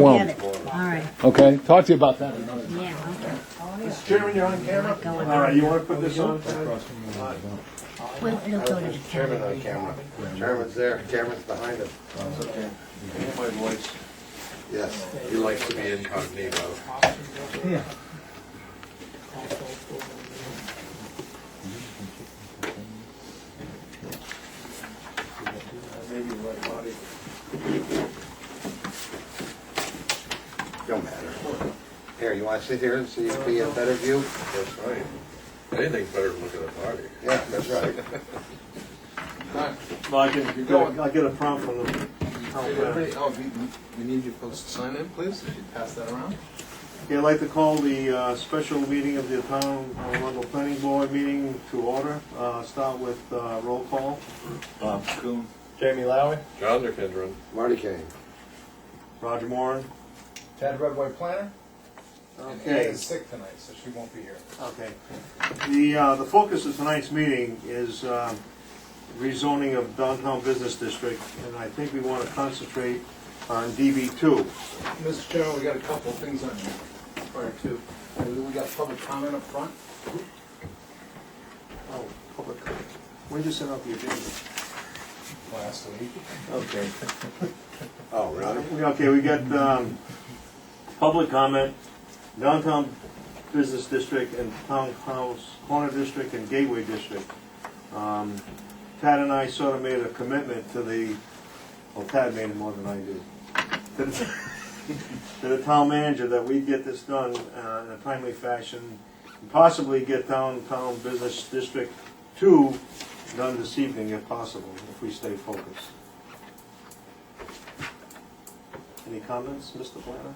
Well, Get it. All right. okay, talk to you about that another time. Yeah. Okay. Mr. Chairman, you're on camera? Going All right, you want to put this on? Well, it'll go to the Chairman camera. on camera. Chairman's there, Chairman's behind him. It's okay. Hear my voice. Yes, he likes to be incognito. Maybe right body. Don't matter. Here, you want to sit here and see if we get a better view? That's right. Anything's better than looking at the body. Yeah, that's right. Well, I'll get a prompt from the town planner. Oh, we need you folks to sign in, please, if you pass that around. Okay, I'd like to call the special meeting of the town Arundel Planning Board meeting to order. Start with roll call. Bob Coon. Jamie Lowy. John McKendron. Marty Kane. Roger Moran. Ted Redway Planner. And Ann Okay. is sick tonight, so she won't be here. Okay. The focus of tonight's meeting is rezoning of downtown business district, and I think we want to concentrate on DB2. Mr. Chairman, we got a couple of things on here prior to. We got public comment up front. Oh, public comment. When did you send out the agenda? Last week. Okay. Oh, really? Okay, we got public comment, downtown business district and townhouse corner district and gateway district. Tad and I sort of made a commitment to Tad made it more than I did, to the town manager that we'd get this done in a timely fashion, and possibly get downtown business district 2 done this evening if possible, if we stay focused. Any comments, Mr. Planner?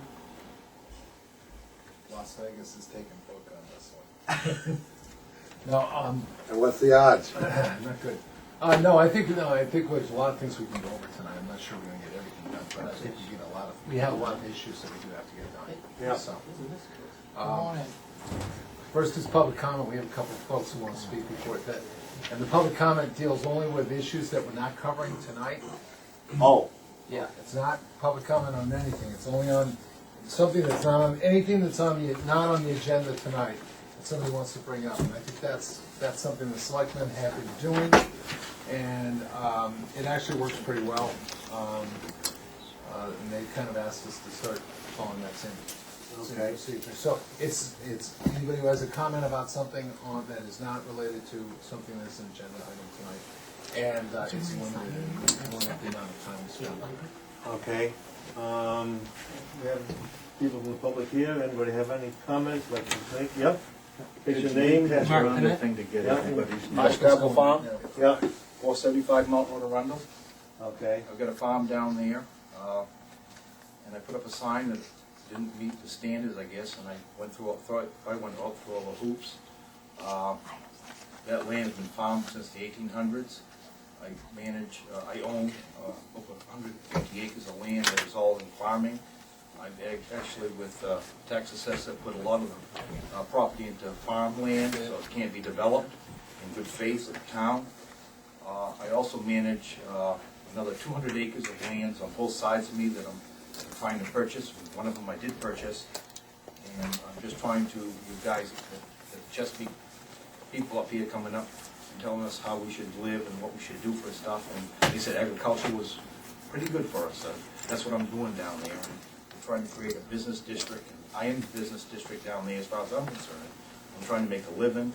Las Vegas is taking book on this one. No, And what's the odds? not good. No, I think there's a lot of things we can go over tonight. I'm not sure we're gonna get everything done, but I think we have a lot of issues that we do have to get done. Yeah. So, first is public comment. We have a couple of folks who want to speak before that. And the public comment deals only with issues that we're not covering tonight. Oh. Yeah. It's not public comment on anything. It's only on something that's not on, anything that's not on the agenda tonight that somebody wants to bring up. And I think that's something the selectmen have been doing, and it actually works pretty well. And they kind of asked us to start following that same procedure. So it's anybody who has a comment about something that is not related to something that's an agenda item tonight, and it's limited the amount of time we spend. Okay. We have people from the public here. Anybody have any comments like to make? Yep. It's your name. That's Mark your Bennett. Thing to get Yeah. everybody's. Marsh Gravel Farm, Yeah. 475 Mount Arundel. Okay. I've got a farm down there, and I put up a sign that didn't meet the standards, I guess, and I went through all the hoops. That land has been farmed since the 1800s. I own over 150 acres of land that is all in farming. I've actually, with tax assessor, put a lot of the property into farmland, so it can't be developed in good faith of the town. I also manage another 200 acres of lands on both sides of me that I'm trying to purchase. One of them I did purchase, and I'm just trying to, you guys, the Chesapeake people up here coming up and telling us how we should live and what we should do for stuff, and they said agriculture was pretty good for us. That's what I'm doing down there. I'm trying to create a business district. I am the business district down there as far as I'm concerned. I'm trying to make a living.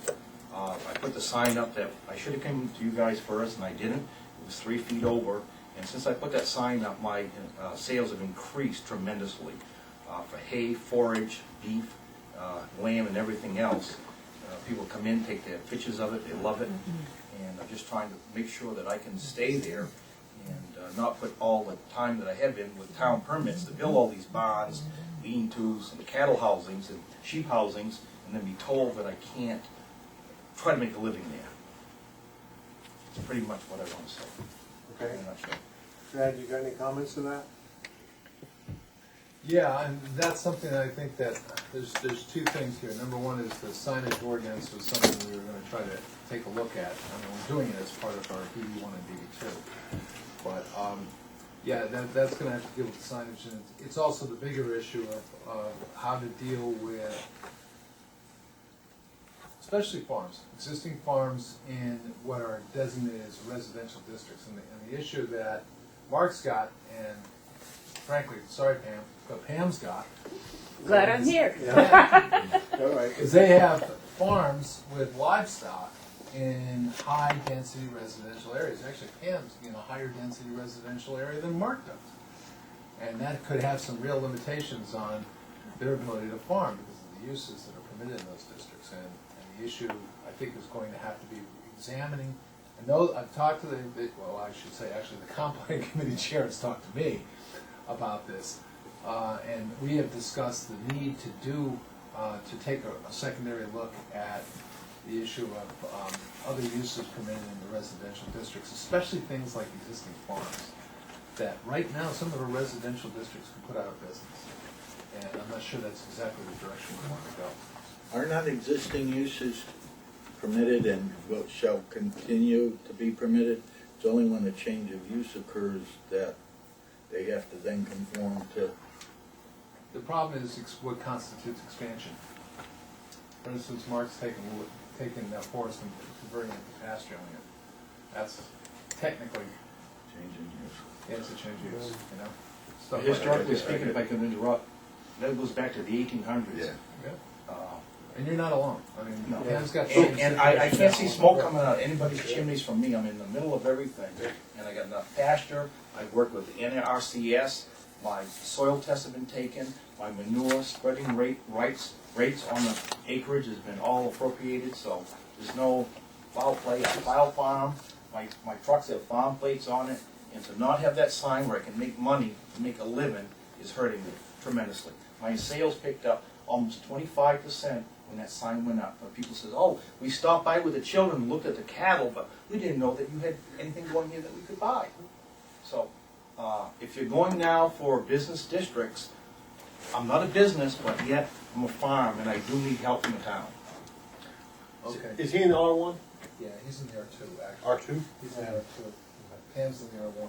I put the sign up that I should have come to you guys first, and I didn't. It was 3 feet over, and since I put that sign up, my sales have increased tremendously for hay, forage, beef, lamb, and everything else. People come in, take their pictures of it, they love it, and I'm just trying to make sure that I can stay there and not put all the time that I have been with town permits to build all these barns, lean-tos, and cattle housings, and sheep housings, and then be told that I can't try to make a living there. It's pretty much what I want to say. Okay. In a nutshell. Brad, you got any comments to that? Yeah, and that's something that I think that there's 2 things here. Number one is the signage ordinance was something we were going to try to take a look at. I mean, we're doing it as part of our DB1 and DB2. But Yeah, that's gonna have to deal with the signage, and it's also the bigger issue of how to deal with, especially farms, existing farms in what are designated as residential districts. And the issue that Mark's got, and frankly, sorry Pam, but Pam's got, Glad I'm here. All right. is they have farms with livestock in high-density residential areas. Actually, Pam's in a higher-density residential area than Mark does. And that could have some real limitations on their ability to farm because of the uses that are permitted in those districts. And the issue, I think, is going to have to be examining. I know, I've talked to well, I should say, actually, the comp plan committee chair has talked to me about this. And we have discussed the need to take a secondary look at the issue of other uses permitted in the residential districts, especially things like existing farms, that right now some of our residential districts can put out of business. And I'm not sure that's exactly the direction we want to go. Are not existing uses permitted and what shall continue to be permitted? It's only when a change of use occurs that they have to then conform to. The problem is what constitutes expansion. For instance, Mark's taking forest and converting it to pasture land. That's technically, Changing use. it's a change of use, you know? Stuff like Historically that. speaking, if I can interrupt, that goes back to the 1800s. Yeah. Yeah. And you're not alone. I mean, No. Pam's got. And I can't see smoke coming out of anybody's chimneys from me. I'm in the middle of everything. And I got enough pasture. I work with the NRCS. My soil tests have been taken. My manure spreading rates on the acreage has been all appropriated, so there's no foul play. I file farm. My trucks have farm plates on it. And to not have that sign where I can make money, make a living, is hurting me tremendously. My sales picked up almost 25% when that sign went up. But people says, oh, we stopped by with the children and looked at the cattle, but we didn't know that you had anything going here that we could buy. So if you're going now for business districts, I'm not a business, but yet I'm a farm, and I do need help from the town. Okay. Is he in the R1? Yeah, he's in the R2, actually. R2? He's in the R2. Pam's in the R1.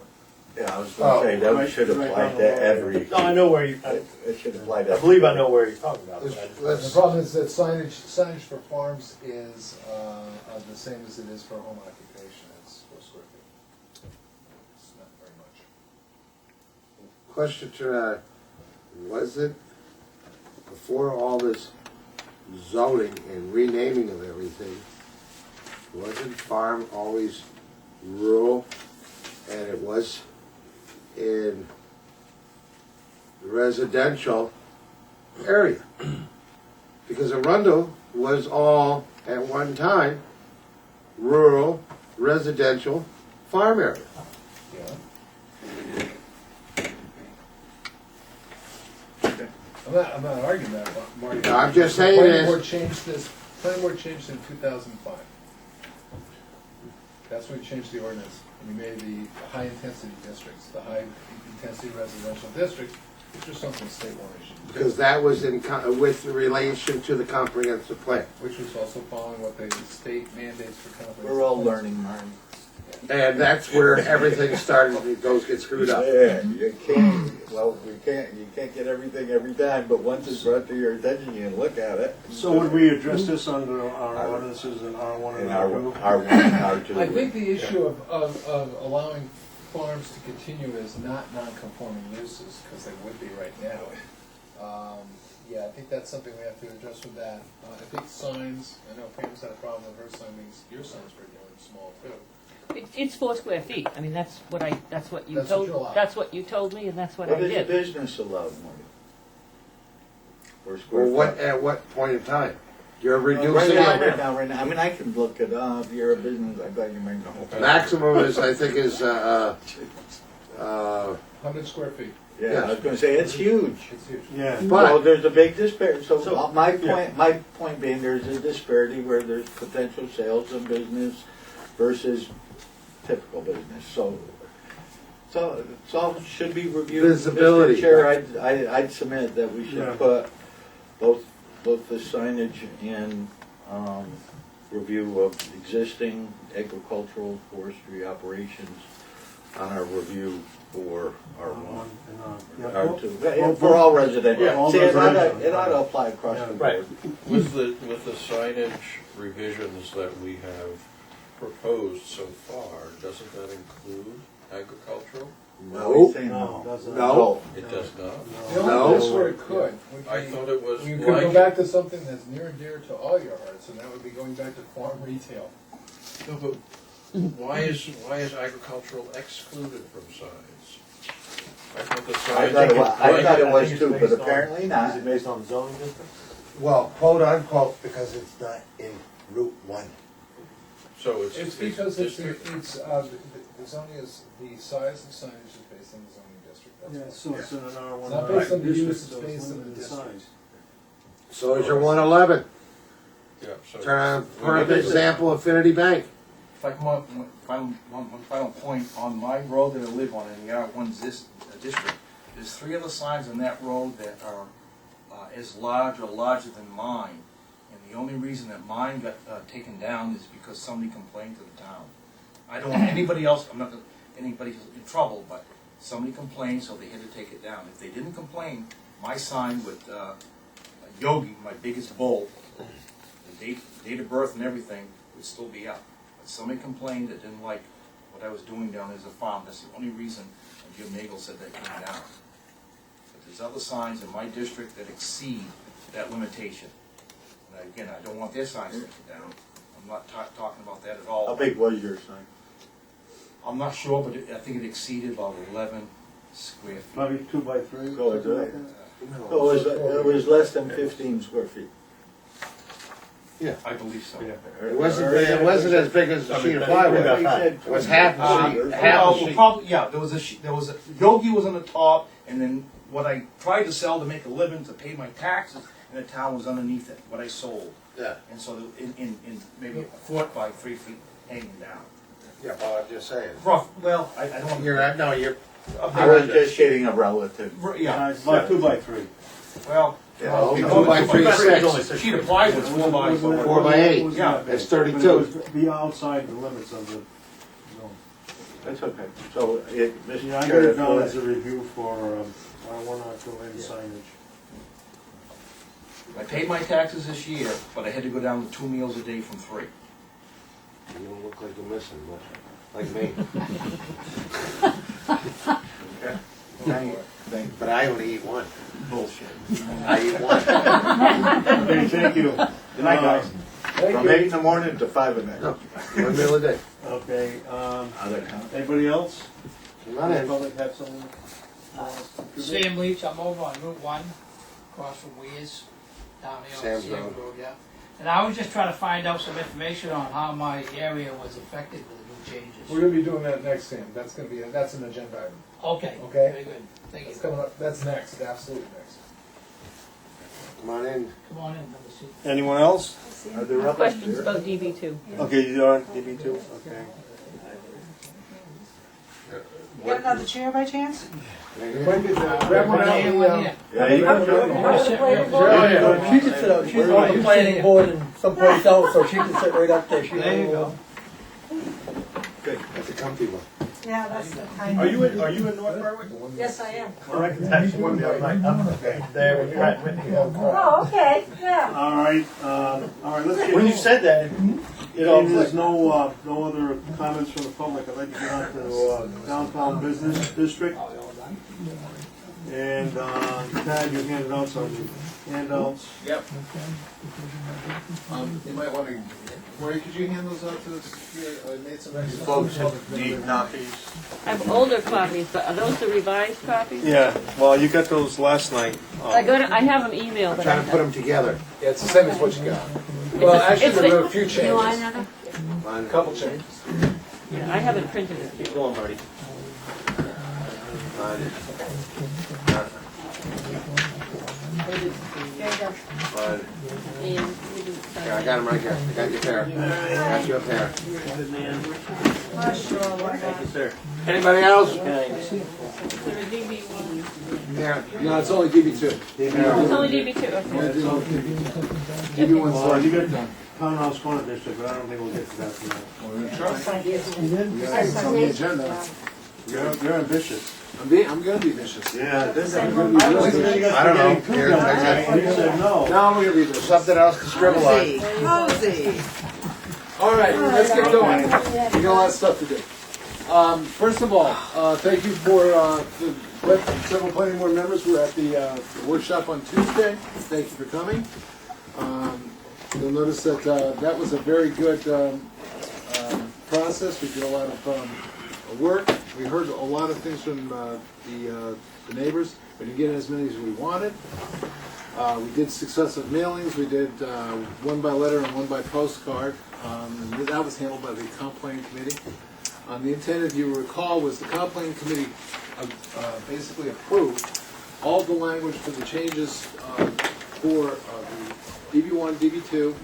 Yeah, I was going to say that should apply to every. No, I know where you, It should apply to. I believe I know where you're talking about. The problem is that signage for farms is the same as it is for home occupation. It's 4 square feet. It's not very much. Question to, was it, before all this zoning and renaming of everything, wasn't farm always rural, and it was in the residential area? Because Arundel was all, at one time, rural, residential, farm area. Yeah. I'm not arguing that, Marty. No, I'm just saying Planning is- board changed this, planning board changed in 2005. That's when we changed the ordinance, and we made the high-intensity districts, the high-intensity residential districts, which was something the state wanted to do. Because that was in, with relation to the comprehensive plan. Which was also following what the state mandates for comprehensive. We're all plans. learning, Martin. And that's where everything started, it gets screwed up. Yeah, you can't. Well, you can't get everything every time, but once it's brought to your attention, you can look at it. So would we address this under our ordinances in R1 and In our R2? R1 and R2. I think the issue of allowing farms to continue as not non-conforming uses, because they would be right now. Yeah, I think that's something we have to address with that. I think signs, I know Pam's had a problem with her sign, means your sign's pretty darn small too. It's 4 square feet. I mean, that's what you That's what you told. allow. That's what you told me, and that's what What I is a did. business allowed, Marty? 4 square Well, what, foot. at what point in time? You're Right reducing now, it. right now. I mean, I can look it up. You're a business. I bet you make the whole thing. Maximum is, I think, is, 100 square feet. Yeah, I was going to say it's huge. It's huge. Yeah. Well, but, there's a big disparity. So, So, my yeah. point being, there's a disparity where there's potential sales of business versus typical business. So all should be reviewed. Visibility. Mr. Chair, I'd submit that we should Yeah. put both the signage and review of existing agricultural forestry operations on our review for R1. Yeah, R2, well, for all residential. Yeah, all See, it ought residential. to, it ought to apply across the Right. board. With the signage revisions that we have proposed so far, doesn't that include agricultural? No, he's saying No, no. doesn't. No. It does not? The only No. place where it could would I be, thought it was we could go like, back to something that's near and dear to all your hearts, and that would be going back to farm retail. no, but why is agricultural excluded from signs? I thought the I sign. thought it was think too, it's but based on- apparently Is not. it based on zoning district? Well, quote unquote, because it's not in Route 1. So It's because it's, district- the zoning is, the size of signage is based on the zoning district, Yeah, that's so it's in an R1. It's not based on the district, use, it's so based on limited the district. size. So is your 111. Yeah, so. Turn on perfect example, Affinity Bank. If I come up, one final point, on my road that I live on in the R1 district, there's 3 other signs on that road that are as large or larger than mine. And the only reason that mine got taken down is because somebody complained to the town. I don't want anybody else, I'm not gonna, anybody's in trouble, but somebody complained, so they had to take it down. If they didn't complain, my sign with Yogi, my biggest bull, the date of birth and everything, would still be up. But somebody complained that didn't like what I was doing down as a farm. That's the only reason Jim Nagel said that came down. But there's other signs in my district that exceed that limitation. And again, I don't want their signs taken down. I'm not talking about that at all. How big was your sign? I'm not sure, but I think it exceeded about 11 square feet. Probably 2 by 3. Go ahead, something like go that. it was less than 15 square feet. I believe so. Yeah. It wasn't as big as a sheet of plywood. It was half a sheet, half a sheet. Probably, yeah, there was a Yogi was on the top, and then what I tried to sell to make a living, to pay my taxes, and the town was underneath it, what I sold. Yeah. And so in maybe a foot by 3 feet hanging down. Yeah, well, I'm just saying. Rough, well, I don't want You're. I was just getting a relative. Yeah, It's about 2 by 3. well, Oh, we 2 go by with 3 is 6. a sheet of plywood, 4 by 4 by 8. Yeah. It's But it 32. would be outside the limits of the zone. That's okay. So, Mr. Yeah, I got Chair, it down as a review for R1 R2 and signage. I paid my taxes this year, but I had to go down to 2 meals a day from 3. You don't look like you're missing much, like me. Thank But I only eat one. Bullshit. I eat one. Okay, thank you. Good night, guys. From 8 in the morning to 5 at night. No, one meal a day. Okay, Other town. anybody else? Not in. Public have something? Sam Leach, I'm over on Route 1, across from Weirs, down here on Sam's Sam Road. Road, yeah. And I was just trying to find out some information on how my area was affected with the new changes. We're gonna be doing that next, Sam, that's an agenda item. Okay, Okay. very good, thank That's you. coming up, that's next, absolutely next. Come on in. Come on in, have a seat. Anyone else? Are there others Questions there? about DB2? Okay, you're on DB2, okay. You got another chair by chance? Grab one out, One here. Yeah, you can join me. She can sit out, she's on the planning board and someplace else, so she can sit right up there. There you go. That's a comfy one. Yeah, that's the kind Are you in North Berwick? Yes, I am. Correct, that's one the other night. There with Pratt Whitney. Oh, okay, yeah. All right, let's get. When you said that, If there's no other comments from the public, I'd like to get on to downtown business district. And Tad, you handed out some handouts. Yep. You might want to, Maureen, could you hand those out to us? I made some extra. folks need copies. I have older copies, but are those the revised copies? Yeah, well, you got those last night. I have them emailed, I'm but trying to put them together. Yeah, it's the same as what you got. Well, actually, it's there the- were a few changes. You want another? Mine. Couple changes. Yeah, I haven't printed it. Keep going, Marty. Mine. There you go. Mine. And we didn't sign Here, I got them right here. I got your pair. I got you a pair. Thank you, sir. Anybody else? it. There are DB1. Yeah. No, it's only DB2. It's only DB2, okay. DB1's Well, you got Townhouse Corner District, but I don't think we'll get to that tonight. It's on the agenda. You're ambitious. I'm gonna be vicious. Yeah, this is. I don't know. Here, You said no. Now I'm gonna be vicious. something else to scribble on. Cozy. All right, let's get going. We got a lot of stuff to do. First of all, thank you for several planning board members who were at the workshop on Tuesday. Thank you for coming. You'll notice that that was a very good process. We did a lot of work. We heard a lot of things from the neighbors. We didn't get as many as we wanted. We did successive mailings. We did one by letter and one by postcard. And that was handled by the comp planning committee. The intent, if you recall, was the comp planning committee basically approved all the language for the changes for the DB1, DB2,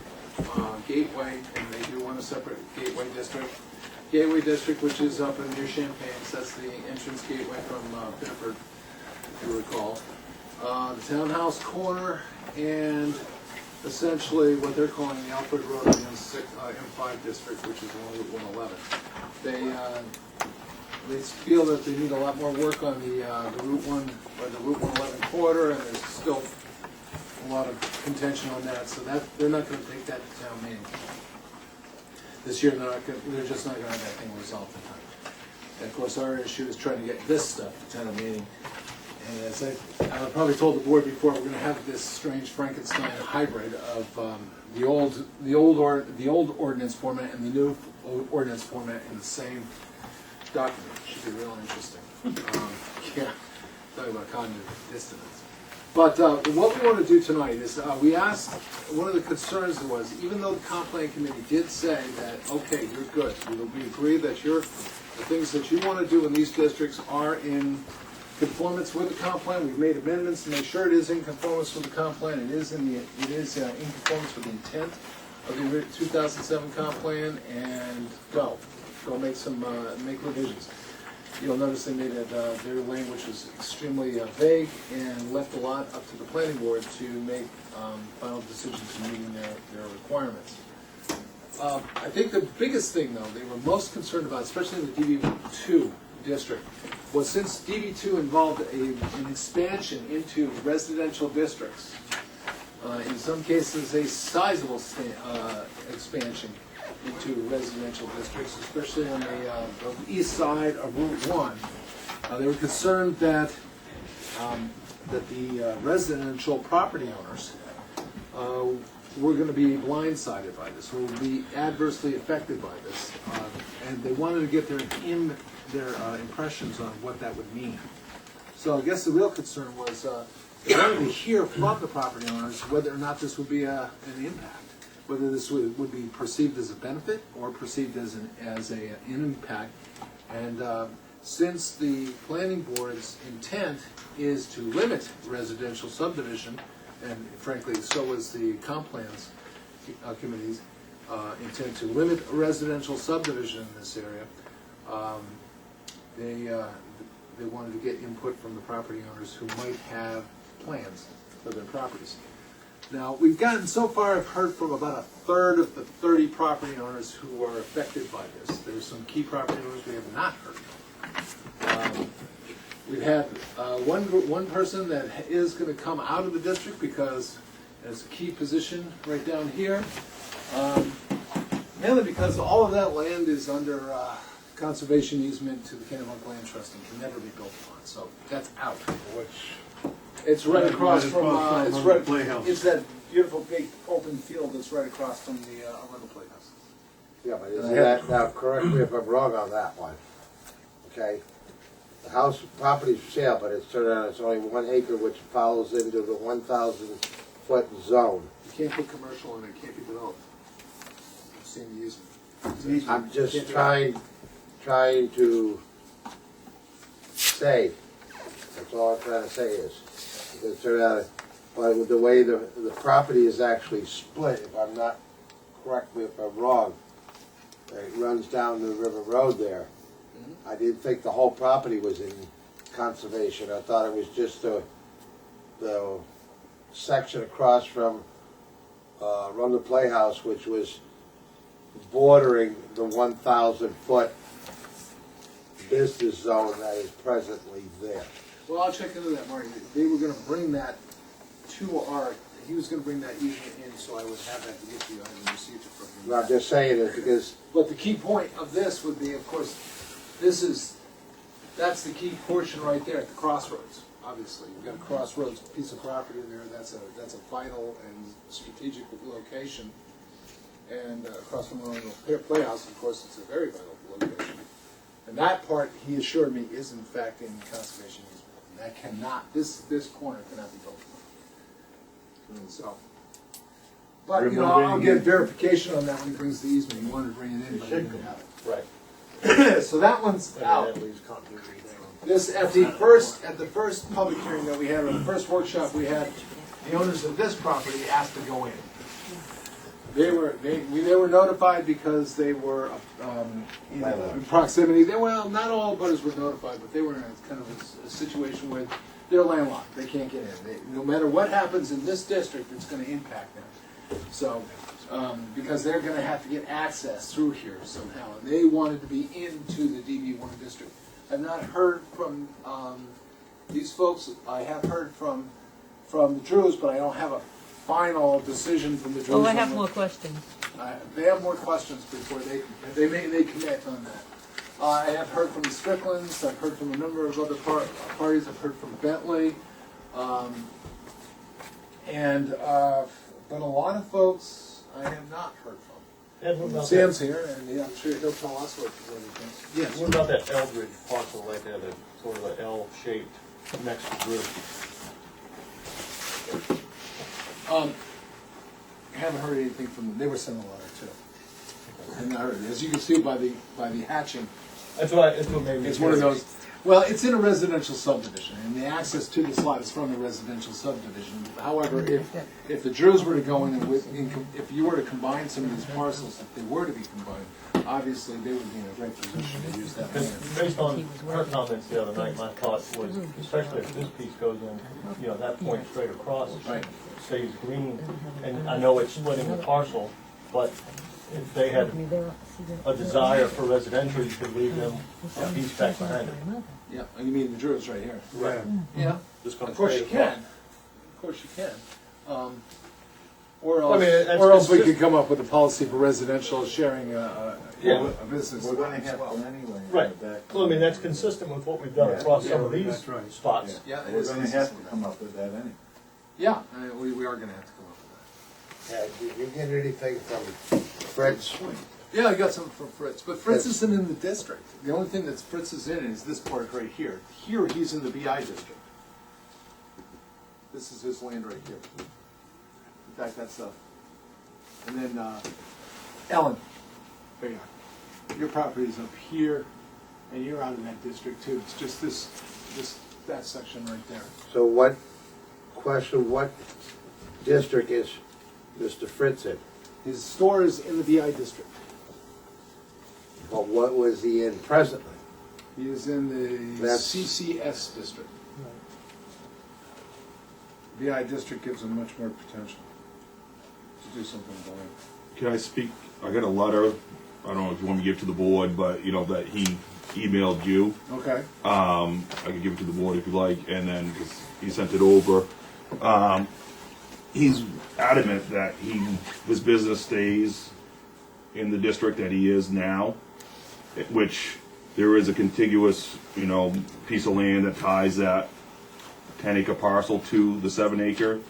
Gateway, and they do want a separate Gateway district. Gateway district, which is up near Champaign, so that's the entrance gateway from Biddeford, if you recall. The townhouse corner, and essentially what they're calling the Alfred Road M5 district, which is along Route 111. They feel that they need a lot more work on the Route 1 or the Route 111 corridor, and there's still a lot of contention on that. So that they're not going to take that to town meeting this year. They're just not going to have that thing resolved in time. And of course, our issue is trying to get this stuff to town meeting. And as I probably told the board before, we're going to have this strange Frankenstein hybrid of the old ordinance format and the new ordinance format in the same document. Should be real interesting. Yeah, talking about cognitive dissonance. But what we want to do tonight is we asked, one of the concerns was, even though the comp plan committee did say that, okay, you're good, we agree that the things that you want to do in these districts are in conformance with the comp plan. We've made amendments to make sure it is in conformance with the comp plan. It is in conformance with the intent of the 2007 comp plan. And go make revisions. You'll notice they made it. Their language was extremely vague and left a lot up to the planning board to make final decisions in meeting their requirements. I think the biggest thing, though, they were most concerned about, especially in the DB2 district, was since DB2 involved an expansion into residential districts, in some cases a sizable expansion into residential districts, especially on the east side of Route 1. They were concerned that the residential property owners were going to be blindsided by this, or would be adversely affected by this, and they wanted to get their impressions on what that would mean. So I guess the real concern was they wanted to hear from the property owners whether or not this would be an impact, whether this would be perceived as a benefit or perceived as an impact. And since the planning board's intent is to limit residential subdivision, and frankly so is the comp plans committee's intent to limit residential subdivision in this area, they wanted to get input from the property owners who might have plans for their properties. Now, we've gotten so far, I've heard from about a third of the 30 property owners who are affected by this. There's some key property owners we have not heard from. We've had one person that is going to come out of the district because there's a key position right down here. Mainly because all of that land is under conservation easement to the Kennebunk Land Trust and can never be built upon. So that's out. It's right across from it's that beautiful big open field that's right across from the Arundel Playhouse. Yeah, but isn't that, now correct me if I'm wrong on that one, okay? The house property's for sale, but it's turned out it's only 1 acre, which follows into the 1,000-foot zone. You can't put commercial in it, it can't be developed. I've seen the easement. I'm just trying to say, that's all I'm trying to say is, it turned out, but with the way the property is actually split, if I'm not, correct me if I'm wrong, it runs down the River Road there. I didn't think the whole property was in conservation. I thought it was just the section across from Arundel Playhouse, which was bordering the 1,000-foot business zone that is presently there. Well, I'll check into that, Marty. They were gonna bring that to our, he was gonna bring that easement in, so I would have that to get to you. I haven't received it from him. I'm just saying it because But the key point of this would be, of course, that's the key portion right there at the crossroads, obviously. You've got a crossroads piece of property there, that's a vital and strategic location. And across from the Playhouse, of course, it's a very vital location. And that part, he assured me, is in fact in conservation easement. And that cannot, this corner cannot be built on. So, but, you know, I'll get verification on that when he brings the easement. He wanted to bring it in, but he didn't have it. Right. So that one's out. This, at the first public hearing that we had, or the first workshop we had, the owners of this property asked to go in. They were notified because they were, in proximity. Well, not all butters were notified, but they were in a kind of a situation where they're landlocked. They can't get in. No matter what happens in this district, it's gonna impact them. So, because they're gonna have to get access through here somehow, and they wanted to be into the DB1 district. I've not heard from, these folks. I have heard from the Drews, but I don't have a final decision from the Drews. Oh, I have more questions. They have more questions before they commit on that. I have heard from the Stricklands. I've heard from a number of other parties. I've heard from Bentley, but a lot of folks I have not heard from. Ed, what about Sam's here, and yeah, I'm sure he'll tell us what he thinks. Yes. What about that Eldridge parcel right there, that sort of an L-shaped next to Drew? Haven't heard anything from them. They were sent a letter too. And I heard, as you can see by the hatching, That's what made me. it's one of those. Well, it's in a residential subdivision, and the access to this lot is from the residential subdivision. However, if the Drews were to go in and if you were to combine some of these parcels, if they were to be combined, obviously they would be in a great position to use that land. Based on her comments the other night, my thought was, especially if this piece goes in, you know, that point straight across Right. stays green, and I know it's splitting the parcel, but if they had a desire for residential, you could leave them a piece back behind it. Yeah, and you mean the Drews right here? Right. Yeah. Just come Of course you straight can. across. Of course you can. Or Well, I mean, else, that's or else we consistent. could come up with a policy for residential sharing a business. We're gonna as have well. to anyway. Right. Well, I mean, that's consistent with what we've done across some of these spots. Yeah, it We're is gonna have to come up with that anyway. Yeah, we are gonna have to come up with Did you get anything from Fred's? that. Yeah, I got something from Fritz, but Fritz isn't in the district. The only thing that Fritz is in is this part right here. Here, he's in the BI district. This is his land right here. In fact, that's and then, Ellen, there you are. Your property's up here, and you're out of that district too. It's just that section right there. So what district is Mr. Fritz in? His store is in the BI district. But what was he in presently? He is in the That's- CCS district. BI district gives him much more potential to do something about it. Can I speak? I got a letter, I don't know if you want me to give to the board, but, you know, that he emailed you. Okay. I can give it to the board if you like, and then he sent it over. He's adamant that his business stays in the district that he is now, which there is a contiguous, you know, piece of land that ties that 10-acre parcel to the 7-acre.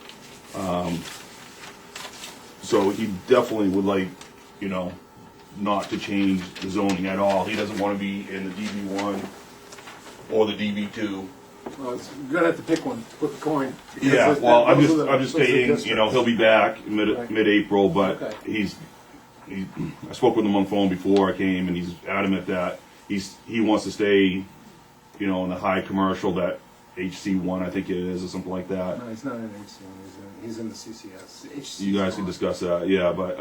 So he definitely would like, you know, not to change the zoning at all. He doesn't want to be in the DB1 or the DB2. Well, you're gonna have to pick one, flip a coin. because Yeah, that- well, I'm those are just those are stating, you know, districts. he'll be back Right. mid-April, but Okay. I spoke with him on the phone before I came, and he's adamant that he wants to stay, you know, in the high commercial, that HC1, I think it is, or something like that. No, he's not in HC1, he's in the CCS. HC You guys can discuss that, yeah, but,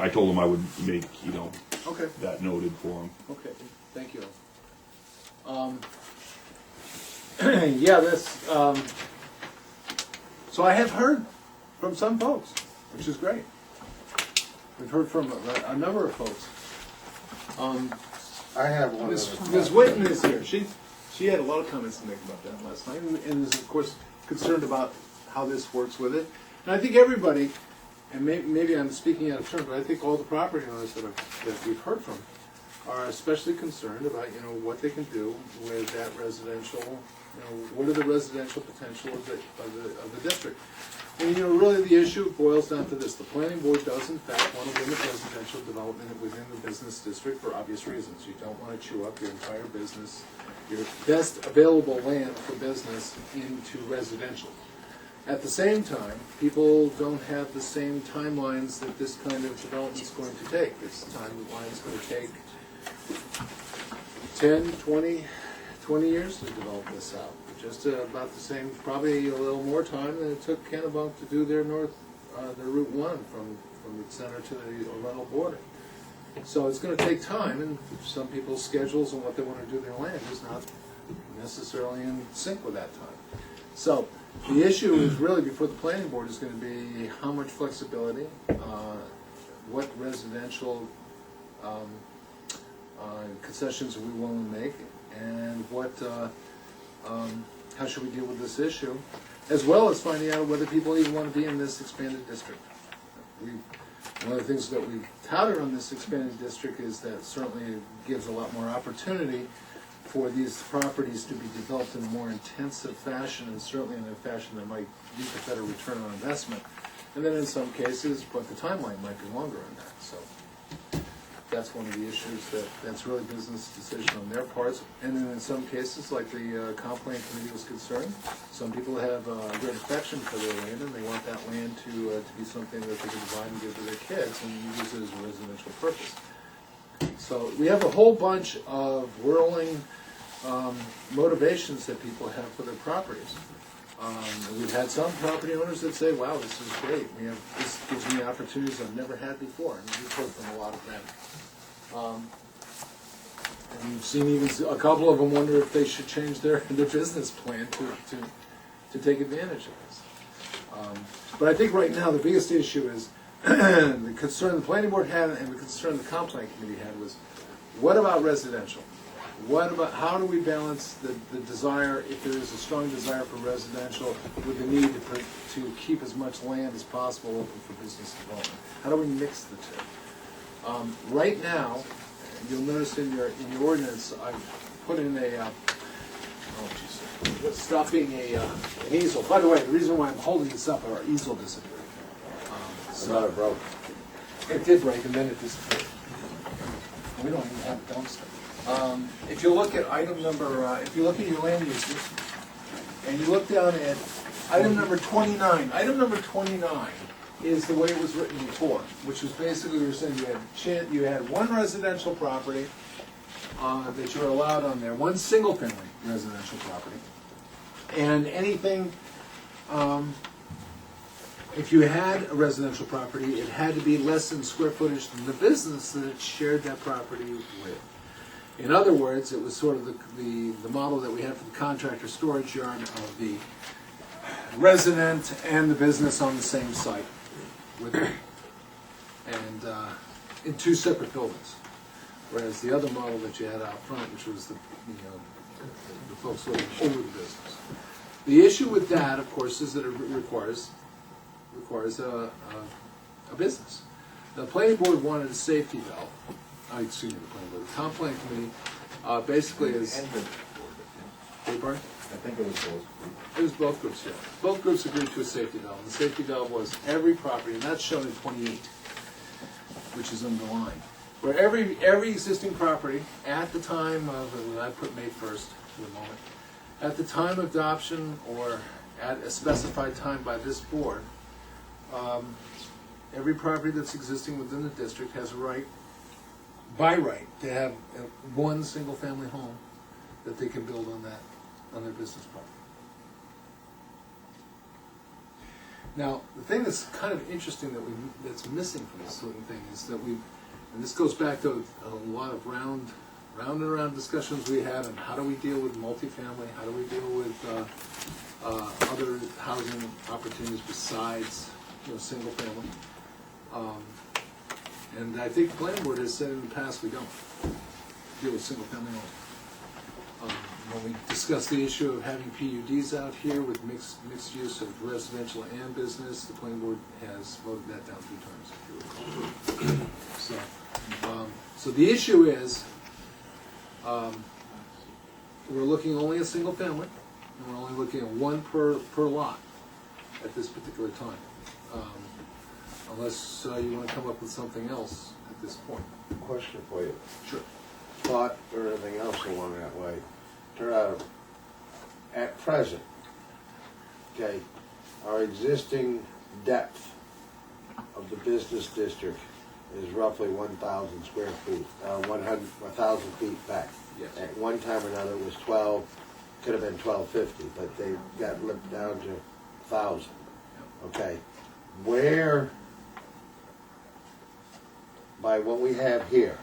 I told him I would make, you know, Okay, that noted for him. okay, thank you. Yeah, so I have heard from some folks, which is great. We've heard from a number of folks. I have one Ms. other. Ms. Whitten is here. She had a lot of comments to make about that last night, and is of course concerned about how this works with it. And I think everybody, and maybe I'm speaking out of turn, but I think all the property owners that we've heard from are especially concerned about, what they can do with that residential, what are the residential potential of the district. And, really the issue boils down to this. The planning board does in fact want to limit residential development within the business district for obvious reasons. You don't want to chew up your entire business, your best available land for business into residential. At the same time, people don't have the same timelines that this kind of development is going to take. This timeline is going to take 10, 20 years to develop this out. Just about the same, probably a little more time than it took Kennebunk to do their Route 1 from the center to the Arundel border. So it's going to take time, and some people's schedules and what they want to do with their land is not necessarily in sync with that time. So the issue is really before the planning board is going to be how much flexibility, what residential concessions are we willing to make, and what how should we deal with this issue, as well as finding out whether people even want to be in this expanded district. One of the things that we've touted on this expanded district is that certainly it gives a lot more opportunity for these properties to be developed in a more intensive fashion, and certainly in a fashion that might lead to better return on investment. And then in some cases, but the timeline might be longer on that. So that's one of the issues that's really business decision on their parts. And then in some cases, like the comp plan committee was concerned, some people have great affection for their land, and they want that land to be something that they can divide and give to their kids and use it as a residential purpose. So we have a whole bunch of whirling motivations that people have for their properties. We've had some property owners that say, wow, this is great. This gives me opportunities I've never had before. And we've heard from a lot of them. And you've seen even a couple of them wonder if they should change their business plan to take advantage of this. But I think right now the biggest issue is the concern the planning board had and the concern the comp plan committee had was, what about residential? What about, how do we balance the desire, if there is a strong desire for residential, with the need to keep as much land as possible open for business development? How do we mix the two? Right now, you'll notice in your ordinance, I've put in stuffing an easel. By the way, the reason why I'm holding this up, our easel disappeared. Not a broke. It did break, and then it disappeared. We don't even have a dumpster. If you look at item number, if you look at your land uses, and you look down at item number 29, item number 29 is the way it was written before, which was basically we were saying you had one residential property that you were allowed on there, one single-family residential property, and anything. If you had a residential property, it had to be less than square footage than the business that it shared that property with. In other words, it was sort of the model that we had for the contractor storage yard of the resident and the business on the same site, with it, and in two separate buildings. Whereas the other model that you had out front, which was the folks living over the business. The issue with that, of course, is that it requires a business. The planning board wanted a safety valve. Excuse me, the planning board. The comp plan committee basically is. I think it was both. It was both groups, yeah. Both groups agreed to a safety valve. The safety valve was every property, and that's shown in 28, which is underlined, where every existing property at the time of, I put May 1st for the moment, at the time of adoption or at a specified time by this board, every property that's existing within the district has a right, by right, to have one single-family home that they can build on their business property. Now, the thing that's kind of interesting that's missing from this sort of thing is that and this goes back to a lot of round and around discussions we had on how do we deal with multifamily, how do we deal with other housing opportunities besides single family. And I think the planning board has said in the past we don't deal with single family only. When we discussed the issue of having PUDs out here with mixed use of residential and business, the planning board has voted that down 3 times, if you recall. So the issue is, we're looking only at single family, and we're only looking at 1 per lot at this particular time. Unless you want to come up with something else at this point. Question for you. Sure. Thought or anything else along that way. Turn out, at present, okay, our existing depth of the business district is roughly 1,000 square feet, 1,000 feet back. Yes. At one time or another, it was 12, could have been 1250, but they got limped down to 1,000. Okay, where, by what we have here,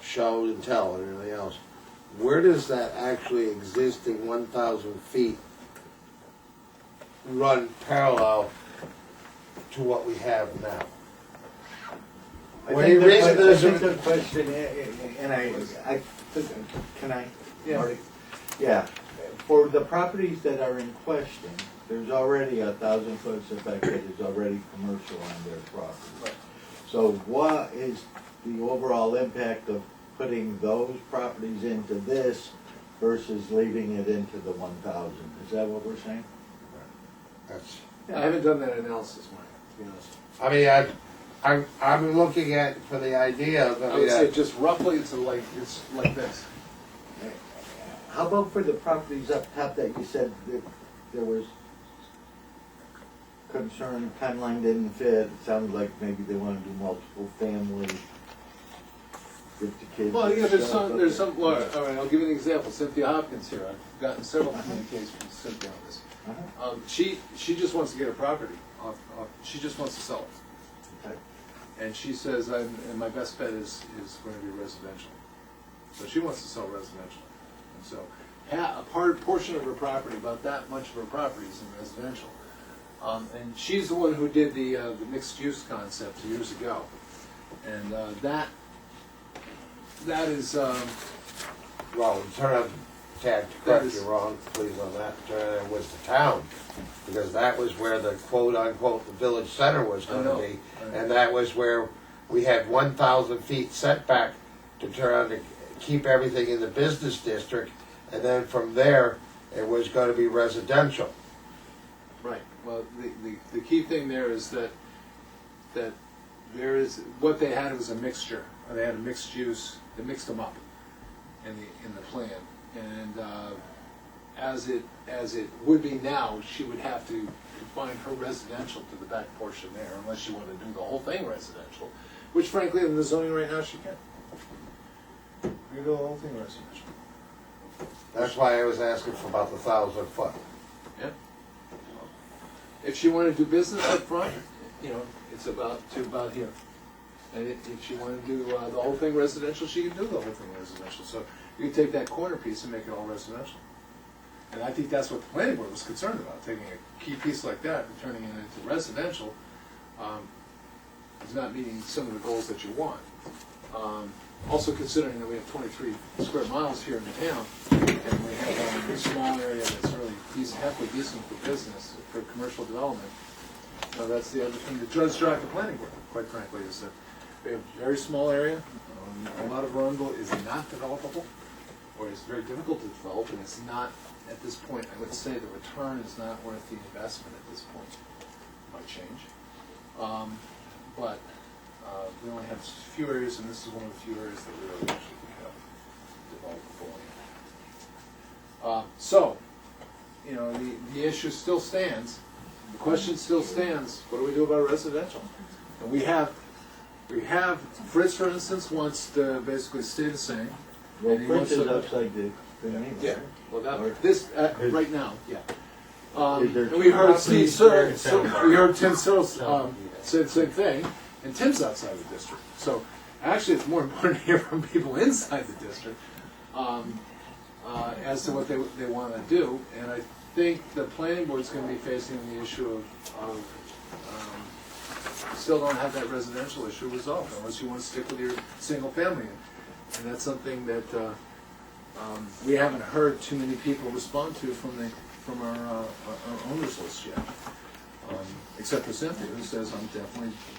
show and tell and everything else, where does that actually existing 1,000 feet run parallel to what we have now? When you reason I think the question, and I can I, Yeah. Marty? Yeah, for the properties that are in question, there's already 1,000 foot setback that is already commercial on their property. Right. So what is the overall impact of putting those properties into this versus leaving it into the 1,000? Is that what we're saying? That's, I haven't done that analysis, Mike, to be honest. I mean, I'm looking at, for the idea of, I would say just roughly it's like this. How about for the properties up top that you said that there was concern, timeline didn't fit, it sounded like maybe they want to do multiple family, 50 kids. Well, yeah, there's stuff. some, all right, I'll give you an example. Cynthia Hopkins here, I've gotten several communications from Cynthia on this. She just wants to get a property off, she just wants to sell it. Okay. And she says, and my best bet is going to be residential. So she wants to sell residential. And so a portion of her property, about that much of her property is in residential. And she's the one who did the mixed use concept years ago. And that is, well, turn on, Tad, to correct you wrong, please, on that, turn on, was the town. Because that was where the quote-unquote, the village center was gonna be. And that was where we had 1,000 feet setback to turn on to keep everything in the business district. And then from there, it was gonna be residential. right. Well, the key thing there is that there is, what they had was a mixture. They had a mixed use, they mixed them up in the plan. And as it would be now, she would have to confine her residential to the back portion there, unless she wanted to do the whole thing residential, which frankly, in the zoning right now, she can. You do the whole thing residential. That's why I was asking for about the 1,000 foot. Yeah. If she wanted to do business up front, it's about here. And if she wanted to do the whole thing residential, she could do the whole thing residential. So you could take that corner piece and make it all residential. And I think that's what the planning board was concerned about, taking a key piece like that and turning it into residential is not meeting some of the goals that you want. Also considering that we have 23 square miles here in the town, and we have a small area that's really halfway decent for business, for commercial development. That's the other thing that does drive the planning board, quite frankly, is that we have a very small area. A lot of Arundel is not developable, or it's very difficult to develop, and it's not, at this point, I would say the return is not worth the investment at this point. It might change. But we only have a few areas, and this is one of the few areas that we really actually have developable. So, the issue still stands. The question still stands, what do we do about residential? And we have, Fritz, for instance, wants to basically stay the same. Well, And he wants Fritz is to- upside the name. Yeah, well, right now, yeah. Is there And we heard properties Steve there in Searle, Santa we heard Tim Searle said the same thing, and Tim's outside the district. So actually, it's more important to hear from people inside the district as to what they want to do. And I think the planning board's going to be facing the issue of still don't have that residential issue resolved, unless you want to stick with your single family. And that's something that we haven't heard too many people respond to from our owners list yet. Except for Cynthia, who says, I'm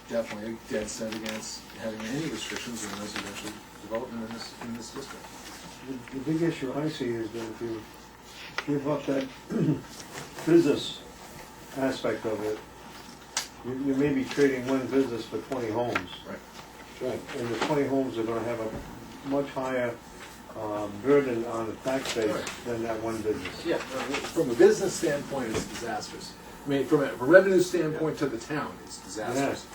definitely dead set against having any restrictions in residential development in this district. The big issue I see is that if you give up that business aspect of it, you may be trading one business for 20 homes. Right. And the 20 homes are gonna have a much higher burden on the tax base than that one business. Yeah, from a business standpoint, it's disastrous. I mean, from a revenue standpoint to the town, it's disastrous.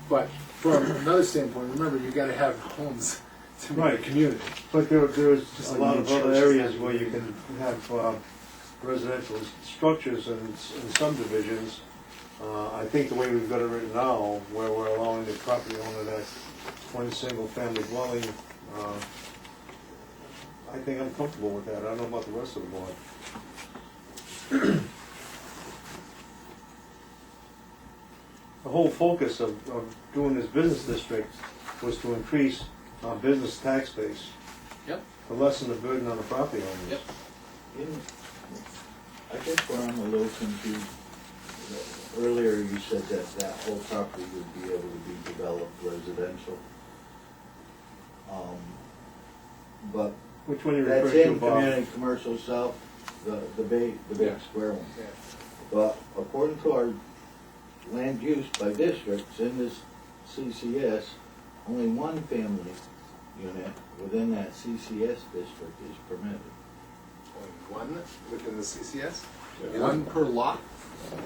But from another standpoint, remember, you gotta have homes to make a community. But there's Just a like lot you of chose other to areas have where you it. can have residential structures and subdivisions. I think the way we've got it written now, where we're allowing the property owner that one single family dwelling, I think I'm comfortable with that. I don't know about the rest of the board. The whole focus of doing this business district was to increase our business tax base. Yep. To lessen the burden on the property owners. Yep. I guess where I'm a little confused, earlier you said that that whole property would be able to be developed residential. But Which one you that's referring to, in Bob? community commercial south, the big Yeah. square one. Yeah. But according to our land use by districts in this CCS, only one family unit within that CCS district is permitted. Only one within the CCS? One per lot?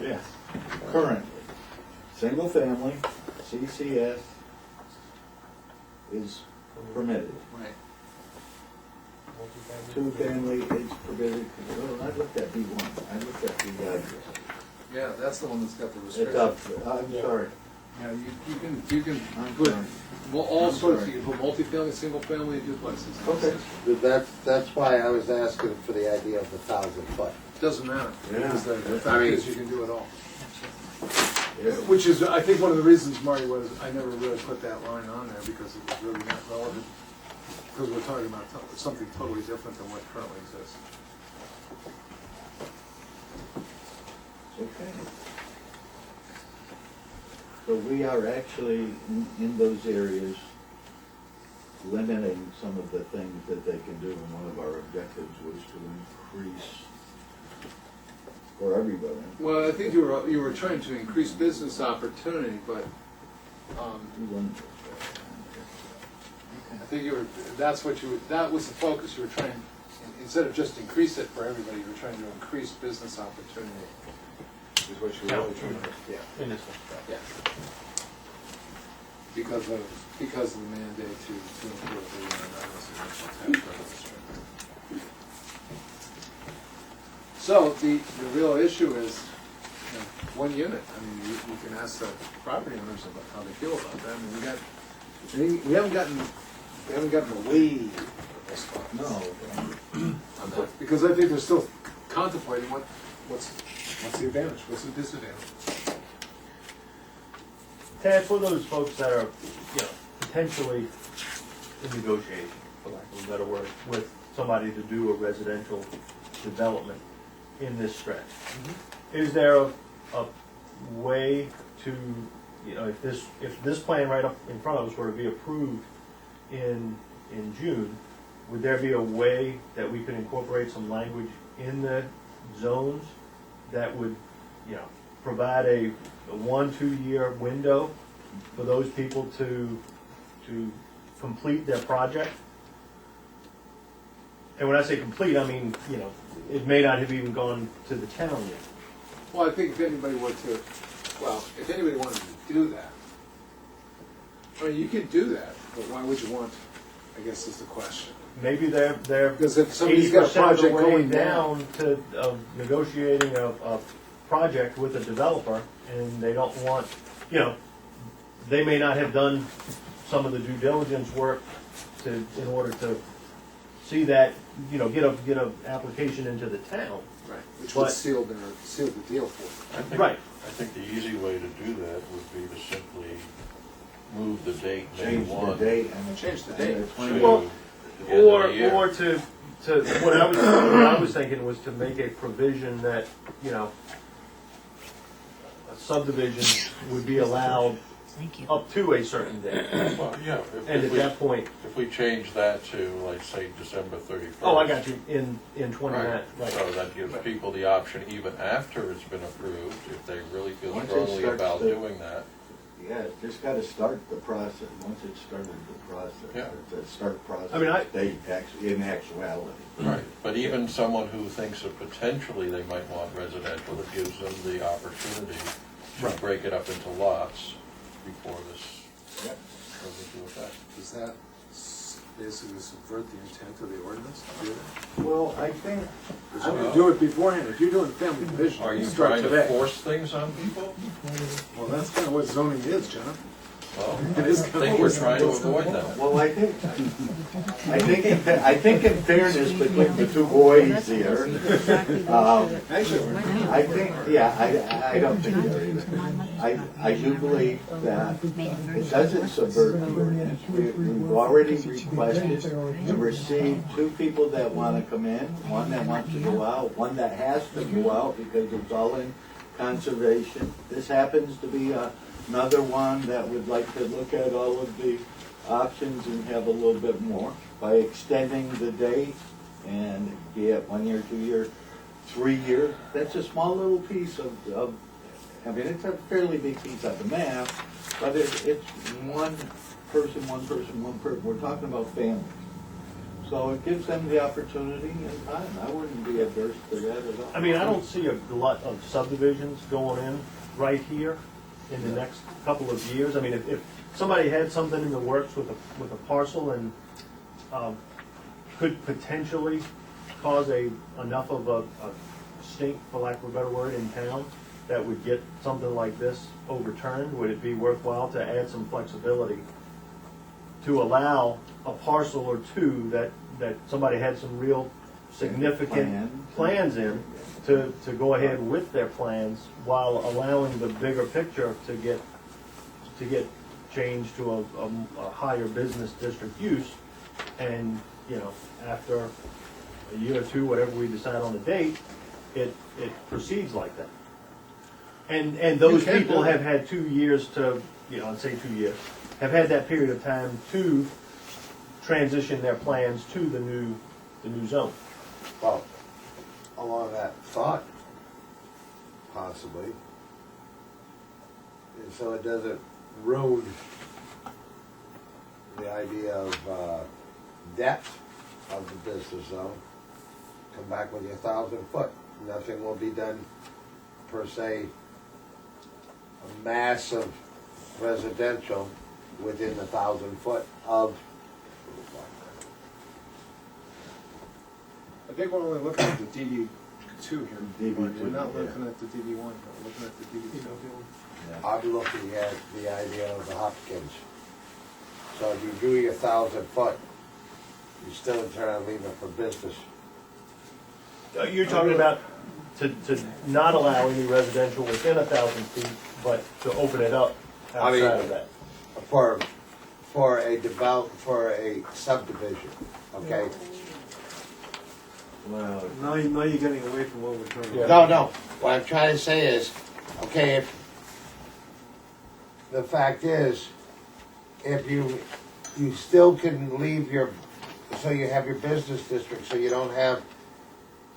Yes. Currently, single family, CCS is permitted. Right. Two family is permitted, well, I looked at B1, I looked at the address. Yeah, that's the one that's got the It's restriction. up, I'm sorry. Yeah, you can I'm put sorry. all I'm sorts, sorry. you can put multifamily, single family, duplexes. Okay. That's why I was asking for the idea of the 1,000 foot. Doesn't matter, because the I fact mean- is you can do it all. Which is, I think, one of the reasons, Marty, was I never really put that line on there, because it was really not relevant. Because we're talking about something totally different than what currently exists. Okay. So we are actually, in those areas, limiting some of the things that they can do, and one of our objectives was to increase for everybody. Well, I think you were trying to increase business opportunity, but, I think that was the focus, you were trying, instead of just increase it for everybody, you were trying to increase business opportunity, is what you were really trying to, yeah. In this Yeah. Because of the mandate to improve the non-residential tax revenue. So the real issue is, you know, one unit. I mean, you can ask the property owners about how they feel about that. I mean, we haven't gotten away from this on that, because I think they're still contemplating what's the advantage, what's the disadvantage. Ted, for those folks that are, potentially in negotiation, for lack of a better word, with somebody to do a residential development in this stretch, is there a way to, if this plan right up in front of us were to be approved in June, would there be a way that we could incorporate some language in the zones that would, provide a 1-2 year window for those people to complete their project? And when I say complete, I mean, it may not have even gone to the town yet. Well, I think if anybody wanted to do that, I mean, you could do that, but why would you want, I guess is the question. Maybe they're Because if somebody's got a 80% of the project way going down to negotiating a project with a developer, and they don't want, they may not have done some of the due diligence work in order to see that, get a application into the town. Right, which But- would seal the deal for them. Right. I think the easy way to do that would be to simply move the date May Change the 1 date And change the and date. the to Well, the end of the year. or to, what I was thinking was to make a provision that, you know, a subdivision would be allowed up to a certain date. Well, yeah, And at that point, if we change that to, like, say, December 31st. oh, I got you, in 29, Right, right. so that gives people the option even after it's been approved, if they really feel Once it strongly starts about to- doing that. Yeah, just gotta start the process, once it's started the process. Yeah. It's a start process. I mean, in actuality. Right, but even someone who thinks that potentially they might want residential, it gives them the opportunity to Right. break it up into lots before this Yep. goes into effect. Does that basically subvert the intent of the ordinance to do that? Well, I think, Because you can do it beforehand, if you're doing family division, Are you start trying to today. force things on people? Well, that's kind of what zoning is, John. Well, It I is kind think of we're what trying to zoning is. avoid that. well, I think in fairness between the two boys here, Actually, I think, yeah, I don't think there is. I do believe that it doesn't subvert the ordinance. We've already requested and received two people that wanna come in, one that wants to go out, one that has to go out because it's all in conservation. This happens to be another one that would like to look at all of the options and have a little bit more by extending the date and be it 1 year, 2 year, 3 year. That's a small little piece of, I mean, it's a fairly big piece of the map, but it's one person. We're talking about families. So it gives them the opportunity and time. I wouldn't be adverse to that at all. I mean, I don't see a glut of subdivisions going in right here in the next couple of years. I mean, if somebody had something in the works with a parcel and could potentially cause enough of a stink, for lack of a better word, in town that would get something like this overturned, would it be worthwhile to add some flexibility to allow a parcel or two that somebody had some real significant plans in, to go ahead with their plans while allowing the bigger picture to get changed to a higher business district use, and, you know, after a year or two, whatever we decide on the date, it proceeds like that. And those You can people do it. have had 2 years to, you know, I'd say 2 years, have had that period of time to transition their plans to the new zone. Well, along that thought, possibly, and so it doesn't ruin the idea of depth of the business zone. Come back with your 1,000 foot. Nothing will be done per se, a massive residential within the 1,000 foot of. I think we're only looking at the DD two here. DD2, We're not yeah. looking at the DD one, we're looking at the DD two. I'm looking at the idea of the Hopkins. So if you do your 1,000 foot, you still in turn leave it for business. You're talking about to not allow any residential within 1,000 feet, but to open it up I mean, outside of that. For a subdivision, okay? Well, Now you're getting away from what we're talking Yeah. about. No, what I'm trying to say is, okay, if, the fact is, if you still can leave so you have your business district, so you don't have,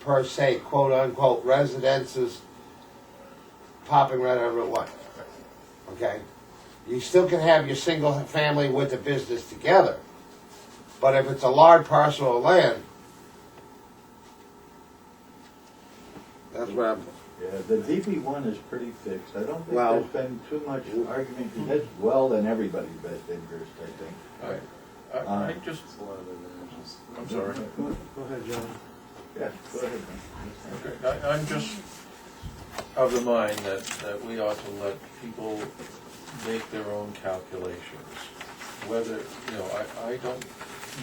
per se, quote unquote, residences popping right on Route 1. Okay? You still can have your single family with the business together, but if it's a large parcel of land, that's where I'm. yeah, the DB1 is pretty fixed. I don't think Well- there's been too much argument, because that's well in everybody's best interest, I think. I just, I'm sorry. Go ahead, John. Yeah, go ahead. Okay, I'm just of the mind that we ought to let people make their own calculations. Whether, you know, I don't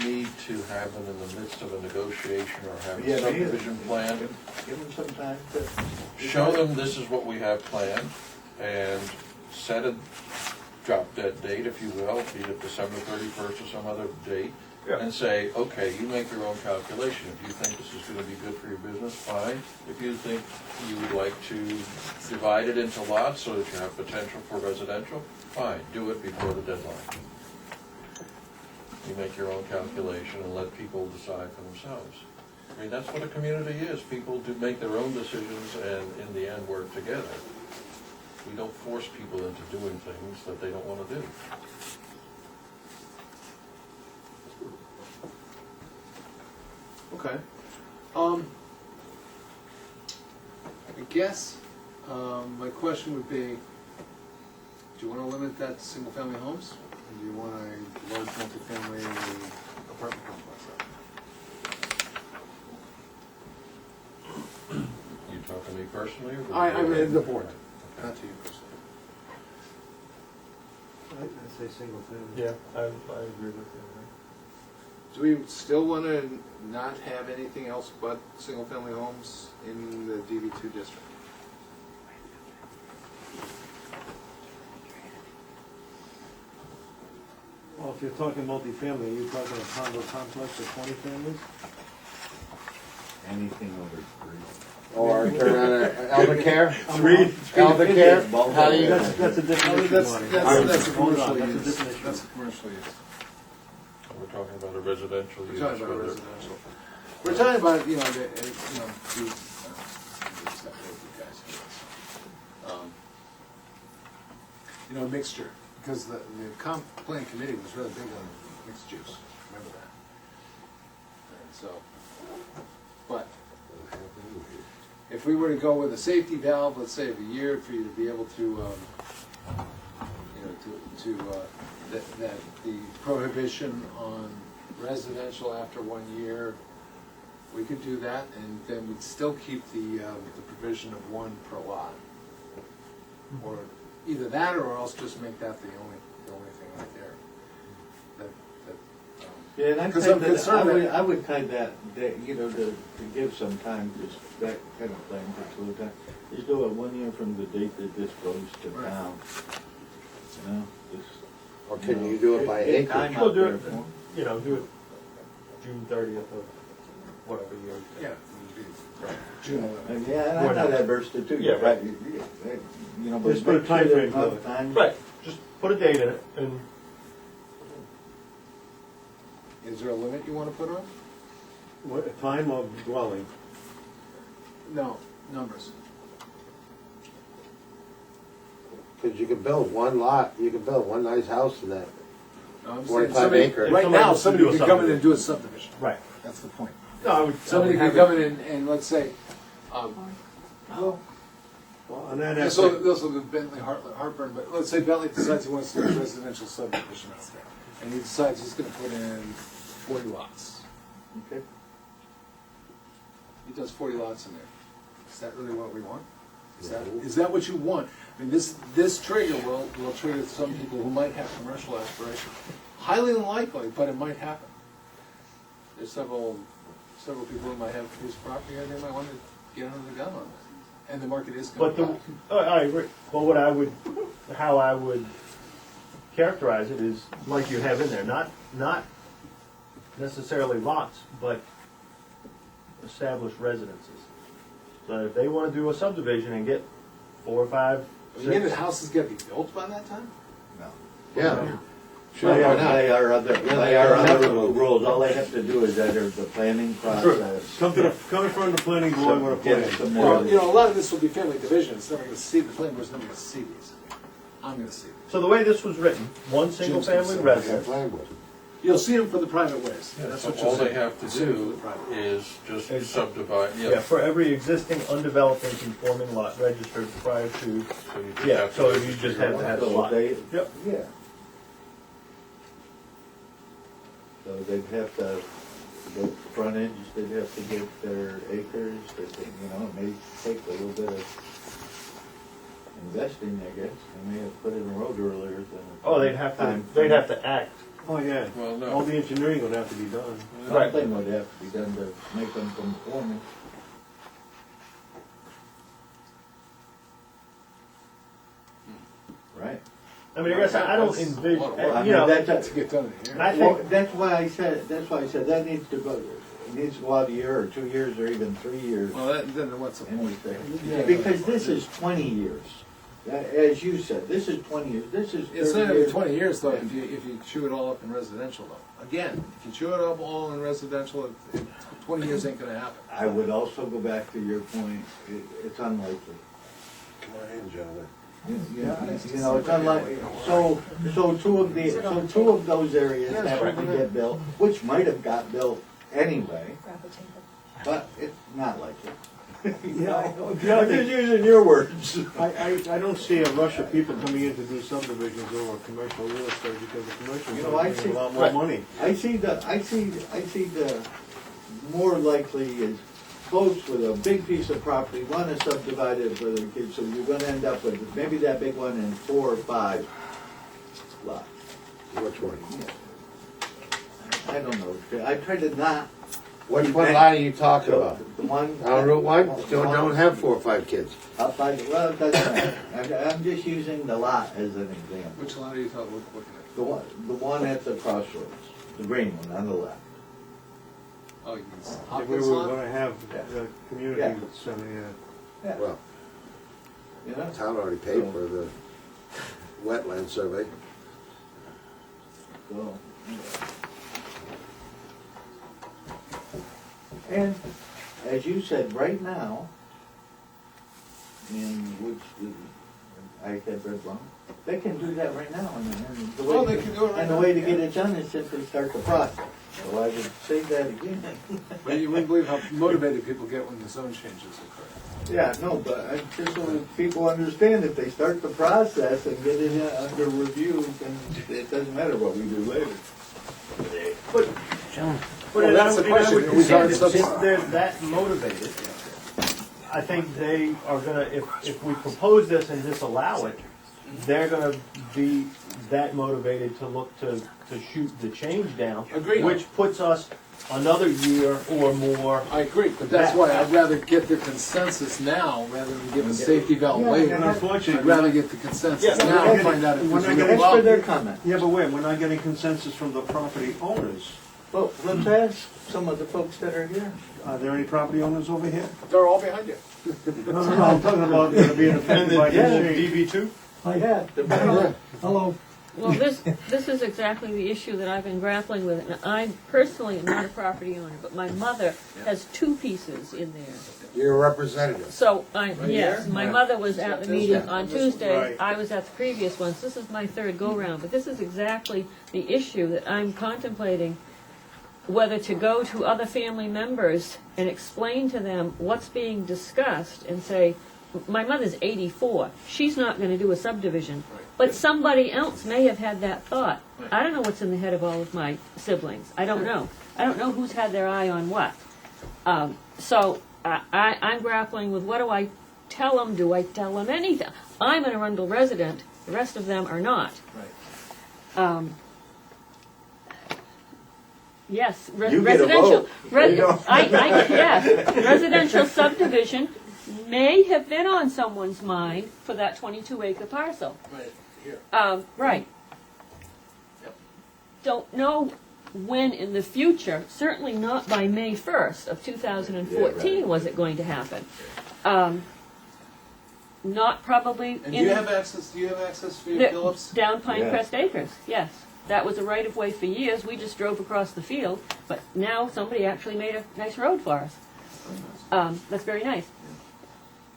need to have them in the midst of a negotiation or have Yeah, a me either. subdivision plan. Give them some time to. Show them this is what we have planned, and set a drop dead date, if you will, be it December 31st or some other date, and say, okay, you make your own calculation. If you think this is gonna be good for your business, fine. If you think you would like to divide it into lots so that you have potential for residential, fine, do it before the deadline. You make your own calculation and let people decide for themselves. I mean, that's what a community is. People do make their own decisions and in the end work together. We don't force people into doing things that they don't wanna do. Okay. I guess, my question would be, do you wanna limit that to single-family homes? Or do you want a large multifamily apartment complex? You talking to me personally? Or I mean, the board, not to you personally. I say single family. Yeah, I agree with you. Do we still wanna not have anything else but single-family homes in the DB2 district? Well, if you're talking multifamily, are you talking a condo complex of 20 families? Anything over 3. Or turn on a elder care? Three. Elder care? How do you? That's a different issue, That's, Marty. that's a Hold commercial on, that's a use. different issue. That's a commercial use. We're talking about a residential We're use. talking about whether- residential. We're talking about, you know, mixture, because the comp plan committee was really big on mixed use, remember that? And so, but if we were to go with a safety valve, let's say of a year, for you to be able to, that the prohibition on residential after 1 year, we could do that, and then we'd still keep the provision of 1 per lot. Or either that, or else just make that the only thing right there. Yeah, and Because I'm concerned that- I would tie that, you know, to give some time, just that kind of thing, to include that. Just do it 1 year from the date that this goes to Right. town. You know, just. Or can you do it by get acre? time We'll out do there it, for 'em. you know, do it June 30th of whatever year. Yeah. June 11th. Yeah, and I'm not adverse to too. Yeah, right. You know, but Just put a make sure time there's frame to enough it. time. Right, just put a date in it, and Is there a limit you wanna put on? What, time of dwelling? No, numbers. Cause you can build one lot, you can build one nice house in that. No, I'm saying 45 somebody- acres. Right Somebody now, wants to somebody do a could come in and subdivision. do a subdivision. right. That's the point. No, I would. Somebody I would could have come it- in and let's say, well, Well, on that this aspect, will be Bentley Heartburn, but let's say Bentley decides he wants to do a residential subdivision out there. And he decides he's gonna put in 40 lots. Okay. He does 40 lots in there. Is that really what we want? Is that what you want? I mean, this trigger will trigger some people who might have commercial aspirations. Highly unlikely, but it might happen. There's several people who might have a piece of property and they might want to get under the gun on it. And the market is going But to I agree. Well, how I would characterize it is like you have in there, not necessarily lots, but established residences. So if they wanna do a subdivision and get 4 or 5, You mean the house is gonna be built by that time? Yeah. By our other Yeah. rules, all they have to do is enter the planning process. come in front of the planning board with a Get plan. some Well, you know, a lot of this will be family division. It's never gonna see, the planning board's never gonna see these. I'm gonna see them. so the way this was written, one single family Jim's residence. Planning board. You'll see them for the private ways. That's So what you'll all see. they have to See them for do the private ways. is just Is- subdivide, Yeah, for every existing undeveloped and conforming lot registered prior to, So you just yeah, have to so you register just your have to lot. have a So lot. they, Yep. yeah. So they'd have to, the frontage, they'd have to get their acres, you know, it may take a little bit of investing, I guess. They may have put in a road earlier than. Oh, they'd have to act. Oh, yeah. Well, no. All the engineering would have to be done. Right. Something would have to be done to make them conforming. right? I mean, I guess I don't envision, I you mean, know, that's To get done in and I Well, think, that's why I said that needs to go, it needs to go out a year or 2 years or even 3 years. Well, then what's the point? Anything. Because this is 20 years. As you said, this is 20 years, this is 30 It's not even years. 20 years though, if you chew it all up in residential though. Again, if you chew it up all in residential, 20 years ain't gonna happen. I would also go back to your point, it's unlikely. Come on in, gentlemen. You know, it's unlikely, so two of those areas happen to get built, which might have got built anyway, but it's not likely. I'm just using your words. I don't see a rush of people coming in to do subdivisions over commercial real estate because the commercial You know, I is see- a lot more money. I see the more likely is folks with a big piece of property want to subdivide it for their kids, so you're gonna end up with maybe that big one and 4 or 5 lots. Which one? I don't know, I try to not. Which one lot are you talking about? The one. On Route 1? Don't have 4 or 5 kids. Up by, well, it doesn't matter. I'm just using the lot as an example. Which lot are you looking at? The one at the crossroads, the green one on the left. Oh, you mean If we Hopkins were lot? gonna have the community Yeah. center, yeah. Well, You know? the town already paid for the wetland survey. So, and as you said, right now, in which I said Red Blum, they can do that right now, and the way Well, they can do it right and the now, way to yeah. get it done is simply start the process. So I would say that again. But you wouldn't believe how motivated people get when the zone changes occur. Yeah, no, but I just so that people understand if they start the process and get it under review, then it doesn't matter what we do later. but Well, that's the question. I would We contend start that if they're that motivated, I think they are gonna, if we propose this and disallow it, they're gonna be that motivated to look to shoot the change down. Agreed. Which puts us another year or more. I agree, but that's why I'd rather get the consensus now rather than give a safety valve Yeah, later. And unfortunately, I'd rather get the consensus Yeah, now we're and find out if we're there's not a getting- real Thanks for problem. their comment. yeah, but wait, we're not getting consensus from the property owners. Well, let's ask some of the folks that are here. Are there any property owners over here? They're all behind you. No, I'm talking about being affected by this change. DB2? Yeah. Hello. Well, this is exactly the issue that I've been grappling with. And I personally am not a property owner, but my mother has 2 pieces in there. You're a representative. So, yes, my mother was at the meeting on Tuesday, Right. I was at the previous ones, this is my 3rd go-round, but this is exactly the issue that I'm contemplating, whether to go to other family members and explain to them what's being discussed and say, my mother's 84, she's not gonna do a subdivision, but somebody else may have had that thought. I don't know what's in the head of all of my siblings, I don't know. I don't know who's had their eye on what. So, I'm grappling with what do I tell them? Do I tell them anything? I'm an Arundel resident. The rest of them are not. Right. Yes, You get a residential. vote. There you go. Yes, residential subdivision may have been on someone's mind for that 22-acre parcel. Right, here. Right. Don't know when in the future, certainly not by May 1st of 2014 was it going to happen. Not probably And do in you have access for your the- Phillips? down Pinecrest Yeah. Acres, yes. That was a right-of-way for years, we just drove across the field, but now somebody actually made a nice road for us. That's very nice.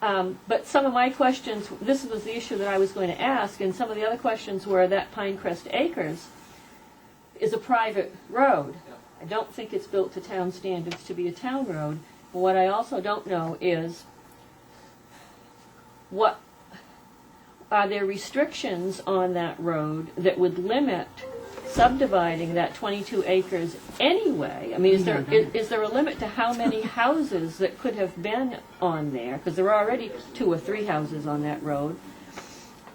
But some of my questions, this was the issue that I was going to ask, and some of the other questions were that Pinecrest Acres is a private road. I don't think it's built to town standards to be a town road. But what I also don't know is, what are there restrictions on that road that would limit subdividing that 22 acres anyway? I mean, is there a limit to how many houses that could have been on there? Because there are already 2 or 3 houses on that road.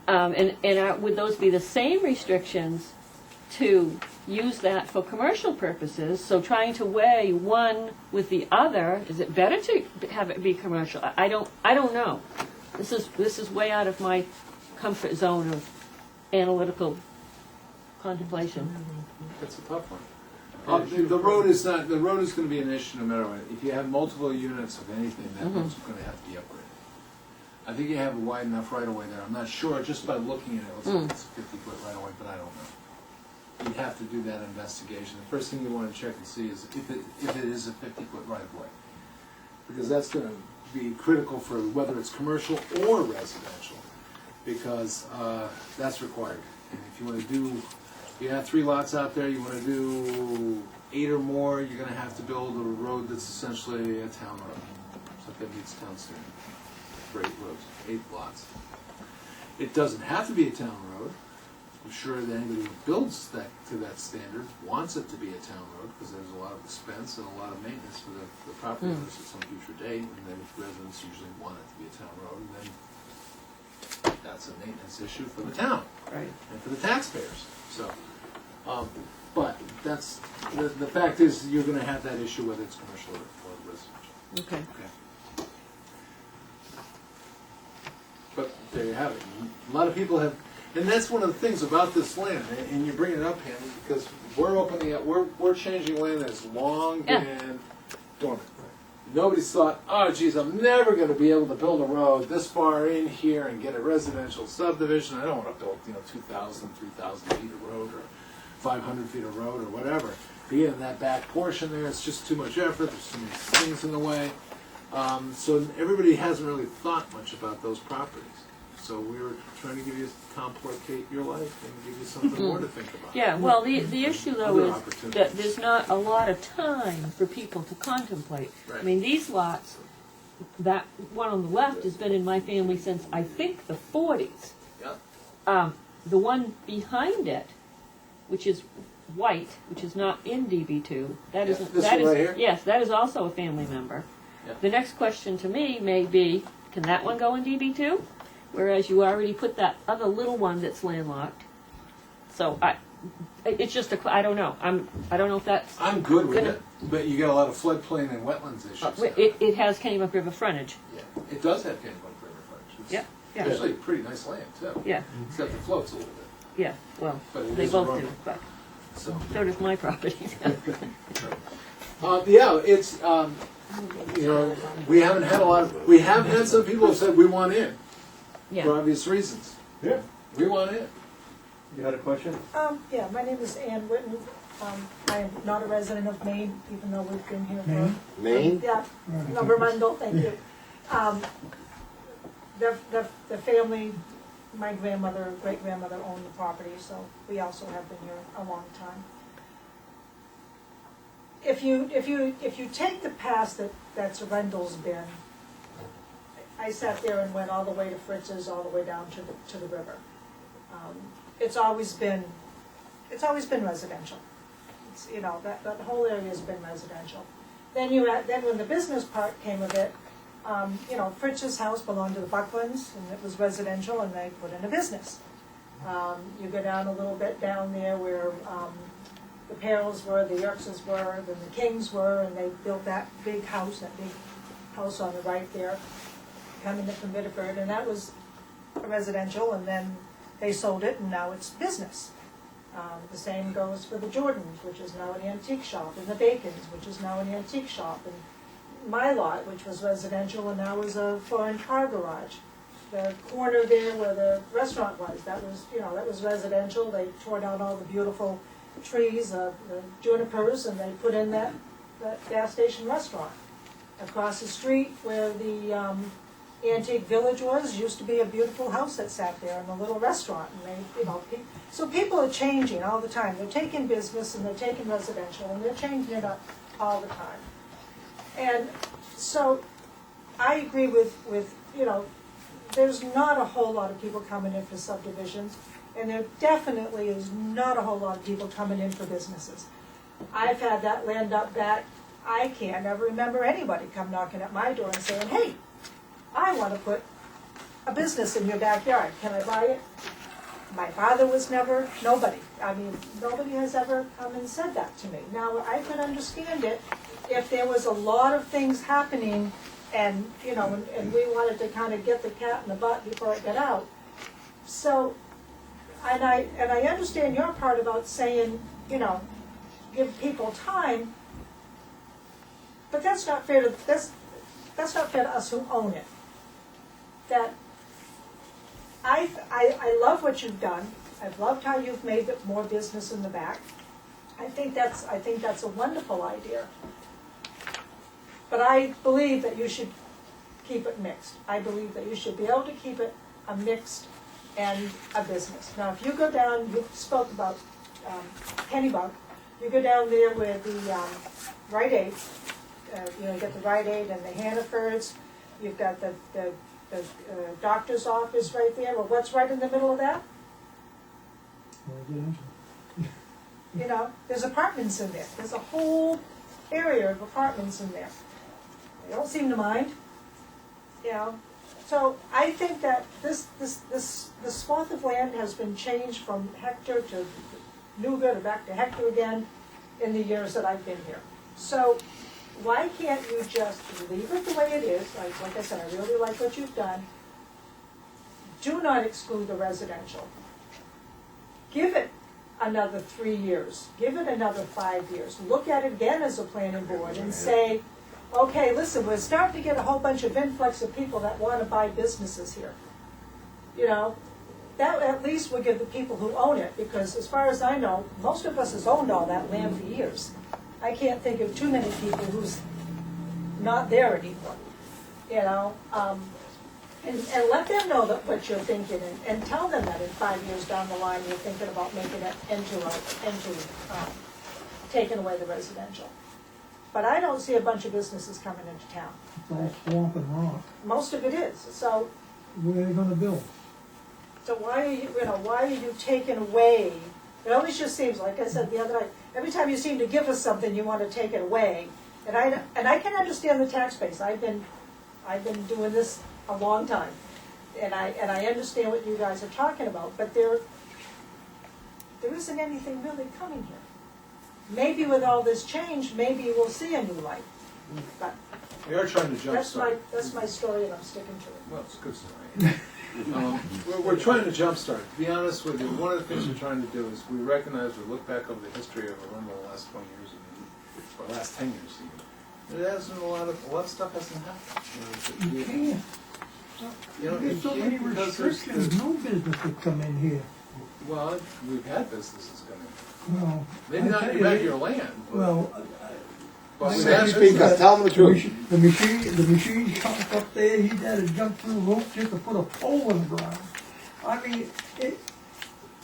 Would those be the same restrictions to use that for commercial purposes? So trying to weigh one with the other, is it better to have it be commercial? I don't know. This is way out of my comfort zone of analytical contemplation. That's a tough one. The road is not, the road is gonna be an issue no matter what. If you have multiple units of anything, that road's gonna have to be upgraded. I think you have a wide enough right of way there. I'm not sure, just by looking at it, it looks like it's a 50-foot right of way, but I don't know. You'd have to do that investigation. The first thing you wanna check and see is if it is a 50-foot right of way. Because that's gonna be critical for whether it's commercial or residential, because that's required. And if you wanna do, you have 3 lots out there, you wanna do 8 or more, you're gonna have to build a road that's essentially a town road. Something that meets town standard for 8 roads, 8 lots. It doesn't have to be a town road. I'm sure that anybody who builds that to that standard wants it to be a town road, because there's a lot of expense and a lot of maintenance for the property owners at some future date, and then residents usually want it to be a town road, and then that's a maintenance issue for the town. Right. And for the taxpayers, so. But that's, the fact is, you're gonna have that issue whether it's commercial or residential. Okay. Okay. But there you have it. A lot of people have, and that's one of the things about this land, and you bring it up, Hanny, because we're opening up, we're changing land that's long been dormant. Nobody's thought, oh geez, I'm never gonna be able to build a road this far in here and get a residential subdivision. I don't wanna build, 2,000, 3,000 feet of road, or 500 feet of road, or whatever. Be in that back portion there, it's just too much effort, there's too many things in the way. So everybody hasn't really thought much about those properties. So we were trying to give you, complicate your life and give you something more to think about. Yeah, well, the issue though Other is opportunities. that there's not a lot of time for people to contemplate. Right. I mean, these lots, that one on the left has been in my family since, I think, the 40s. Yeah. The one behind it, which is white, which is not in DB2, that Yeah, isn't, this that one is, right here? yes, that is also a family member. Yeah. The next question to me may be, can that one go in DB2? Whereas you already put that other little one that's landlocked. So it's just I don't know. I don't know if that's. I'm good with gonna- it, but you got a lot of floodplain and wetlands issues. It has Kennebunk River frontage. Yeah, it does have Kennebunk River frontage. It's Yeah, yeah. actually pretty nice land too. Yeah, Except it floats a little bit. yeah. Well, But it they is both a do, road. but So. so does my property. Yeah, it's, we haven't had a lot of, we have had some people who said we want in, for Yeah. obvious reasons. Yeah. We want in. You had a question? Yeah, my name is Ann Whitten. I am not a resident of Maine, even though we've been here for. Maine? Yeah, no, Vermundle, thank you. The family, my grandmother, great-grandmother owned the property, so we also have been here a long time. If you take the path that's Rendell's been, I sat there and went all the way to Fritz's, all the way down to the river. It's always been residential. It's, that whole area has been residential. Then when the business part came of it, Fritz's house belonged to the Bucklands, and it was residential, and they put in a business. You go down a little bit down there where the Perils were, the Yerkses were, then the Kings were, and they built that big house on the right there, coming from Biddeford, and that was residential, and then they sold it, and now it's business. The same goes for the Jordans, which is now an antique shop, and the Bacons, which is now an antique shop, and my lot, which was residential, and now is a foreign car garage. The corner there where the restaurant was, that was residential. They tore down all the beautiful trees, the junipers, and they put in that gas station restaurant. Across the street where the Antique Village used to be a beautiful house that sat there and a little restaurant, and they, so people are changing all the time. They're taking business and they're taking residential, and they're changing it up all the time. And so I agree with there's not a whole lot of people coming in for subdivisions, and there definitely is not a whole lot of people coming in for businesses. I've had that land up back. I can't ever remember anybody come knocking at my door and saying, hey, I want to put a business in your backyard. Can I buy it? My father was never, nobody. I mean, nobody has ever come and said that to me. Now, I could understand it if there was a lot of things happening and, and we wanted to kind of get the cat in the butt before it got out. So, and I understand your part about saying, you know, give people time, but that's not fair to, that's not fair to us who own it. That, I love what you've done, I've loved how you've made it more business in the back. I think that's a wonderful idea. But I believe that you should keep it mixed. I believe that you should be able to keep it a mixed and a business. Now, if you go down, you spoke about Kennebunk, you go down there where the Rite Aid, you know, you got the Rite Aid and the Hannafords, you've got the doctor's office right there. Well, what's right in the middle of that? You know, there's apartments in there. There's a whole area of apartments in there. They don't seem to mind, you know. So I think that this swath of land has been changed from Hector to Nuga to back to Hector again in the years that I've been here. So why can't you just leave it the way it is? Like I said, I really like what you've done. Do not exclude the residential. Give it another 3 years. Give it another 5 years. Look at it again as a planning board and say, okay, listen, we're starting to get a whole bunch of influx of people that want to buy businesses here. You know, that at least will give the people who own it, because as far as I know, most of us has owned all that land for years. I can't think of too many people who's not there anymore, you know. And let them know that what you're thinking, and tell them that in 5 years down the line, you're thinking about making it taking away the residential. But I don't see a bunch of businesses coming into town. It's all swamp and rock. Most of it is, so. Where are they gonna build? So why are you taking away? It always just seems, like I said the other night, every time you seem to give us something, you want to take it away. And I can understand the tax base. I've been doing this a long time, and I understand what you guys are talking about. But there isn't anything really coming here. Maybe with all this change, maybe we'll see a new light. But We are trying to jumpstart. that's my story, and I'm sticking to it. Well, it's a good story. We're trying to jumpstart. To be honest with you, one of the things we're trying to do is we recognize, we look back over the history of Arundel the last 20 years, or last 10 years even. There hasn't a lot of stuff hasn't happened. You can't. You know, There's so many restrictions, no business would come in here. Well, we've had businesses come in. Well, Maybe I not tell in you, your backyard land. Well, But we've Sam, had speak up, businesses. tell them the truth. the machine shop up there, he had to jump through ropes just to put a pole in the ground. I mean,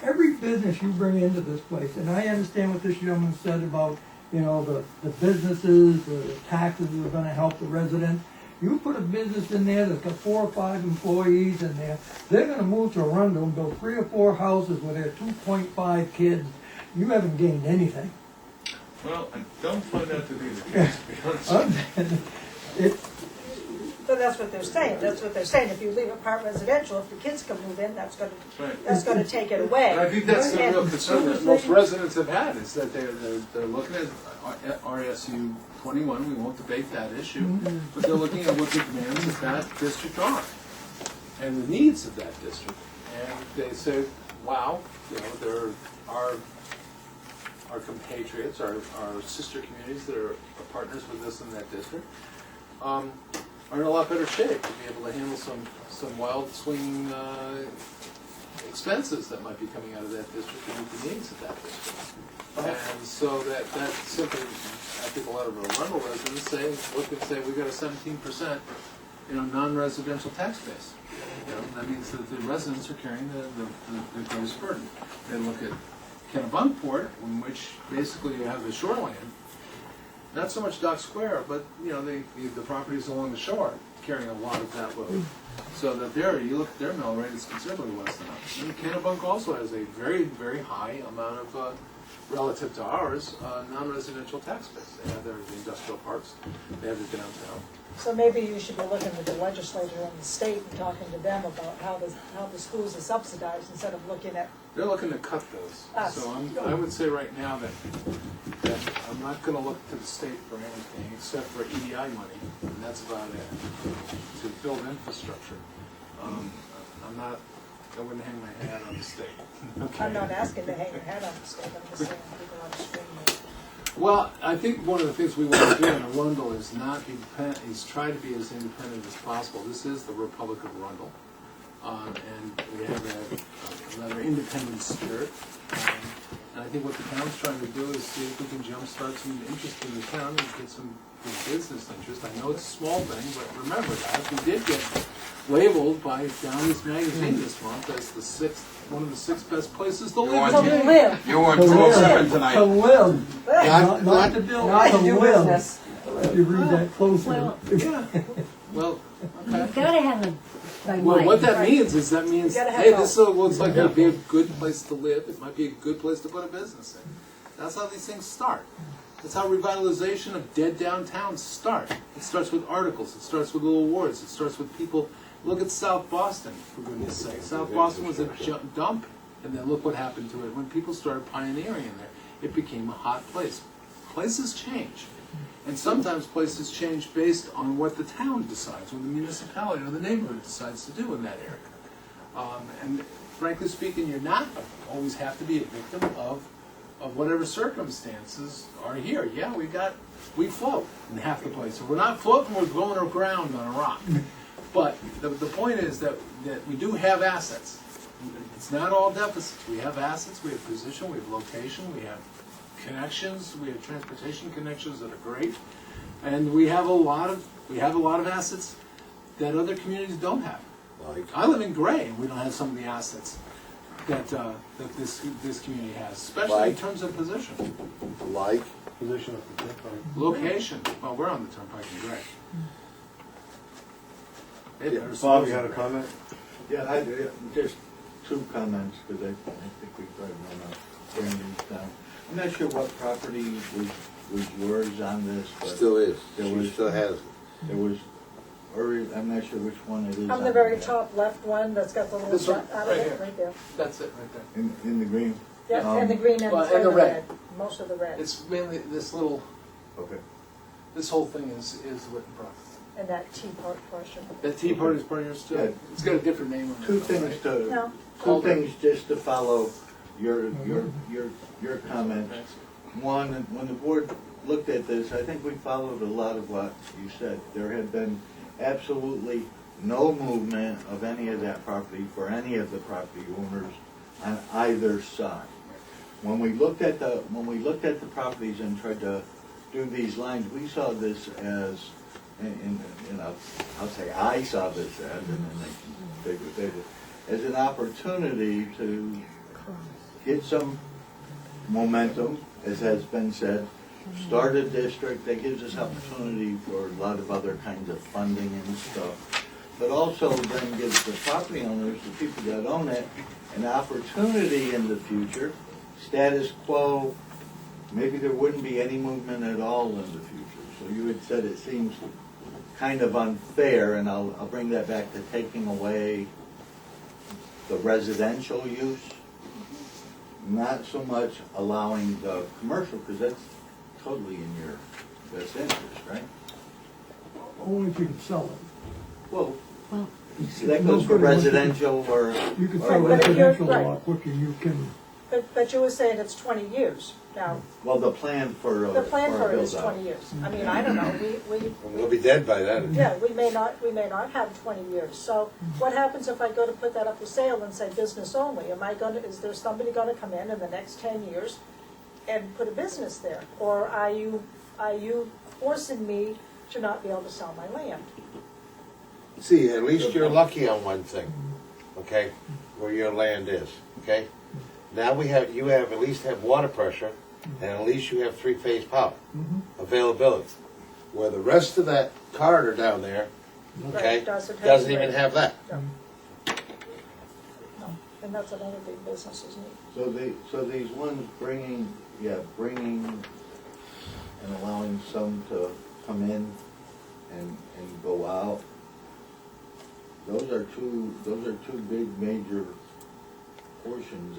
every business you bring into this place, and I understand what this gentleman said about, you know, the businesses, the taxes are gonna help the residents. You put a business in there that's got 4 or 5 employees in there, they're gonna move to Arundel and build 3 or 4 houses with their 2.5 kids. You haven't gained anything. Well, I don't find that to be the case, to be honest. But that's what they're saying. That's what they're saying. If you leave it part residential, if the kids can move in, that's going to take it away. And I think that's the And- real concern that most residents have had, is that they're looking at RSU 21, we won't debate that issue, but they're looking at what the demands of that district are, and the needs of that district. And they say, wow, you know, there are our compatriots, our sister communities that are partners with us in that district, are in a lot better shape to be able to handle some wild swinging expenses that might be coming out of that district to meet the needs of that district. And so that simply, I think a lot of Arundel residents look and say, we've got a 17%, non-residential tax base. You know, that means that the residents are carrying the greatest burden. They look at Kennebunkport, in which basically you have the shoreline, not so much Dock Square, but the properties along the shore carrying a lot of that load. So that you look at their mill rate, it's considerably less than ours. And Kennebunk also has a very, very high amount of, relative to ours, non-residential tax base. They have the industrial parks, they have the downtown. So maybe you should be looking with the legislature and the state and talking to them about how the schools are subsidized instead of looking at. They're looking to cut those. So I would say right now that I'm not going to look to the state for anything except for EDI money, and that's about it, to build infrastructure. I'm not I wouldn't hang my hat on the stake. I'm not asking to hang your head on the stake, I'm just saying people on the street. Well, I think one of the things we want to do in Arundel is not be is try to be as independent as possible. This is the Republic of Arundel, and we have a rather independent spirit. And I think what the town's trying to do is see if we can jumpstart some interest in the town and get some good business interest. I know it's a small thing, but remember, guys, we did get labeled by Downey's Magazine this month as one of the 6 best places to live. To live. You were in 207 tonight. To live, not to Not build, to to do live. business. If you read that closely. Well, Yeah. Well, okay. You've gotta have a, by Well, what that Right. means is that means, You gotta have hey, both. this looks like it'd be a good place to live. It might be a good place to put a business in. That's how these things start. That's how revitalization of dead downtowns start. It starts with articles. It starts with little awards. It starts with people. Look at South Boston, for goodness sake. South Boston was a dump, and then look what happened to it when people started pioneering in there. It became a hot place. Places change. And sometimes places change based on what the town decides, what the municipality or the neighborhood decides to do in that area. And frankly speaking, you're not always have to be a victim of whatever circumstances are here. Yeah, we float in half the place. If we're not floating, we're going aground on a rock. But the point is that we do have assets. It's not all deficits. We have assets, we have position, we have location, we have connections, we have transportation connections that are great, and we have a lot of assets that other communities don't have. I live in Gray, and we don't have some of the assets that this community has, especially in terms of position, Like, Position of the turnpike. location. Well, we're on the turnpike in Gray. They better Bob, suppose you had a it. comment? Yeah, just 2 comments, because I think we probably want to bring these down. I'm not sure what property was yours on this, but still is, There she was- still has it. there was, or I'm not sure which one it is. On the very top left one, that's got the little This one, dot out of right it, here. right there. That's it, right there. In the green? Yeah, and the green and well, the and the red. most of the red, It's mainly this little, Okay. this whole thing is Witten Brook. and that teapot portion. That Tea Party is part of yours too? Yeah. It's got a different name on it. Two though, things right? to, No. two things just to follow your comment. Thanks. One, when the board looked at this, I think we followed a lot of what you said. There had been absolutely no movement of any of that property for any of the property owners on either side. When we looked at the properties and tried to do these lines, we saw this as, I'll say I saw this as, and then they did, as an opportunity to get some momentum, as has been said, start a district that gives us opportunity for a lot of other kinds of funding and stuff, but also then gives the property owners, the people that own it, an opportunity in the future. Status quo, maybe there wouldn't be any movement at all in the future. So you had said it seems kind of unfair, and I'll bring that back to taking away the residential use, not so much allowing the commercial, because that's totally in your best interest, right? Only if you can sell it. Well, Well, that goes for residential or. You can or- sell But if you're- residential a right. lot quicker, you can, But you were saying it's 20 years now. Well, the plan for a The plan for it is build-out. 20 years. I mean, I don't know, We'll be dead by then. yeah, we may not have 20 years. So what happens if I go to put that up for sale and say business only? Is there somebody gonna come in the next 10 years and put a business there? Or are you forcing me to not be able to sell my land? See, at least you're lucky on one thing, okay, where your land is, okay? Now you at least have water pressure, and at least you have 3-phase power availability. Where the rest of that corridor down there, okay, Right, doesn't have doesn't grid. even have that. No. And that's another big business, isn't it? So these ones bringing and allowing some to come in and go out, those are two big major portions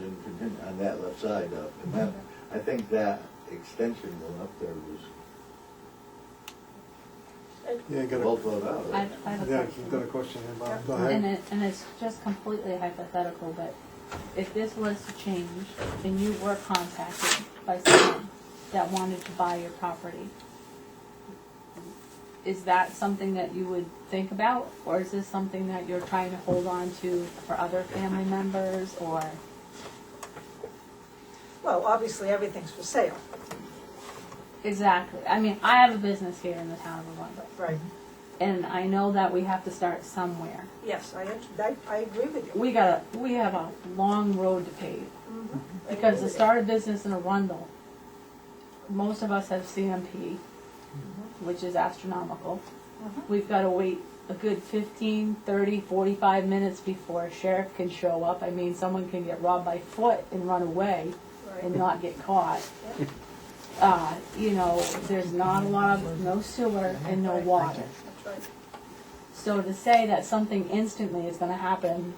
on that left side up. And that, I think that extension going up there was Yeah, you gotta. Well thought out. I have a Yeah, question. you've got a question here, Bob, Yep. go ahead. And it's just completely hypothetical, but if this was to change and you were contacted by someone that wanted to buy your property, is that something that you would think about? Or is this something that you're trying to hold on to for other family members, or? Well, obviously, everything's for sale. Exactly. I mean, I have a business here in the town of Arundel. Right. And I know that we have to start somewhere. Yes, I agree with you. We have a long road to pave. Mhm. Because to start a business in Arundel, most of us have CMP, which is astronomical. Mhm. We've got to wait a good 15, 30, 45 minutes before a sheriff can show up. I mean, someone can get robbed by foot and run away and not get caught. You know, there's not a lot of, no sewer and no water. That's right. So to say that something instantly is going to happen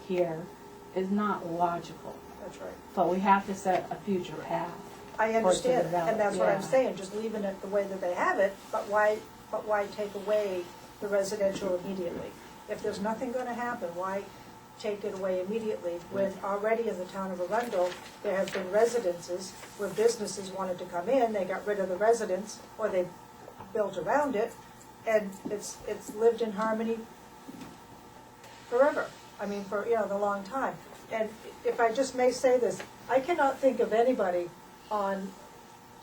here is not logical. That's right. But we have to set a future path. I for it to understand, develop, and that's what I'm yeah. saying, just leaving it the way that they have it, but why take away the residential immediately? If there's nothing gonna happen, why take it away immediately, when already in the town of Arundel, there have been residences where businesses wanted to come in, they got rid of the residents, or they built around it, and it's lived in harmony forever. I mean, for, the long time. And if I just may say this, I cannot think of anybody on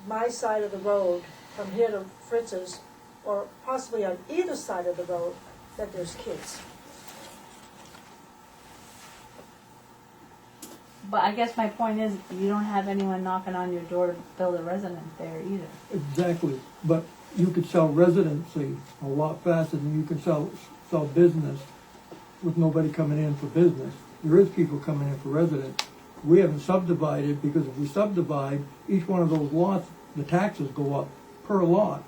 my side of the road, from here to Fritz's, or possibly on either side of the road, that there's kids. But I guess my point is, you don't have anyone knocking on your door to build a residence there either. Exactly, but you could sell residency a lot faster than you can sell business with nobody coming in for business. There is people coming in for residence. We haven't subdivided, because if we subdivide, each one of those lots, the taxes go up per lot.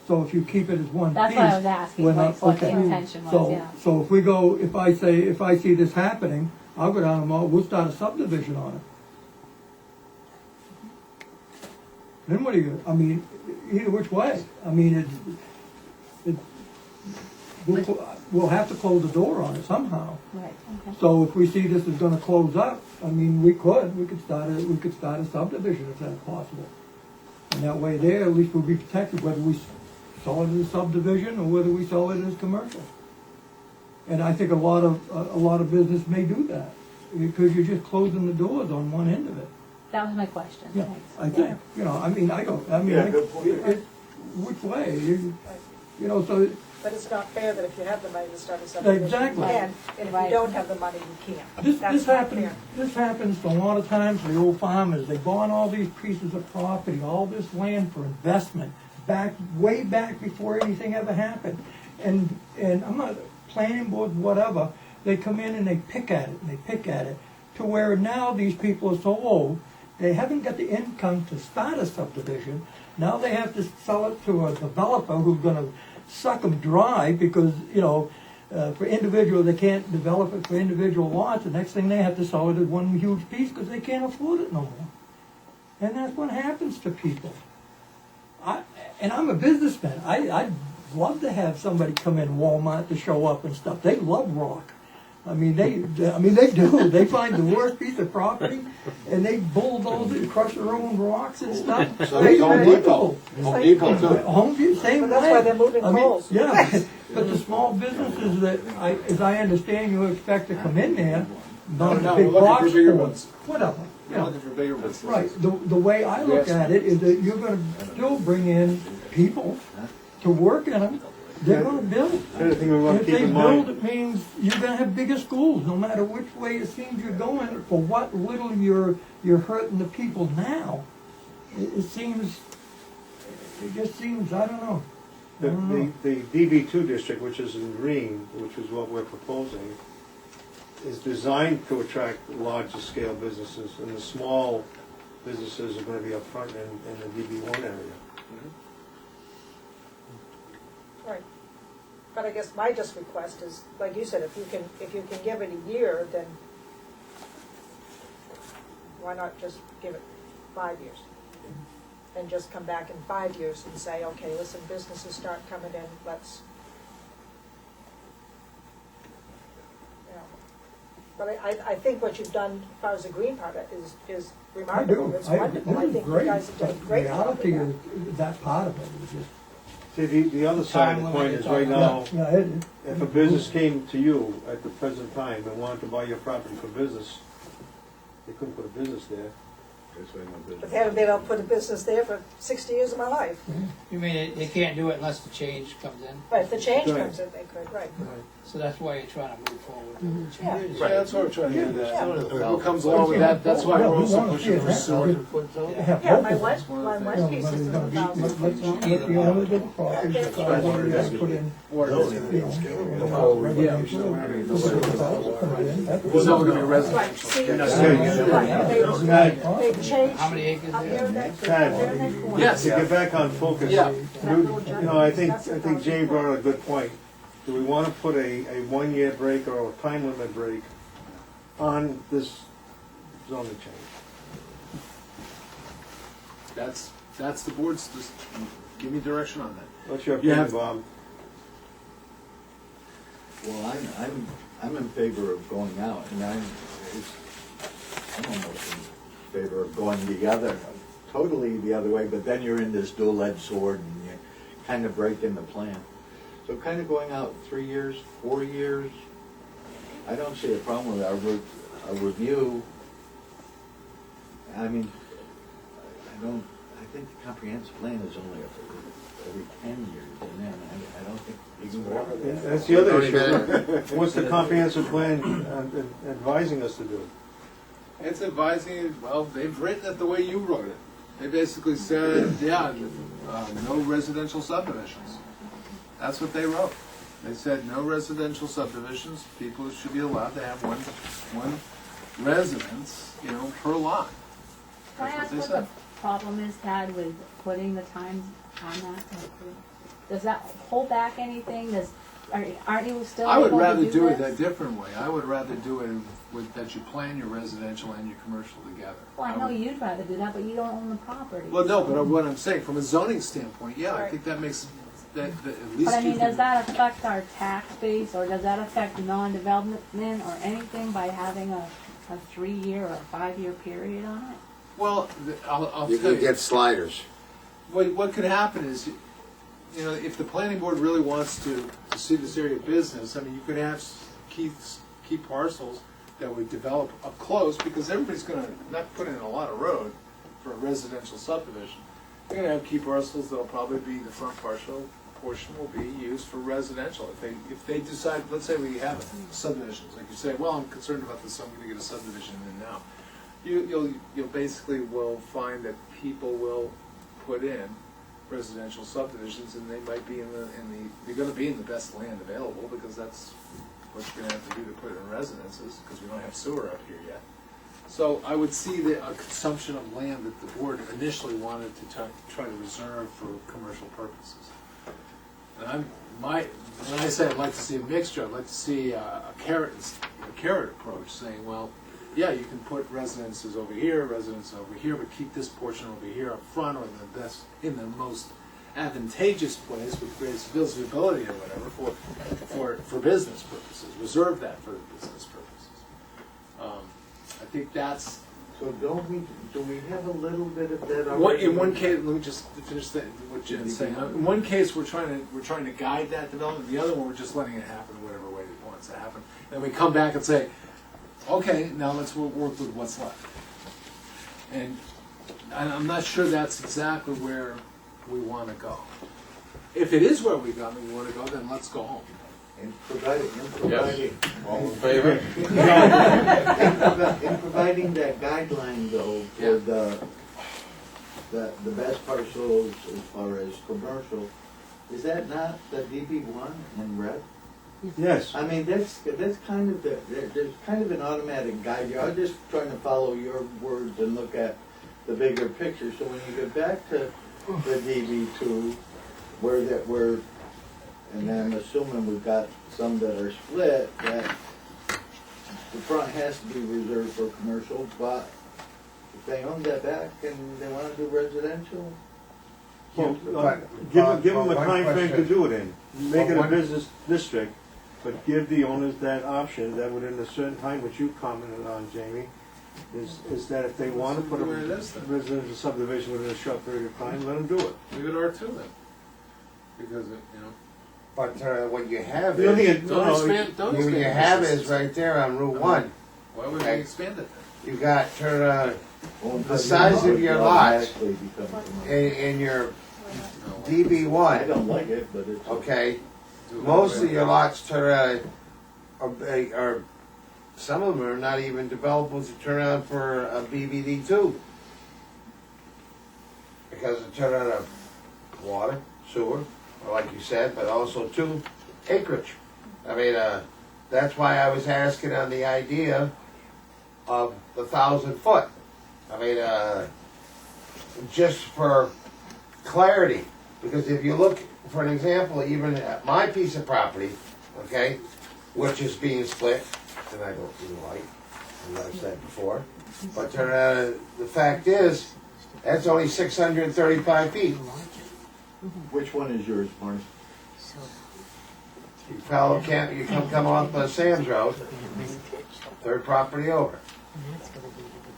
So if you keep it as one piece. That's what I was asking, we're like, not- what the okay. intention was, So- yeah. So if if I see this happening, I'll go down the mall, we'll start a subdivision on it. Then what are you, I mean, either which way, I mean, we'll have to close the door on it somehow. Right, okay. So if we see this is gonna close up, I mean, we could start a subdivision if that's possible. And that way there, at least we'll be protected, whether we sell it as a subdivision or whether we sell it as commercial. And I think a lot of business may do that, because you're just closing the doors on one end of it. That was my question. Yeah, Thanks. I think, which way, so. But it's not fair that if you have the money to start a subdivision, you Exactly. can, and if you don't have the money, you can't. This That's not happens, fair. this happens a lot of times to the old farmers. They bought all these pieces of property, all this land for investment, way back before anything ever happened. And I'm not, planning board, whatever, they come in and they pick at it, to where now these people are so old, they haven't got the income to start a subdivision. Now they have to sell it to a developer who's gonna suck them dry, because, for individual, they can't develop it for individual lots. The next thing, they have to sell it as one huge piece because they can't afford it no more. And that's what happens to people. I'm a businessman. I'd love to have somebody come in, Walmart, to show up and stuff. They love rock. I mean, they do. They find the worst piece of property, and they bulldoze it and crush their own rocks and stuff. So does Home Depot. Home Depot too. Home Depot, same way. But that's why they're moving poles. Yeah, but the small businesses that, as I understand, you expect to come in there, not the big box stores, whatever. Looking for bigger business. Right, the way I look at it is that you're gonna still bring in people to work in them. They're gonna build. The other thing we want to If keep they in build, mind, it means you're gonna have bigger schools, no matter which way it seems you're going, for what little you're hurting the people now. It just seems, I don't know. the DB2 district, which is in green, which is what we're proposing, is designed to attract larger scale businesses, and the small businesses are going to be up front in the DB1 area. Right. But I guess my just request is, like you said, if you can give it a year, then why not just give it 5 years? and just come back in 5 years and say, okay, listen, businesses start coming in, let's, you know. But I think what you've done as far as the green part is remarkable, it's wonderful, I think you guys have done a great job with Reality that. is that part of it, is just. See, the other side of the coin is right now, Yeah, it- if a business came to you at the present time and wanted to buy your property for business, they couldn't put a business there. But they haven't been able to put a business there for 60 years of my life. You mean they can't do it unless the change comes in? Right, if the change Right. comes in, they could, right. So that's why you're trying to move forward. Yeah. Yeah, that's what we're trying to get Yeah. at. What comes along with that, that's why we're also pushing for sewer. Yeah, my wife's piece is Let's $1,000. look, you only get the property, that's all you have to put in. There's not gonna be residential. Right, see, they've changed. How many acres Up there? there in that Ted, there in that corner. Yes. to get back on focus, Yeah. you know, I think Jay brought up a good point. Do we wanna put a 1-year break or a time limit break on this zoning change? That's the board's, just give me direction on that. What's your You opinion, have- Bob? Well, I'm in favor of going out, and I'm almost in favor of going totally the other way, but then you're in this dual-edged sword, and you're kind of breaking the plan. So kind of going out 3 years, 4 years, I don't see a problem with a review. I mean, I think the comprehensive plan is only every 10 years, and then I don't think you can go over that. That's the other issue. What's the comprehensive plan advising us to do? It's advising, well, they've written it the way you wrote it. They basically said, yeah, no residential subdivisions. That's what they wrote. They said no residential subdivisions, people should be allowed to have one residence, per lot. Can I That's ask what what they the said. problem is, Tad, with putting the times on that? Does that hold back anything? Aren't you still I would able to rather do it a this? different way. I would rather do it that you plan your residential and your commercial together. Well, I know you'd rather do that, but you don't own the property. Well, no, but what I'm saying, from a zoning standpoint, yeah, I think that makes, that at least But I you mean, does can. that affect our tax base, or does that affect non-development or anything by having a 3-year or 5-year period on it? Well, I'll You tell can get sliders. What could happen is, if the planning board really wants to see this area of business, I mean, you could have key parcels that would develop up close, because everybody's gonna not put in a lot of road for a residential subdivision. You're gonna have key parcels that'll probably be, the front portion will be used for residential. If they decide, let's say we have subdivisions, like you say, well, I'm concerned about this, so I'm gonna get a subdivision in now. You'll basically will find that people will put in residential subdivisions, and they might be they're gonna be in the best land available, because that's what you're gonna have to do to put in residences, because we don't have sewer up here yet. So I would see a consumption of land that the board initially wanted to try to reserve for commercial purposes. And when I say I'd like to see a mixture, I'd like to see a carrot approach, saying, well, yeah, you can put residences over here, but keep this portion over here up front, or in the most advantageous place with greatest visibility or whatever for business purposes. Reserve that for business purposes. I think that's. So do we have a little bit of that In already? one case, let me just finish what Jen's saying. In one case, we're trying to guide that development. The other one, we're just letting it happen whatever way it wants to happen. And we come back and say, okay, now let's work with what's left. And I'm not sure that's exactly where we want to go. If it is where we want to go, then let's go home. In providing All in favor? in providing that guideline though, for the best parcels as far as commercial, is that not the DB1 in red? Yes. I mean, that's kind of there's kind of an automatic guide here. I'm just trying to follow your words and look at the bigger picture. So when you get back to the DB2, and then I'm assuming we've got some that are split, that the front has to be reserved for commercial, but If they own that back and they wanna do residential, Give But- give them a one time frame to question. do it in. Make it a One- business district, but give the owners that option, that within a certain time, which you commented on, Jamie, is that if they want to put a Where it is then. residential subdivision within a short period of time, let them do it. Leave it R2 then. Because, But what you have The only is, thing- don't expand, don't what you expand have business. is right there on Route 1. Why would we Okay. expand it then? You got, turn around, well, the size of your lots automatically becomes a- in your I DB1, don't like it, but it's. okay? Most of your lots turn are, some of them are not even developable to turn on for a BBD2. Because it turn on a water, sewer, or like you said, but also too, acreage. I mean, that's why I was asking on the idea of the 1,000 foot. I mean, just for clarity, because if you look, for an example, even at my piece of property, okay, which is being split, and I don't do like, as I've said before, but the fact is, that's only 635 feet. Which one is yours, Marty? You follow, you come off Sam's Road, third property over.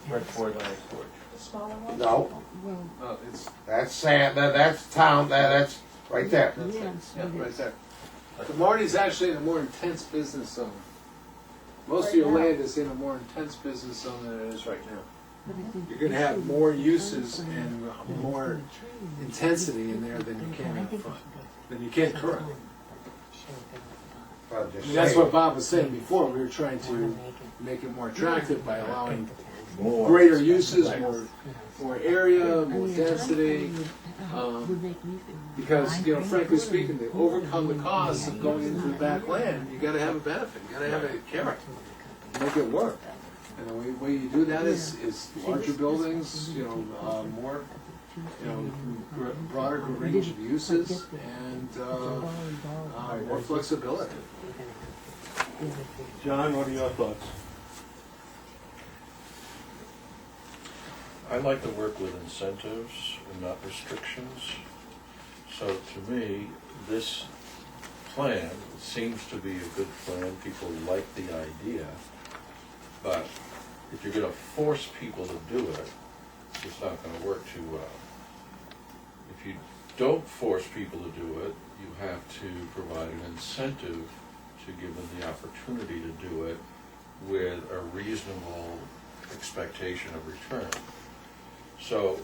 Right before the next storage. The smaller one? No, It's, that's Sam, that's town, that's right there. yeah, right there. The Marty's actually in a more intense business zone. Most of your land is in a more intense business zone than it is right now. You're gonna have more uses and more intensity in there than you can in the front, than you can currently. I'm just I mean, that's saying. what Bob was saying before, we were trying to make it more attractive by allowing More. greater uses, more area, more density. Because, you know, frankly speaking, to overcome the costs of going into the back land, you gotta have a benefit, you gotta have a carrot, make it work. And the way you do that is larger buildings, you know, more, you know, broader range of uses, and, more flexibility. John, what are your thoughts? I like to work with incentives and not restrictions. So to me, this plan seems to be a good plan. People like the idea. But if you're gonna force people to do it, it's not gonna work too well. If you don't force people to do it, you have to provide an incentive to give them the opportunity to do it with a reasonable expectation of return. So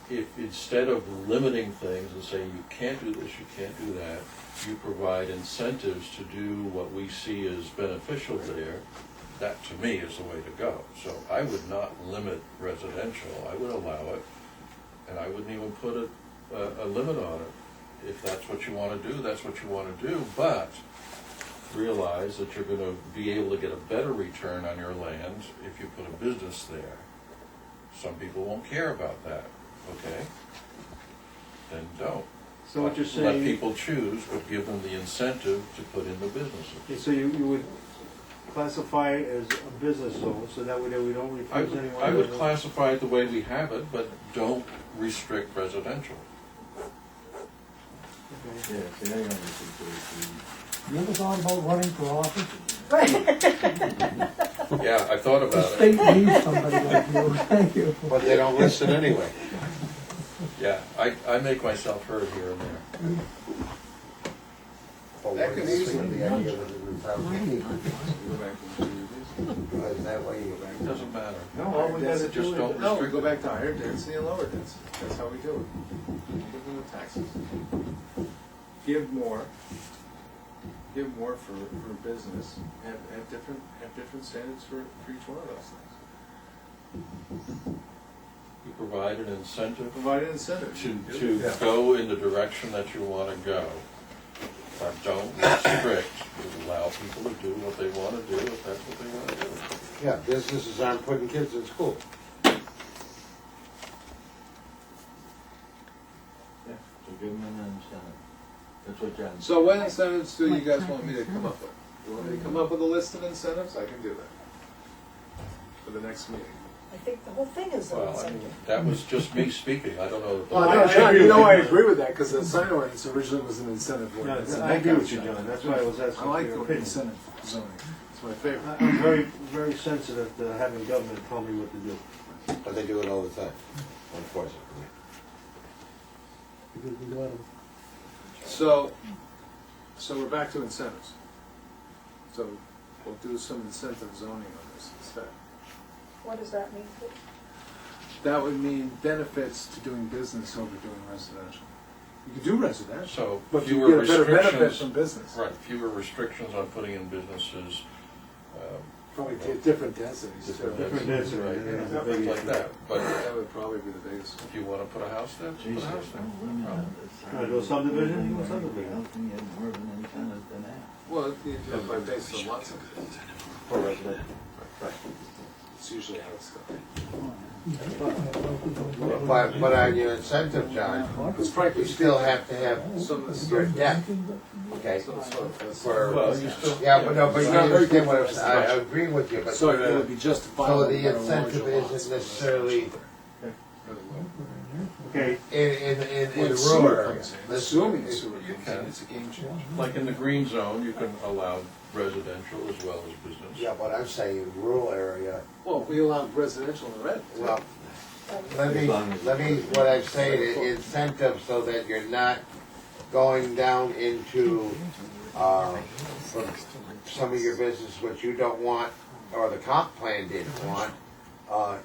if instead of limiting things and saying you can't do this, you can't do that, you provide incentives to do what we see as beneficial there, that to me is the way to go. So I would not limit residential, I would allow it, and I wouldn't even put a limit on it. If that's what you want to do, that's what you want to do, but realize that you're going to be able to get a better return on your land if you put a business there. Some people won't care about that, okay? Then don't. So what you're Let saying, people choose, but give them the incentive to put in the businesses. so you would classify it as a business zone, so that way we don't refuse anyone. I would classify it the way we have it, but don't restrict residential. Yeah, see, I understand. You ever thought about running for office? Yeah, I thought The about it. state needs somebody like you, thank you. But they don't listen anyway. Yeah, I make myself heard here and there. That could easily be. Is that why you? It doesn't matter. No, all we gotta Just do don't is, no, we restrict. go back to higher density and lower density, that's how we do it. Give them the taxes. Give more for business, have different standards for each one of those things. You provide an incentive Provide an incentive. to go in the direction that you want to go. But don't restrict, allow people to do what they want to do if that's what they want to do. Yeah, businesses aren't putting kids in school. Yeah, so give them an incentive. That's what John said. So what incentives do you guys want me to come up with? You want me to come up with a list of incentives? I can do that for the next meeting. I think the whole thing is an Well, I incentive. mean, that was just me speaking, I don't know. that the- Well, no, John, you know I agree with that, because the sign ordinance originally was an incentive No, ordinance. I agree with you, John, that's why I was asking I like for your the opinion. incentive zoning, it's my favorite. I'm very, very sensitive to having government tell me what to do. But they do it all the time, unfortunately. Because we let them. So we're back to incentives. So we'll do some incentive zoning on this instead. What does that mean? That would mean benefits to doing business over doing residential. You could do residential, So but you fewer get a better benefit restrictions, from business. right, fewer restrictions on putting in businesses. Probably different densities. Different Different density, right, yeah, that's a yeah, big things like issue. that, but That would probably be the biggest. if you wanna put a house there, put a house there. No problem. Trying to do a subdivision, you do a subdivision. More of an incentive than that. Well, by based on lots of, For residential. it's usually how it's done. But on your incentive, John, Because frankly, you still have to have some of the your stuff. depth, okay? For, Well, you still. yeah, but no, but you It's not very understand good what for I'm, I residential. agree with you, but So it would the, be justifiable. so the to have a larger incentive lot. isn't necessarily Okay, in When the sewer rural area. comes in, assuming sewer comes in, it's a game changer. Like in the green zone, you can allow residential as well as business. Yeah, but I'm saying rural area, Well, we allowed residential in the red. well, let me, what I'm saying, is incentive so that you're not going down into, for some of your business which you don't want, or the comp plan didn't want,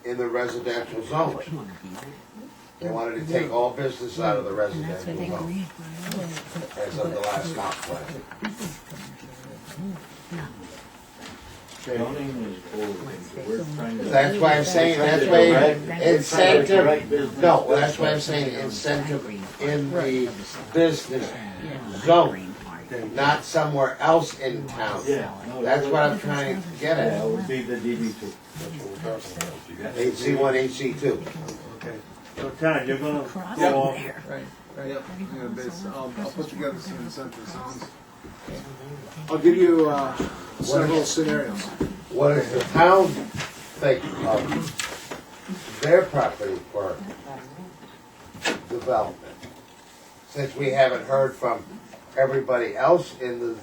in the residential zone. They wanted to take all business out of the residential zone, as of the last comp plan. Zoning is forward, we're trying to. That's why I'm saying, that's why incentive, no, that's why I'm saying incentive in the business zone, not somewhere else in town. Yeah. no, That's what I'm trying to get Yeah, at. it would be the DB two. That's what we're talking about. You got- HC1, HC2. okay. So Tad, you're gonna Cross go over off, there. Right, yep, yeah, I'll put together some incentive zones. I'll give you, several scenarios. What does the town think of their property for development? Since we haven't heard from everybody else in the,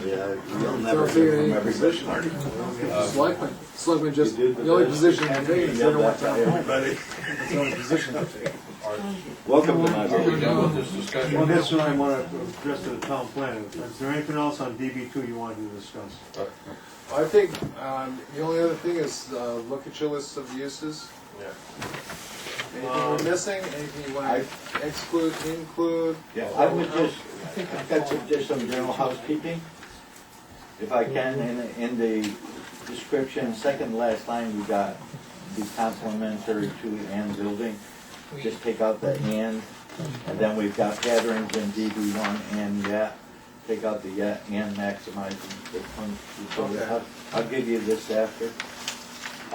Yeah, you'll Don't never take hear any from position. everybody. Selectmen just, the only position they take is they don't want town hall. That's the only position they take. Welcome to my Are we village. done with this discussion? well, this one I wanna address to the town planner. Is there anything else on DB2 you wanted to discuss? I think, the only other thing is, look at your list of uses. Yeah. Anything we're missing, anything you want to exclude, include? Yeah, I would just, I've got just some general housekeeping. If I can, in the description, second to last line, we got be complementary to and building. Just take out the and then we've got patterns in DB1 and yet. Take out the yet and maximizing the function. I'll give you this after.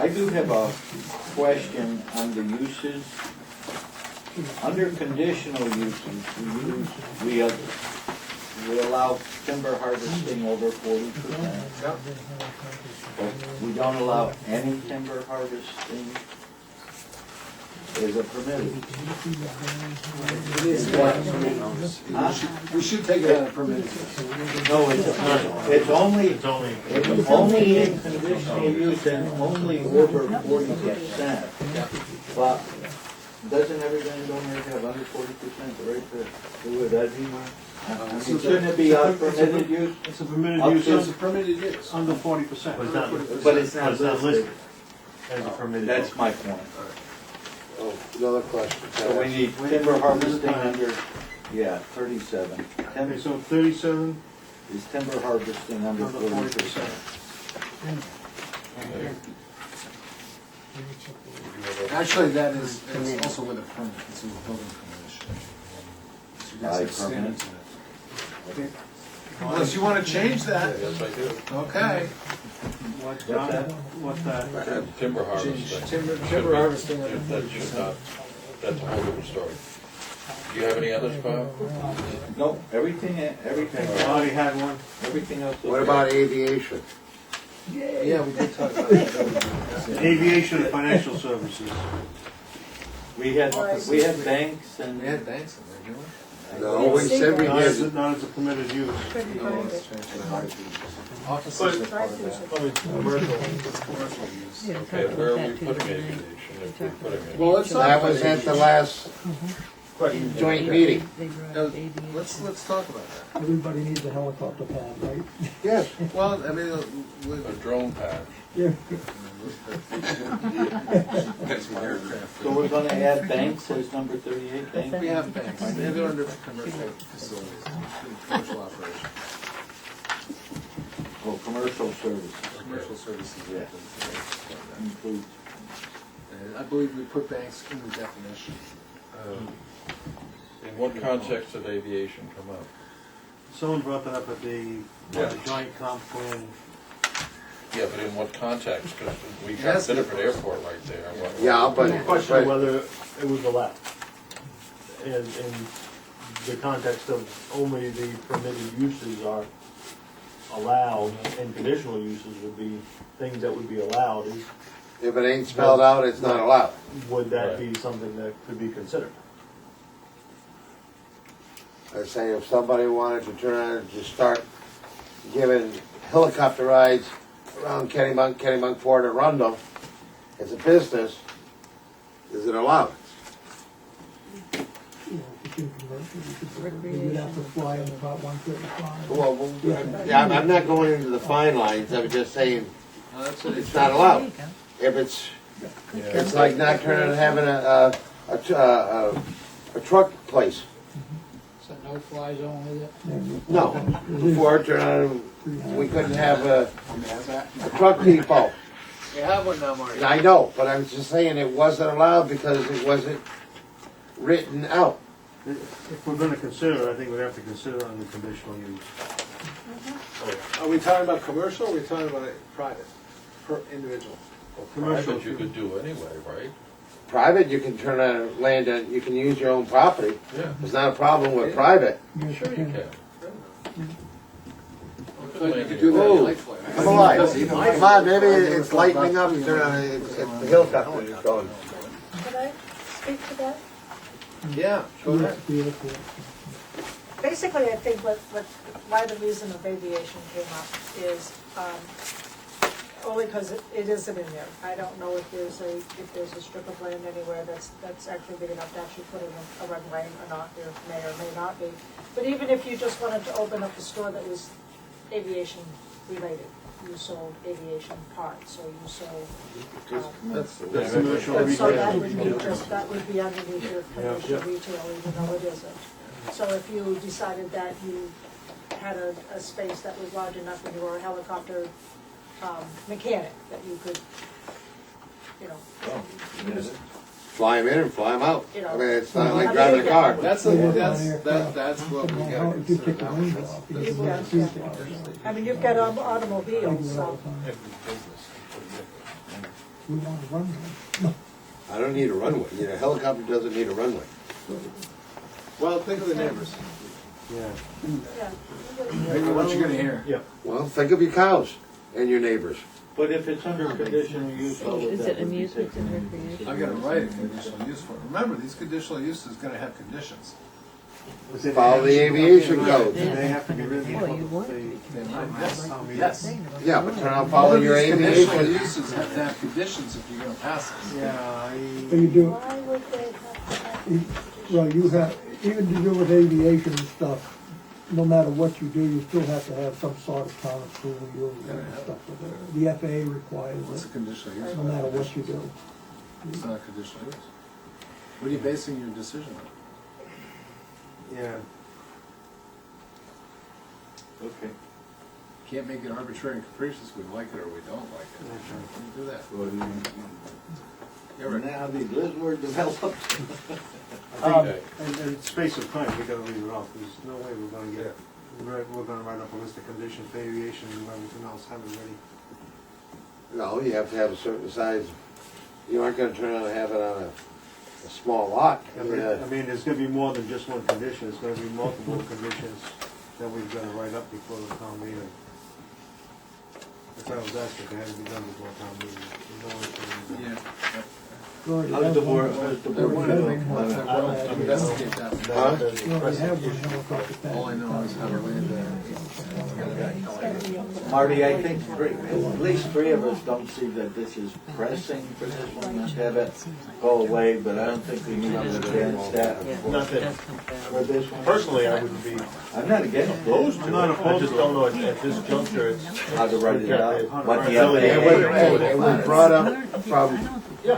I do have a question on the uses. Under conditional uses, we allow timber harvesting over 40%. But we don't allow any timber harvesting. Is it permitted? It is Huh? We should take it out of permitted. No, it's only in conditional use and only over 40%. But doesn't everything down there have under 40% the right to do it? That'd be I mean, shouldn't it be permitted use? It's a permitted Up use, to- It's a permitted use. under 40%. But it's not, But it's not it's not listed listed. as a permitted. That's my point. oh, another question. So we need timber harvesting under, yeah, 37. Okay, so 37, Is timber harvesting under under 40%? 40%. Actually, that is, it's also with a permit, it's with a building permit. So you guys have standards in it. Unless you want to change that, Yes, I do. okay. What's What's that? that? What's that? Timber Change harvesting. timber harvesting. Yeah, that should not, that's a whole different story. Do you have any others, Bob? No, everything I already had one. else. is What there. about aviation? Yeah, we did talk about that. Aviation and financial services. We had banks We and. had banks in there, didn't we? No, we said we Not as, did. not as a permitted use. Couldn't No, find it's it. changed to high offices are part of that. I mean, commercial. Commercial use. Okay, where are we putting aviation if we're putting it? Well, let's talk That about was at the aviation. last joint meeting. Let's talk about that. Everybody needs a helicopter pad, right? Yes. Well, I mean, A drone pad. Yeah. So we're gonna add banks as number 38, bank? we have banks, they're under commercial facilities, commercial operations, Oh, commercial services. commercial services. Yeah. Includes. And I believe we put banks in the definition. In what context did aviation come up? Someone brought that up at the joint comp plan. Yeah, but in what context? Because we got Yes, Biddeford Airport right there. Yeah, but, The question of but whether it was allowed. In the context of only the permitted uses are allowed, and conditional uses would be things that would be allowed, if it ain't spelled out, it's not allowed. would that be something that could be considered? I say if somebody wanted to turn around and just start giving helicopter rides around Kennybunk Ford, or Arundel, it's a business, is it allowed? You'd have to fly in about 135. Well, yeah, I'm not going into the fine lines, I'm just saying, Oh, that's it. it's not allowed. If it's like not turning and having a truck place. So no fly zone with it? No, before turn on, we couldn't have a truck depot. We have one now, Marty. I know, but I was just saying it wasn't allowed because it wasn't written out. If we're gonna consider it, I think we'd have to consider it under conditional use. Are we talking about commercial, or are we talking about private, per individual? Commercial, Private you could do anyway, right? Private, you can turn on land, you can use your own property. Yeah. There's not a problem with private. Sure you can. You could do that Oh, in Lightfoot. come on, come on, maybe it's lightening up, turn on, it's the helicopter is going. Could I speak to that? Yeah, go ahead. Basically, I think why the reason of aviation came up is, only because it isn't in there. I don't know if there's a strip of land anywhere that's actually big enough to actually put in a runway or not, there may or may not be. But even if you just wanted to open up a store that was aviation related, you sold aviation parts, or you sold, That's commercial and so that retail. would be that would be underneath your commercial retail, even though it isn't. So if you decided that you had a space that was large enough and you were a helicopter mechanic, that you could, you know, use, Fly them in and fly them out. You know. I mean, it's not like driving a car. That's what we gotta If you take consider. the wings off, you You've can got- put the seats on. I mean, you've got automobiles, so. We want to run them. I don't need a runway, you know, a helicopter doesn't need a runway. Well, think of the neighbors. Yeah. Yeah. What you gonna hear? Yeah. Well, think of your cows and your neighbors. But if it's under conditional use, how would Is that it would be amusement taken and into recreation? I gotta write a conditional use for it. Remember, these conditional uses gonna have conditions. Follow the aviation code. They have to be written. Well, you want They- Yes. Yeah, but turn around, follow All of your these conditional aviation. uses have to have conditions if you're gonna pass it. Yeah, So you do, Why would they have to have? well, you have, even to do with aviation and stuff, no matter what you do, you still have to have some sort of town approval, and stuff with it. The FAA requires What's a it, conditional use? no matter what you do. It's not a conditional use. What are you basing your decision on? yeah. Okay. Can't make it arbitrary and capricious, we like it or we don't like it. Can you do that? Well, You're right. now the Lismore developed. In space of time, we gotta leave it off, there's no way we're gonna get, we're gonna write up a list of conditions for aviation and everything else, have it ready. No, you have to have a certain size. You aren't gonna turn around and have it on a small lot. I mean, there's gonna be more than just one condition, it's gonna be multiple conditions that we've gotta write up before the town meeting. That's what I was asking, if it had to be done before town meeting. Yeah. How's the board, Investigate that. Huh? All I know is how to land there. Marty, I think at least three of us don't see that this is pressing for this one, not to have it go away, but I don't think we need to advance that Not that, for this one. personally, I wouldn't be I'm not against opposed it. to it, I just don't know at this juncture, it's. How to write it out, what the It update. was brought up from the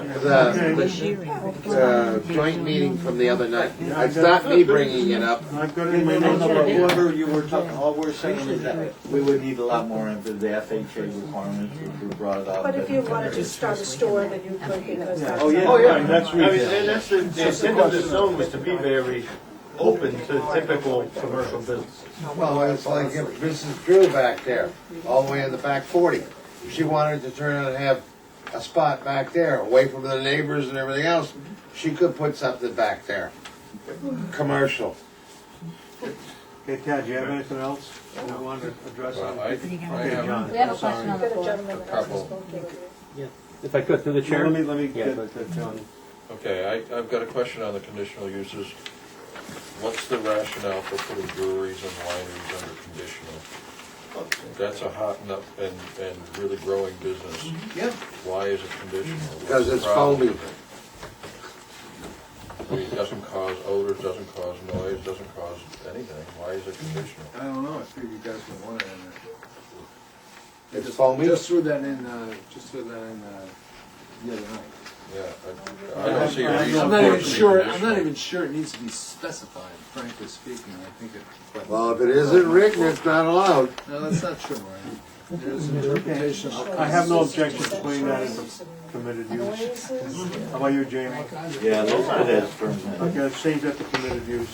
joint meeting from the other night. It's not me bringing it up. I've got it No, in my no, no, notes. but whoever you were talking, all we're saying is that we would need a lot more into the FHA requirements, which were brought up. But if you wanted to start a store, then you could, because that's. Oh, yeah. Oh, yeah, and that's, I mean, and that's the intent of this zone was to be very open to typical commercial businesses. Well, it's like if Mrs. Drew back there, all the way in the back 40. If she wanted to turn out and have a spot back there, away from the neighbors and everything else, she could put something back there. Commercial. Okay, Tad, do you have anything else you want to address? Well, I Okay, have John. We have a question on the Got a floor. gentleman that couple. hasn't spoken. If I could, through the chair. Let me Yeah. get John. Okay, I've got a question on the conditional uses. What's the rationale for putting breweries and wineries under conditional? That's a hot and really growing business. Yeah. Why is it conditional? Because What's it's the problem? foamy. I mean, it doesn't cause odors, doesn't cause noise, doesn't cause anything. Why is it conditional? I don't know, I figured you guys would want it in there. It's Just- foamy? Just threw that in, the other night. Yeah, I don't see a reason. I'm not for it even to be sure, I'm conditional. not even sure it needs to be specified, frankly speaking, I think it. Well, if it isn't written, it's not allowed. No, that's not true, Ryan. There's interpretation. I have no objection to putting that into permitted use. How about you, Jamie? Yeah, those are the terms. Okay, let's change that to permitted use.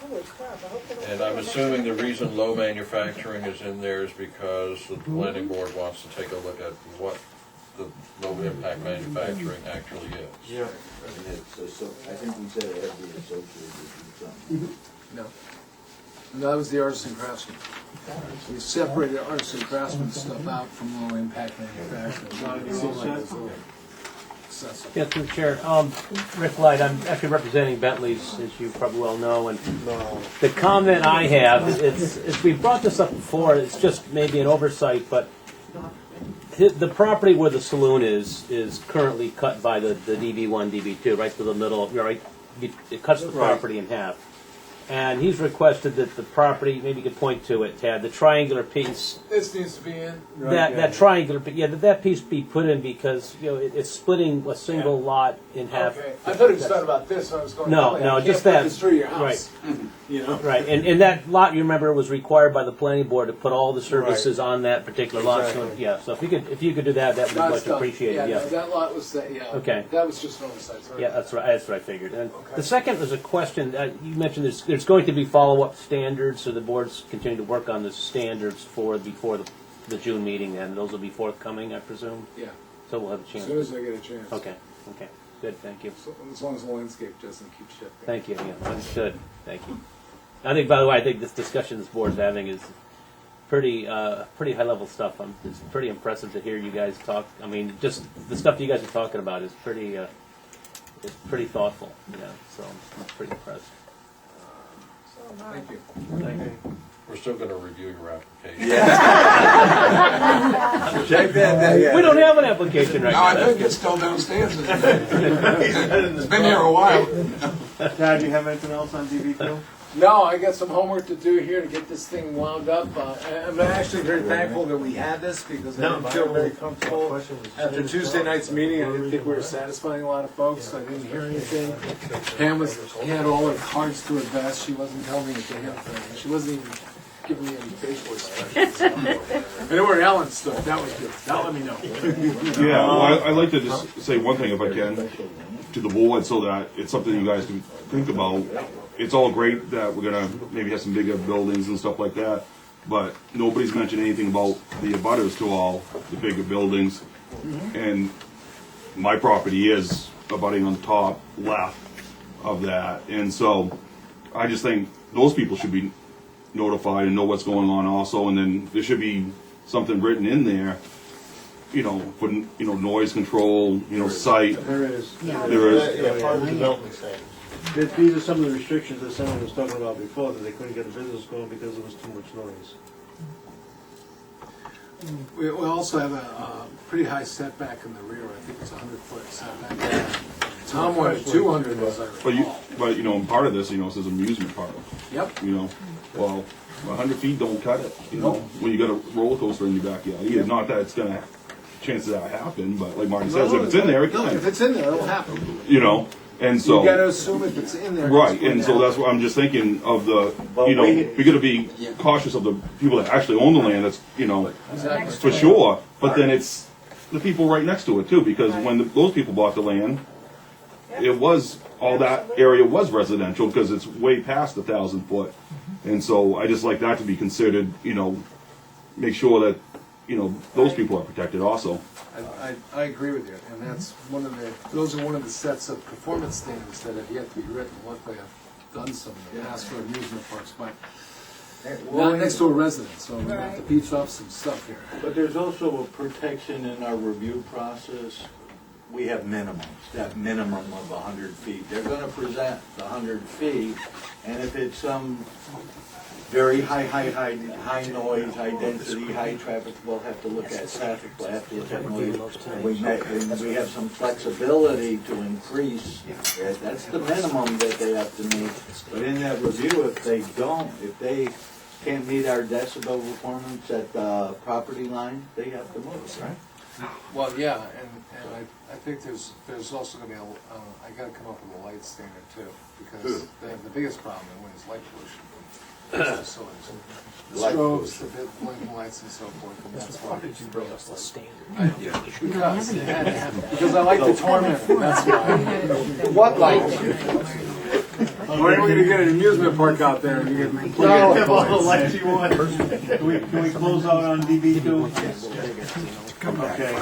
Holy crap, I hope they don't. And I'm assuming the reason low manufacturing is in there is because the planning board wants to take a look at what the low impact manufacturing actually is. Yeah. So I think we said it had to be associated with something. No. No, that was the artisan craftsman. We separated artisan craftsman stuff out from low impact manufacturing. It seemed like it was a little excessive. Yeah, through the chair. Rick Light, I'm actually representing Bentley's, as you probably well know, and the comment I have, it's we brought this up before, it's just maybe an oversight, but the property where the saloon is currently cut by the DB1, DB2, right to the middle, right? It cuts the property in half. And he's requested that the property, maybe you could point to it, Tad, the triangular piece, This needs to be in. that triangular, that piece be put in because, it's splitting a single lot in half. Okay, I thought it was talking about this, I was going, No, oh, no, I just can't put that. this through your house. Right. You know? Right, and that lot, you remember, was required by the planning board to put all the services on that particular lot. So, Exactly. yeah, so if you could do that, that would be That's much done. appreciated, Yeah, yeah. no, that lot was, Okay. that was just an oversight, sorry. Yeah, that's what I figured. And the second was a question, you mentioned there's going to be follow-up standards, so the board's continuing to work on the standards before the June meeting, and those will be forthcoming, I presume? Yeah, So we'll have a as chance. soon as I get a chance. Okay, good, thank you. So, as long as the landscape doesn't keep shifting. Thank you, yeah, understood, thank you. I think, by the way, I think this discussion this board's having is pretty high-level stuff. It's pretty impressive to hear you guys talk. I mean, just the stuff you guys are talking about is pretty thoughtful, so I'm pretty impressed. So am I. Thank you. Thank you. We're still gonna review your application. We don't have an application right No, I now. think it's still downstairs. It's been here a while. Tad, do you have anything else on DB2? No, I got some homework to do here to get this thing wound up. I'm actually very thankful that we had this because I didn't feel very comfortable. After Tuesday night's meeting, I didn't think we were satisfying a lot of folks. I didn't hear anything. Pam had all her cards to her vest. She wasn't telling me a damn thing. She wasn't even giving me any facial expressions. I knew where Ellen stood. That was good. That let me know. Yeah, well, I'd like to just say one thing if I can to the board so that it's something you guys can think about. It's all great that we're gonna maybe have some bigger buildings and stuff like that, but nobody's mentioned anything about the abutters to all the bigger buildings. And my property is abutting on the top left of that, and so I just think those people should be notified and know what's going on also, and then there should be something written in there, you know, for, you know, noise control, you know, sight. There is. There is. Yeah, part of the development stage. These are some of the restrictions that someone was talking about before, that they couldn't get a business going because there was too much noise. We also have a pretty high setback in the rear, I think it's a 100-foot setback. Tom wanted 200 as I recall. But you know, and part of this, you know, says amusement park. Yep. You know, well, 100 feet don't cut it. You know, when you got a roller coaster in your backyard, either not that it's gonna, chances that happen, but like Marty says, if it's in there, it No, can. if it's in there, it'll happen. You know, and so. You gotta assume if it's in there. Right, it's going and to so happen. that's what I'm just thinking of the, But you know, we- we gotta be cautious of the people that actually own the land, that's, you know, Exactly. for sure, but then it's the people right next to it too, because when those people bought the land, it was, all that area was residential, because it's way past 1,000 foot. And so I just like that to be considered, you know, make sure that, you know, those people are protected also. I agree with you, and that's one of the, those are one of the sets of performance standards that have yet to be written. Luckily, I've done some in the past for amusement parks, but not next to a residence, so we have to beef up some stuff here. But there's also a protection in our review process. We have minimums, that minimum of 100 feet. They're gonna present the 100 feet, and if it's some very high noise, high density, high traffic, we'll have to look at traffic, we'll have to look at noise. We have some flexibility to increase, that's the minimum that they have to meet. But in that review, if they don't, if they can't meet our decibel requirements at the property line, they have to move, right? Well, yeah, and I think there's also gonna be I gotta come up with a light standard too, because the biggest problem in Wayne is light pollution. Facilities. The strobes, the blinking lights and so forth, and that's why. Did you bring us the standard? Because I like to torment them, that's why. What lights? When are we gonna get an amusement park out there and you get You can have all the lights you want. Can we close out on DB2? Okay.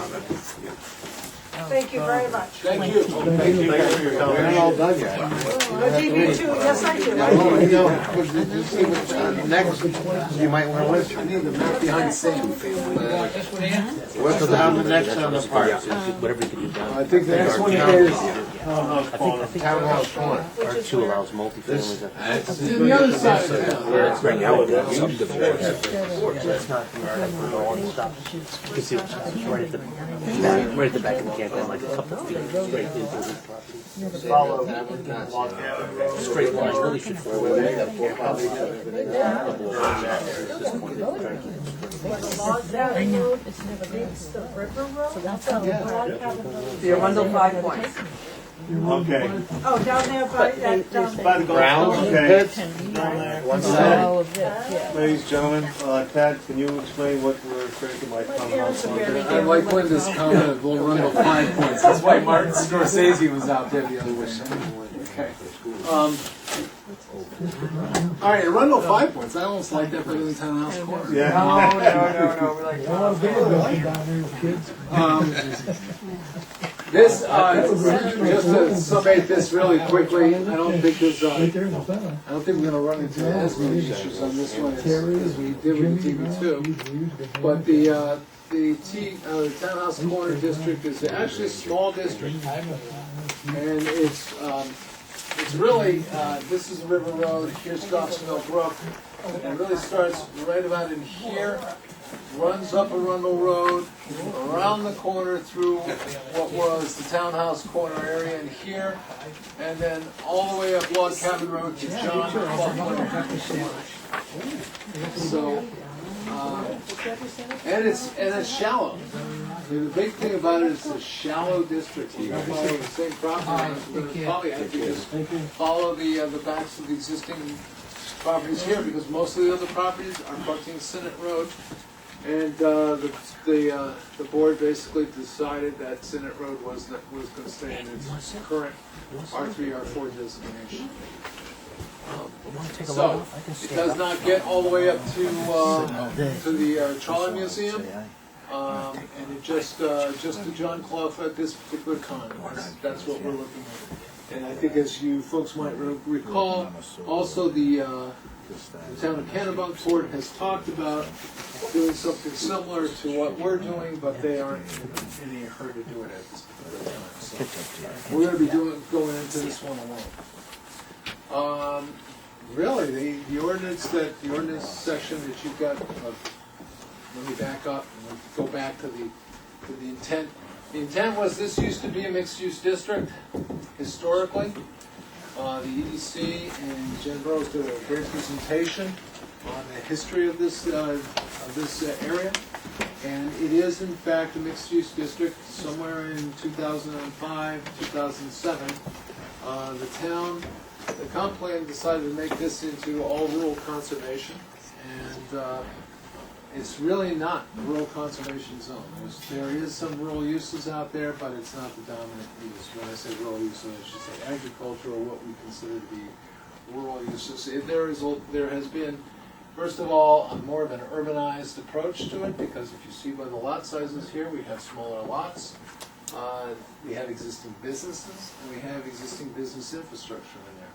Thank you very much. Thank you. Thank you for your We're not all done yet. DB2, yes I do. Next, you might wanna listen. I need the map behind the scenes. What's the next on the park? Whatever you can do down. I think the next one is, I think Townhouse corner. R2 allows multifamilies. the other side of town. Right now, it's subdivision. That's not where all the stuff. You can see it's right at the back, right at the back of the campground, like a couple of feet straight into the property. Follow. Straight line, really should follow. Log Cabin Road meets the River Road? So that's how Log Cabin Road. The Arundel 5 points. Okay. Oh, down there by that, By the Brown golf, okay. pits? Down there. One side. All of this, yeah. Ladies, gentlemen, Tad, can you explain what we're referring to by townhouse? I like Linda's comment of we'll run 5 points. That's why Martin Scorsese was out there the other way. Okay. All right, Arundel 5 points. I almost like that better than Townhouse Corner. Yeah. No. We're like, A lot of people going down there with kids. This, just to summate this really quickly, I don't think there's, Right there in the center. I don't think we're gonna run into as many issues on this one as we did with the TV2. But the Townhouse Corner District is actually a small district. And it's really, this is River Road, here's Dawsonville Brook, and it really starts right about in here, runs up Arundel Road, around the corner through what was the Townhouse Corner area in here, and then all the way up Log Cabin Road to John Buffalo. So, and it's shallow. I mean, the big thing about it is it's a shallow district. You can follow the same property. We're gonna probably have to just follow the backs of the existing properties here, because most of the other properties are parking Senate Road. And the board basically decided that Senate Road was going to stay in its current R3, R4 designation. So it does not get all the way up to the Trolley Museum, and it just to John Clough at this particular time. That's what we're looking at. And I think as you folks might recall, also the town of Kennebunk Board has talked about doing something similar to what we're doing, but they aren't in any hurry to do it at this particular time. So we're going to be going into this one alone. Really, the ordinance section that you've got. Let me back up and we'll go back to the intent. The intent was this used to be a mixed-use district historically. The EDC and Jen Rose did a great presentation on the history of this area, and it is in fact a mixed-use district. Somewhere in 2005, 2007, the comp plan decided to make this into all rural conservation, and it's really not a rural conservation zone. There is some rural uses out there, but it's not the dominant use. When I say rural uses, I should say agriculture, or what we consider to be rural uses. There has been, first of all, more of an urbanized approach to it, because if you see by the lot sizes here, we have smaller lots. We have existing businesses, and we have existing business infrastructure in there.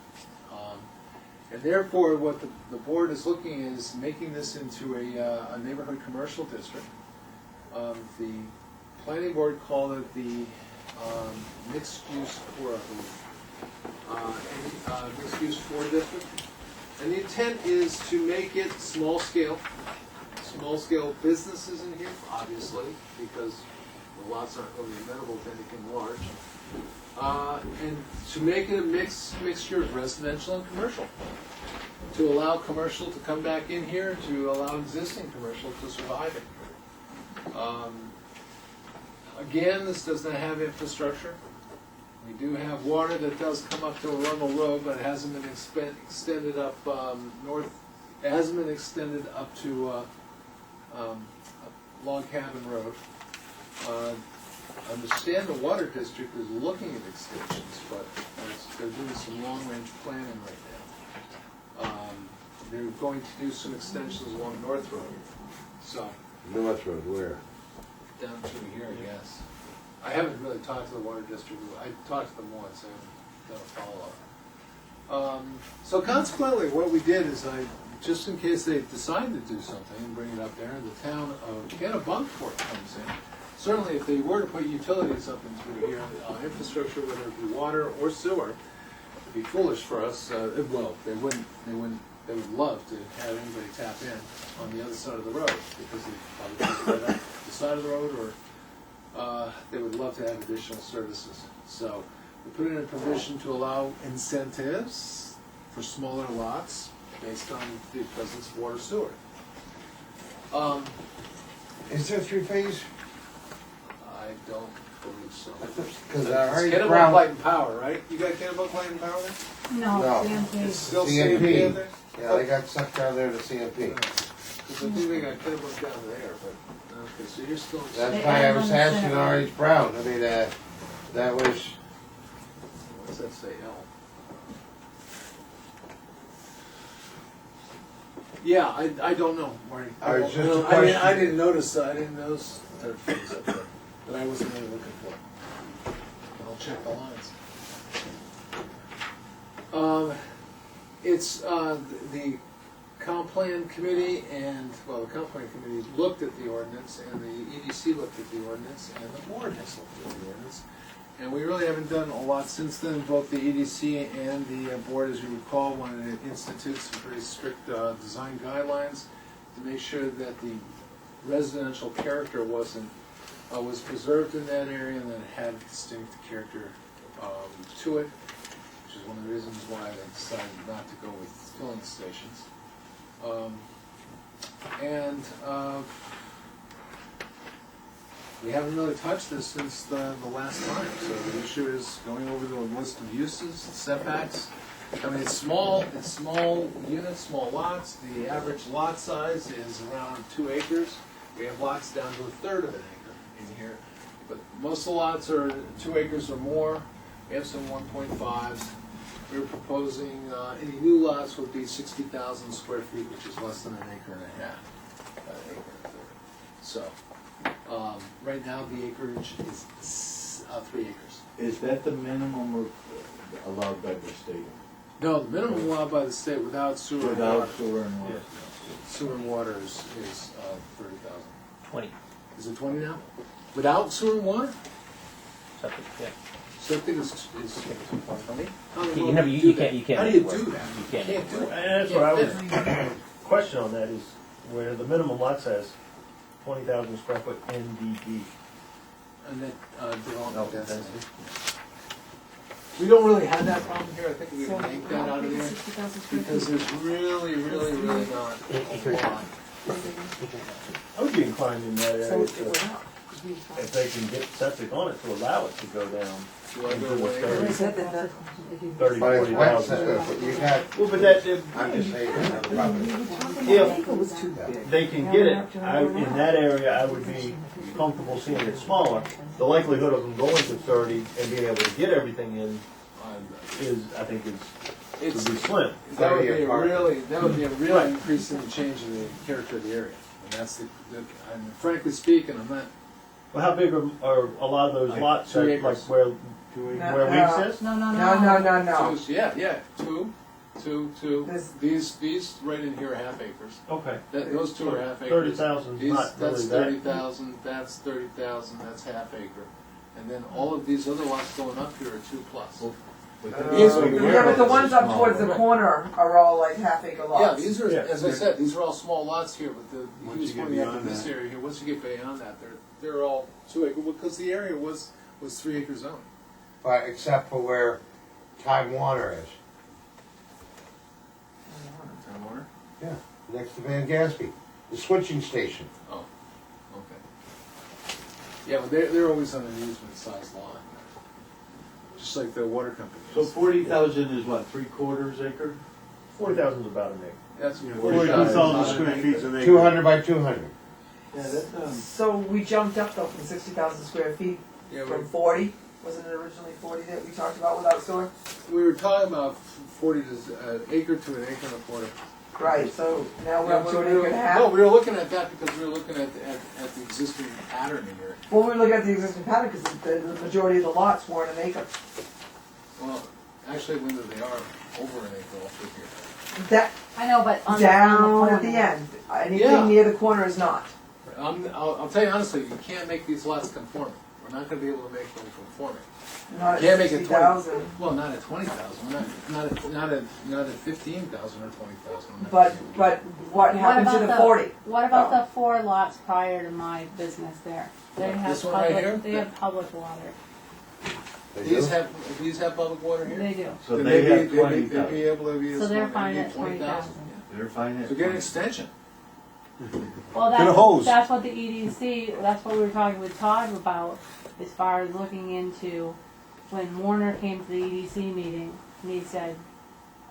And therefore, what the board is looking is making this into a neighborhood commercial district. The planning board called it the mixed use core, mixed use 4 district. And the intent is to make it small scale businesses in here, obviously, because the lots aren't really amenable to anything large. And to make it a mixture of residential and commercial. To allow commercial to come back in here, to allow existing commercial to survive it. Again, this does not have infrastructure. We do have water that does come up to Arundel Road, but it hasn't been extended up north. It hasn't been extended up to Log Cabin Road. I understand the water district is looking at extensions, but they're doing some long-range planning right now. They're going to do some extensions along North Road. So North Road, where? down through here, I guess. I haven't really talked to the water district. I talked to them once. I haven't done a follow-up. So consequently, what we did is just in case they decide to do something and bring it up there, the town of Kennebunkport comes in. Certainly, if they were to put utilities up into here, infrastructure, whether it be water or sewer, it'd be foolish for us. Well, they wouldn't. They would love to have anybody tap in on the other side of the road, because they probably put it up the side of the road, or they would love to have additional services. So we put in a provision to allow incentives for smaller lots based on the presence of water sewer. Is there 3 phase? I don't believe so. Because It's Kennebunk Light and Power, right? You got Kennebunk Light and Power there? No, It's still CMP. CMP in there? Yeah, they got sucked down there to CMP. Because I think they got Kennebunk down there, but, okay, so you're still. That's why I was asking Orange Brown. I mean, that was. What's that say, L? Yeah, I don't know, Marty. I was just a I question. I didn't notice third phase up there, that I wasn't really looking for. I'll check the lines. It's, the comp plan committee and, well, the comp plan committee looked at the ordinance, and the EDC looked at the ordinance, and the board has looked at the ordinance. And we really haven't done a lot since then. Both the EDC and the board, as you recall, wanted to institute some very strict design guidelines to make sure that the residential character was preserved in that area, and that it had distinct character to it, which is one of the reasons why they decided not to go with filling stations. We haven't really touched this since the last time, so the issue is going over the list of uses, setbacks. I mean, it's small units, small lots. The average lot size is around 2 acres. We have lots down to 1/3 of an acre in here, but most of the lots are 2 acres or more. We have some 1.5s. We're proposing any new lots would be 60,000 square feet, which is less than an acre and a half. An acre and a third. So. Right now, the acreage is 3 acres. Is that the minimum allowed by the state? No, the minimum allowed by the state without sewer and Without water. sewer and water? Sewer and water is 30,000. 20. Is it 20 now? Without sewer and water? Septic, yeah. Septic is 20? How the hell You, do you, do you that? can't. You can't. How do you anywhere. do that? You can't. Can't do it. And that's what I was, question on that is where the minimum lot says 20,000 square foot NDD. And then, development No, density. density. We don't really have that problem here, I think we So, can take that out of there, 60,000 square because feet. there's really not a lot. I would be inclined in that So area it to, went up. if they can get septic on it, to allow it to go down Do I into go the away? 30, said that. 30, But it's 40,000. wet, you got, Well, but that, I'm just saying, another property. if they can get it, in that area, I would be comfortable seeing it smaller. The likelihood of them going to 30 and being able to get everything in is, I think, would be slim. That would be 30 a apart. real increase in the change in the character of the area. And that's and frankly speaking, I'm not, Well, how big are a lot of those Like lots, 2 that, acres. like where Weeks is? No, no, No, no, no, no. yeah, two. This- These right in here are half acres. Okay. Those 2 are half acres. 30,000 is These, not that's really that. 30,000, that's 30,000, that's half acre. And then all of these other lots going up here are 2+. Yeah, but the ones up towards the corner are all like half-acre lots. Yeah, these are, Yeah. as I said, these are all small lots here, but Once he was you get pointing out in beyond this that. area here, once you get beyond that, they're all 2 acre, because the area was 3 acre zone. But except for where Time Warner is. Time Warner? Yeah, next to Van Gaspy, the switching station. Oh, okay. Yeah, but they're always on an easement size lot, just like the water company So is. 40,000 is what, 3/4 acre? 40,000 is about an acre. That's 42,000 square feet is an acre. 200 by 200. Yeah, that's, So we jumped up though from 60,000 square feet Yeah, from 40, wasn't it originally 40 that we talked about without sewer? we were talking about 40 to acre to an acre and a quarter. Right, so now we're Yeah, up to an we acre were- and a half. No, we were looking at that because we were looking at the existing pattern here. Well, we were looking at the existing pattern because the majority of the lots weren't an acre. Well, actually, Linda, they are over an acre off of here. That, I know, but on down the at the end, anything Yeah. near the corner is not. I'll tell you honestly, you can't make these lots conforming. We're not gonna be able to make them conforming. Not Can't at make it 60,000. Well, not at 20,000, not at 15,000 or 20,000. But what happened to about the 40? What about Oh. the 4 lots prior to my business there? They What, have this one right here? public, they have public water. These have public water here? They do. so Then they they'd have be 20,000. able to be. So they're fine at 20,000. They're fine at So get an 20. extension. Well, Get a hose. that's what the EDC, that's what we were talking with Todd about, as far as looking into, when Warner came to the EDC meeting, and he said,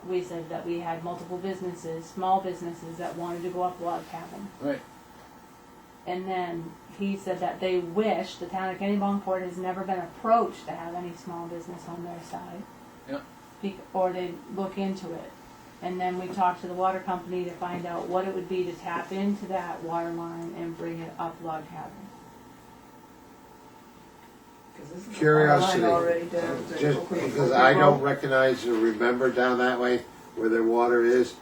we said that we had multiple businesses, small businesses that wanted to go up log cabin. Right. And then he said that they wish, the town of Kennebunkport has never been approached to have any small business on their side. Yeah. Or they look into it. And then we talked to the water company to find out what it would be to tap into that water line and bring it up log cabin. Curiosity, Line already down to just Oak Creek. because I don't recognize or remember down that way where their water is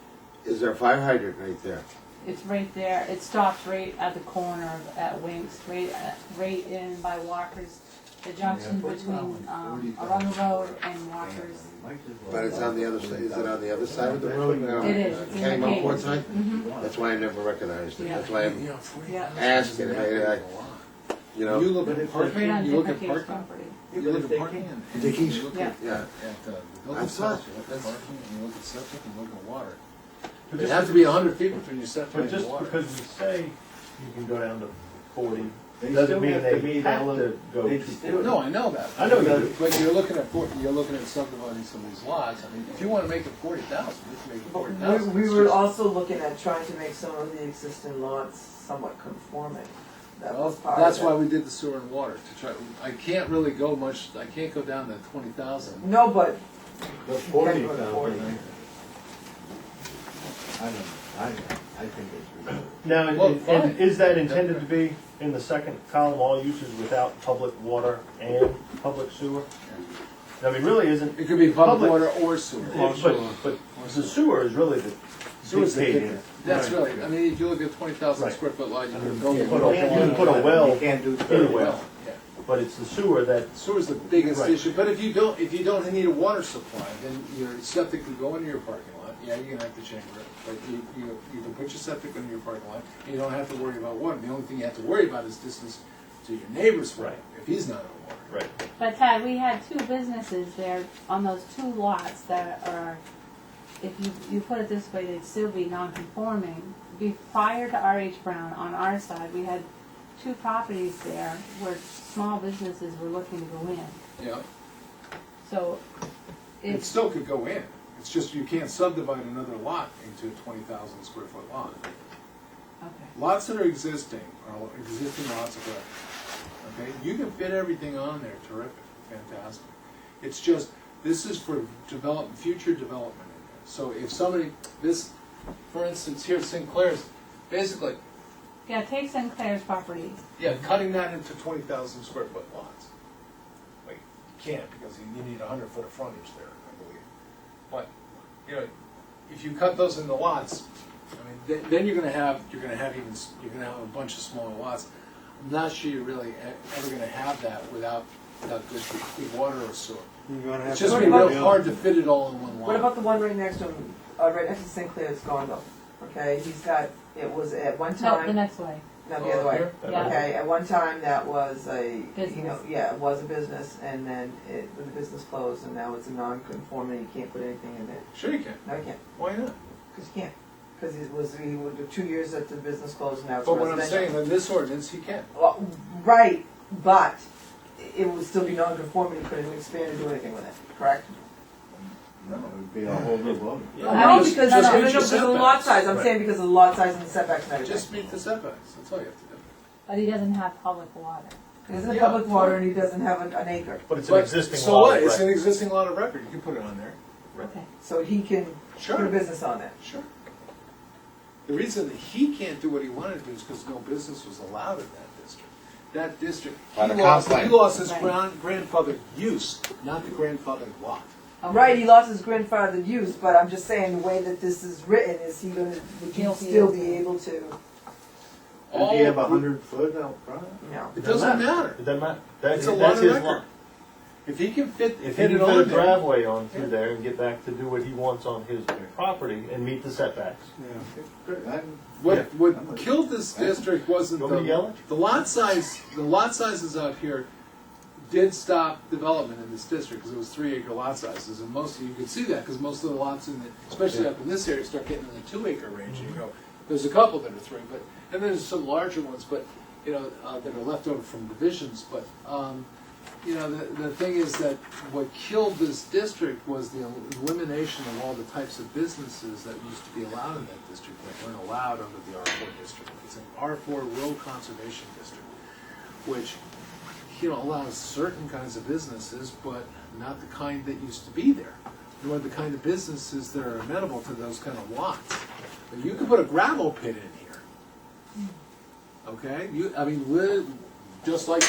there a fire hydrant right there? It's right there, it stops right at the corner of, at Winks, right in by Walker's, the junction between, Arundel Road and Walker's. But it's on the other side, is it on the other side of the road? It is, it's in the Kennebunkport cave. side? Mhm. That's why I never recognized it, Yeah. that's why I'm Yeah. asking, you know. You look at Right parking, on you look Dick at McKay's parking. property. You look at parking and. Dickies? You look Yeah. at, Yeah. at, building I sites, thought- you look at parking, and you look at septic, and you look at water. But It just- has to be 100 feet between your septic But and your just water. because we say you can go down to 40, They doesn't still mean have they to meet have all to of- go they to still- 40. No, I know that. I know you do. But you're looking at subdividing some of these lots. I mean, if you want to make it 40,000, you can make it But 40,000. we were also looking at trying to make some of the existing lots somewhat conforming. That Well, was part that's of it. why we did the sewer and water, to try, I can't really go much, I can't go down to 20,000. No, but The 40,000. I don't, I think it's reasonable. Now, Well, and fine. is that intended to be in the second column, all uses without public water and public sewer? I mean, really isn't. It could be public water or sewer. But the sewer is really the Sewer's the dictating. kicker. That's Right. really, I mean, if you look at 20,000 Right. square foot lot, you can You build can a put well. a well You can't do in a third well, well. Yeah. but it's the sewer that, Sewer's the biggest Right. issue, but if you don't need a water supply, then your septic could go into your parking lot. Yeah, you're gonna have to chamber it, but you can put your septic into your parking lot, and you don't have to worry about water. The only thing you have to worry about is distance to your neighbor's well, Right. if he's not on water. right. But Ted, we had two businesses there on those two lots that are, if you put it this way, they'd still be non-conforming. Prior to R.H. Brown, on our side, we had two properties there where small businesses were looking to go in. Yeah, So it it's, still could go in. It's just you can't subdivide another lot into a 20,000 square foot lot. okay. Lots that are existing are existing lots of record. Okay, you can fit everything on there, terrific, fantastic. It's just, this is for future development in there. So if somebody, for instance, here Sinclair's, basically, Yeah, take Sinclair's property. yeah, cutting that into 20,000 square foot lots. Like, you can't, because you need 100 foot of frontage there, I believe. But, you know, if you cut those into lots, I mean, then you're gonna have a bunch of smaller lots. I'm not sure you're really ever gonna have that without good water or sewer. It's just gonna be real hard to fit it all in one lot. What about the one right next to him, right next to Sinclair's condo? Okay, he's got, it was at one No, time. the next way. No, the other way. Yeah. Okay, at one time that was a, you know, Business. yeah, it was a business, and then when the business closed, and now it's a non-conforming, you can't put anything in there. Sure you can. No, you can't, Why not? because you can't. Because he would do 2 years that the business closed, and now it's But what I'm residential. saying, in this ordinance, he can. Well, right, but it would still be non-conforming, he couldn't expand or do anything with it, correct? No, it would be a whole new vote. No, Just- because, just no, meet your because of the lot setbacks. size, I'm Right. saying because of the lot size and the setbacks and everything. Just meet the setbacks, that's all you have to do. But he doesn't have public water. He doesn't have Yeah, public water and he doesn't have an acre, But it's an But existing so lot. what? It's right. an existing lot of record, you can put it on there. Okay. so he can Sure. put a business on it. Sure. The reason that he can't do what he wanted to do is because no business was allowed in that district. That district, By he the lost his Right. grandfather's use, not the grandfather's lot. Right, he lost his grandfather's use, but I'm just saying the way that this is written, is he gonna, would you He'll be still able be to. able to, Does he have 100 foot out front? no. It doesn't matter. It doesn't matter. That's, It's a lot that's of his record. lot. If he can fit If he it can put on a there. driveway on through there and get back to do what he wants on his property and meet the setbacks. What killed this district wasn't You want me to yell at you? the lot size. The lot sizes out here did stop development in this district because it was 3 acre lot sizes, and most of you could see that because most of the lots in the, especially up in this area, start getting in the 2 acre range. And you go, there's a couple that are 3, but and there's some larger ones, but you know that are left over from divisions. But you know the thing is that what killed this district was the elimination of all the types of businesses that used to be allowed in that district that weren't allowed under the R4 district. It's an R4 Rural Conservation District, which allows certain kinds of businesses, but not the kind that used to be there, nor the kind of businesses that are amenable to those kind of lots. But you can put a gravel pit in here. Okay, just like,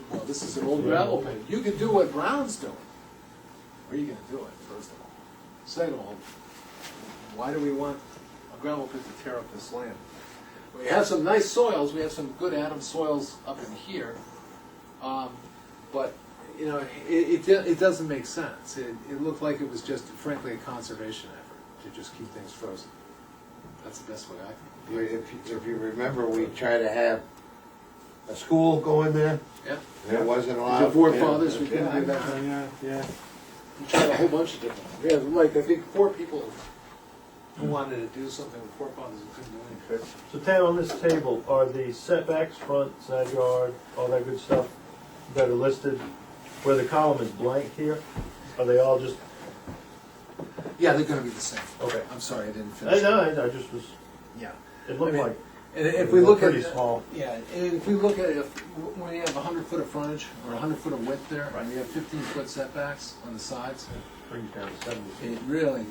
well, this is an old gravel pit. You can do what Brown's doing. Where are you going to do it, first of all? Second of all, why do we want a gravel pit to tear up this land? We have some nice soils. We have some good Adams soils up in here. But, it doesn't make sense. It looked like it was just, frankly, a conservation effort to just keep things frozen. That's the best way I think. If you remember, we tried to have a school go in there. Yeah. And it wasn't allowed. Your forefathers, we couldn't do that. Yeah. We tried a whole bunch of different. We had I think 4 people who wanted to do something with forefathers who couldn't do anything. So Ted, on this table, are the setbacks, front, side yard, all that good stuff that are listed, where the column is blank here, are they all just, Yeah, they're going to be the same. okay. I'm sorry, I didn't finish. I just was, Yeah. it looked like. And if we look at pretty small. Yeah, and if we look at it, when you have 100 foot of frontage or 100 foot of width there, and you have 15 foot setbacks on the sides, Brings down to 70. it really,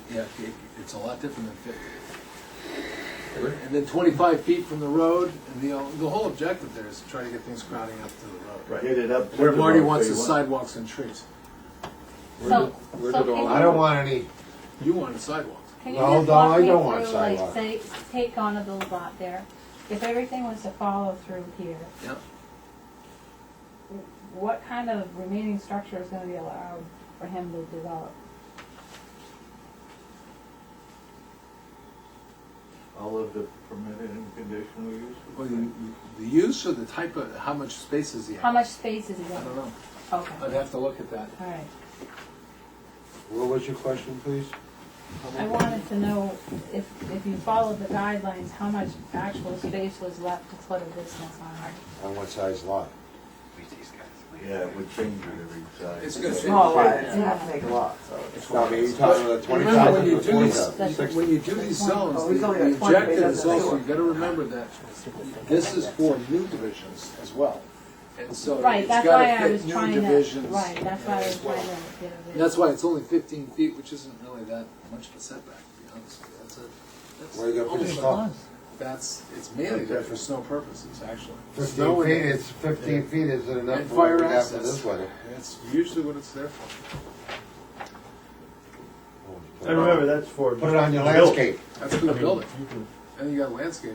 it's a lot different than 50. And then 25 feet from the road, and the whole objective there is to try to get things crowding up to the road. Get it up to Where the Marty road, wants so the you sidewalks and trees. I don't want any, You wanted sidewalks. Can you No, just no, walk I me don't want through, sidewalk. like, say, take on the lot there, if everything was to follow through here, Yep. what kind of remaining structure is gonna be allowed for him to develop? All of the permitted and conditional use. Well, the use or the type of, how much space is he have? How much space is he I got? don't know. Okay, I'd have to look at that. alright. what was your question, please? I wanted to know if you followed the guidelines, how much actual space was left to put a business on? On what size lot? Yeah, it would change it every size. It's gonna fit. Small lot, it's have to make a lot, so. I mean, you're talking about 20,000 Remember, when you or do 20,000? these, when you do these zones, Oh, he's only the got 20, objective he is doesn't also, do you gotta remember that this is for new divisions as well. And so Right, it's that's why I gotta was fit new trying to, divisions. right, that's why I was as well. trying to get a And bit. that's why it's only 15 feet, which isn't really that much of a setback, to be honest with you. Where you gonna put almost the snow? it's mainly there for snow purposes, actually. 15 Snow feet, and- it's 15 feet isn't enough and for what fire we have for access. this weather. That's usually what it's there for. And remember, that's for. Put it on your the building. landscape. That's for the I mean, building. you can- And you got landscape,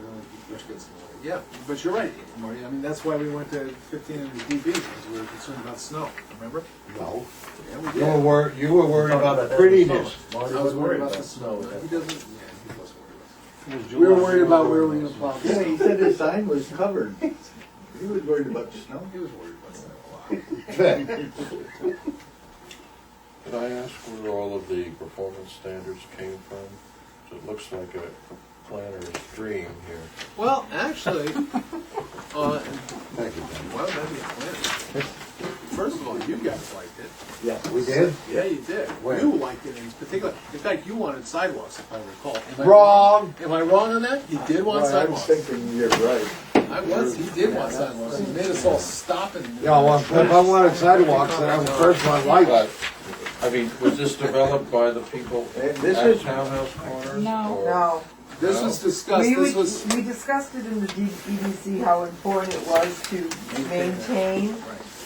which gets in the way. Yeah, but you're right, Marty. I mean, that's why we went to 15 in the DB, because we were concerned about snow, remember? No. Yeah, we You did. were worried Talking about that the in the prettiness. summer. Marty I was was worried about the snow. at He that doesn't, yeah, he wasn't worried about it. We were worried about where we were gonna plow. Yeah, he said his sign was covered. He was worried about the snow. He was worried about snow a lot. Can I ask where all of the performance standards came from? So it looks like a planner's dream here. Well, actually, Thank you, Ben. well, that'd be a plan. First of all, you guys liked it. Yeah. We did? Yeah, you did. Where? You liked it in particular. In fact, you wanted sidewalks, if I recall. Am I Wrong! Am I wrong on that? He did want Well, I was sidewalks. thinking you're right. He did want sidewalks. He made us all stop and. Yeah, well, if I wanted sidewalks, then I was the first one like But, I mean, was this developed by the people And at this is- Townhouse Corners? No. or- No. This was discussed, We discussed it in the EDC, how important it was to maintain,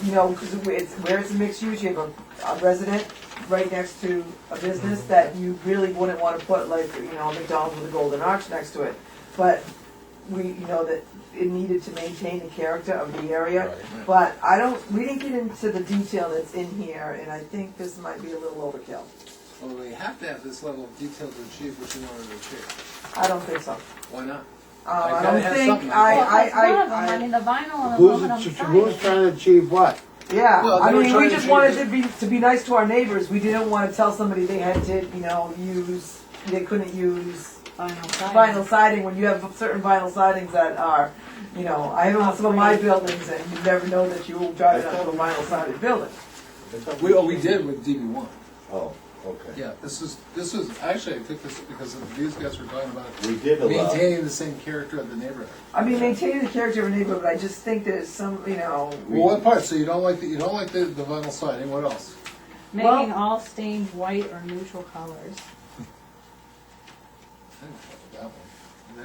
you know, because where it's a mixed use, you have a resident right next to a business that you really wouldn't want to put like, you know, McDonald's with a golden arch next to it. But you know, that it needed to maintain the character of the area. Right. But we didn't get into the detail that's in here, and I think this might be a little overkill. Well, we have to have this level of detail to achieve what you wanted to achieve. I don't think so. Why not? I gotta don't have think, something. Well, that's one of them, I mean, the vinyl and aluminum Who's siding. trying to achieve what? Yeah, Well, I they were mean, trying we to just change wanted to be nice to our neighbors. We didn't want to tell somebody they had to, you know, they couldn't use vinyl siding when you have certain vinyl sidings that are, you know, I have on some of my buildings and you never know that you will drive into a vinyl sided building. We did with DB1. Oh, okay. Yeah, this is actually, I took this because these guys were talking about We did allow. maintaining the same character of the neighborhood. I mean, maintaining the character of a neighborhood, but I just think there's some, you know, Well, what part? So you don't like the vinyl siding, what else? Making all stains white or neutral colors.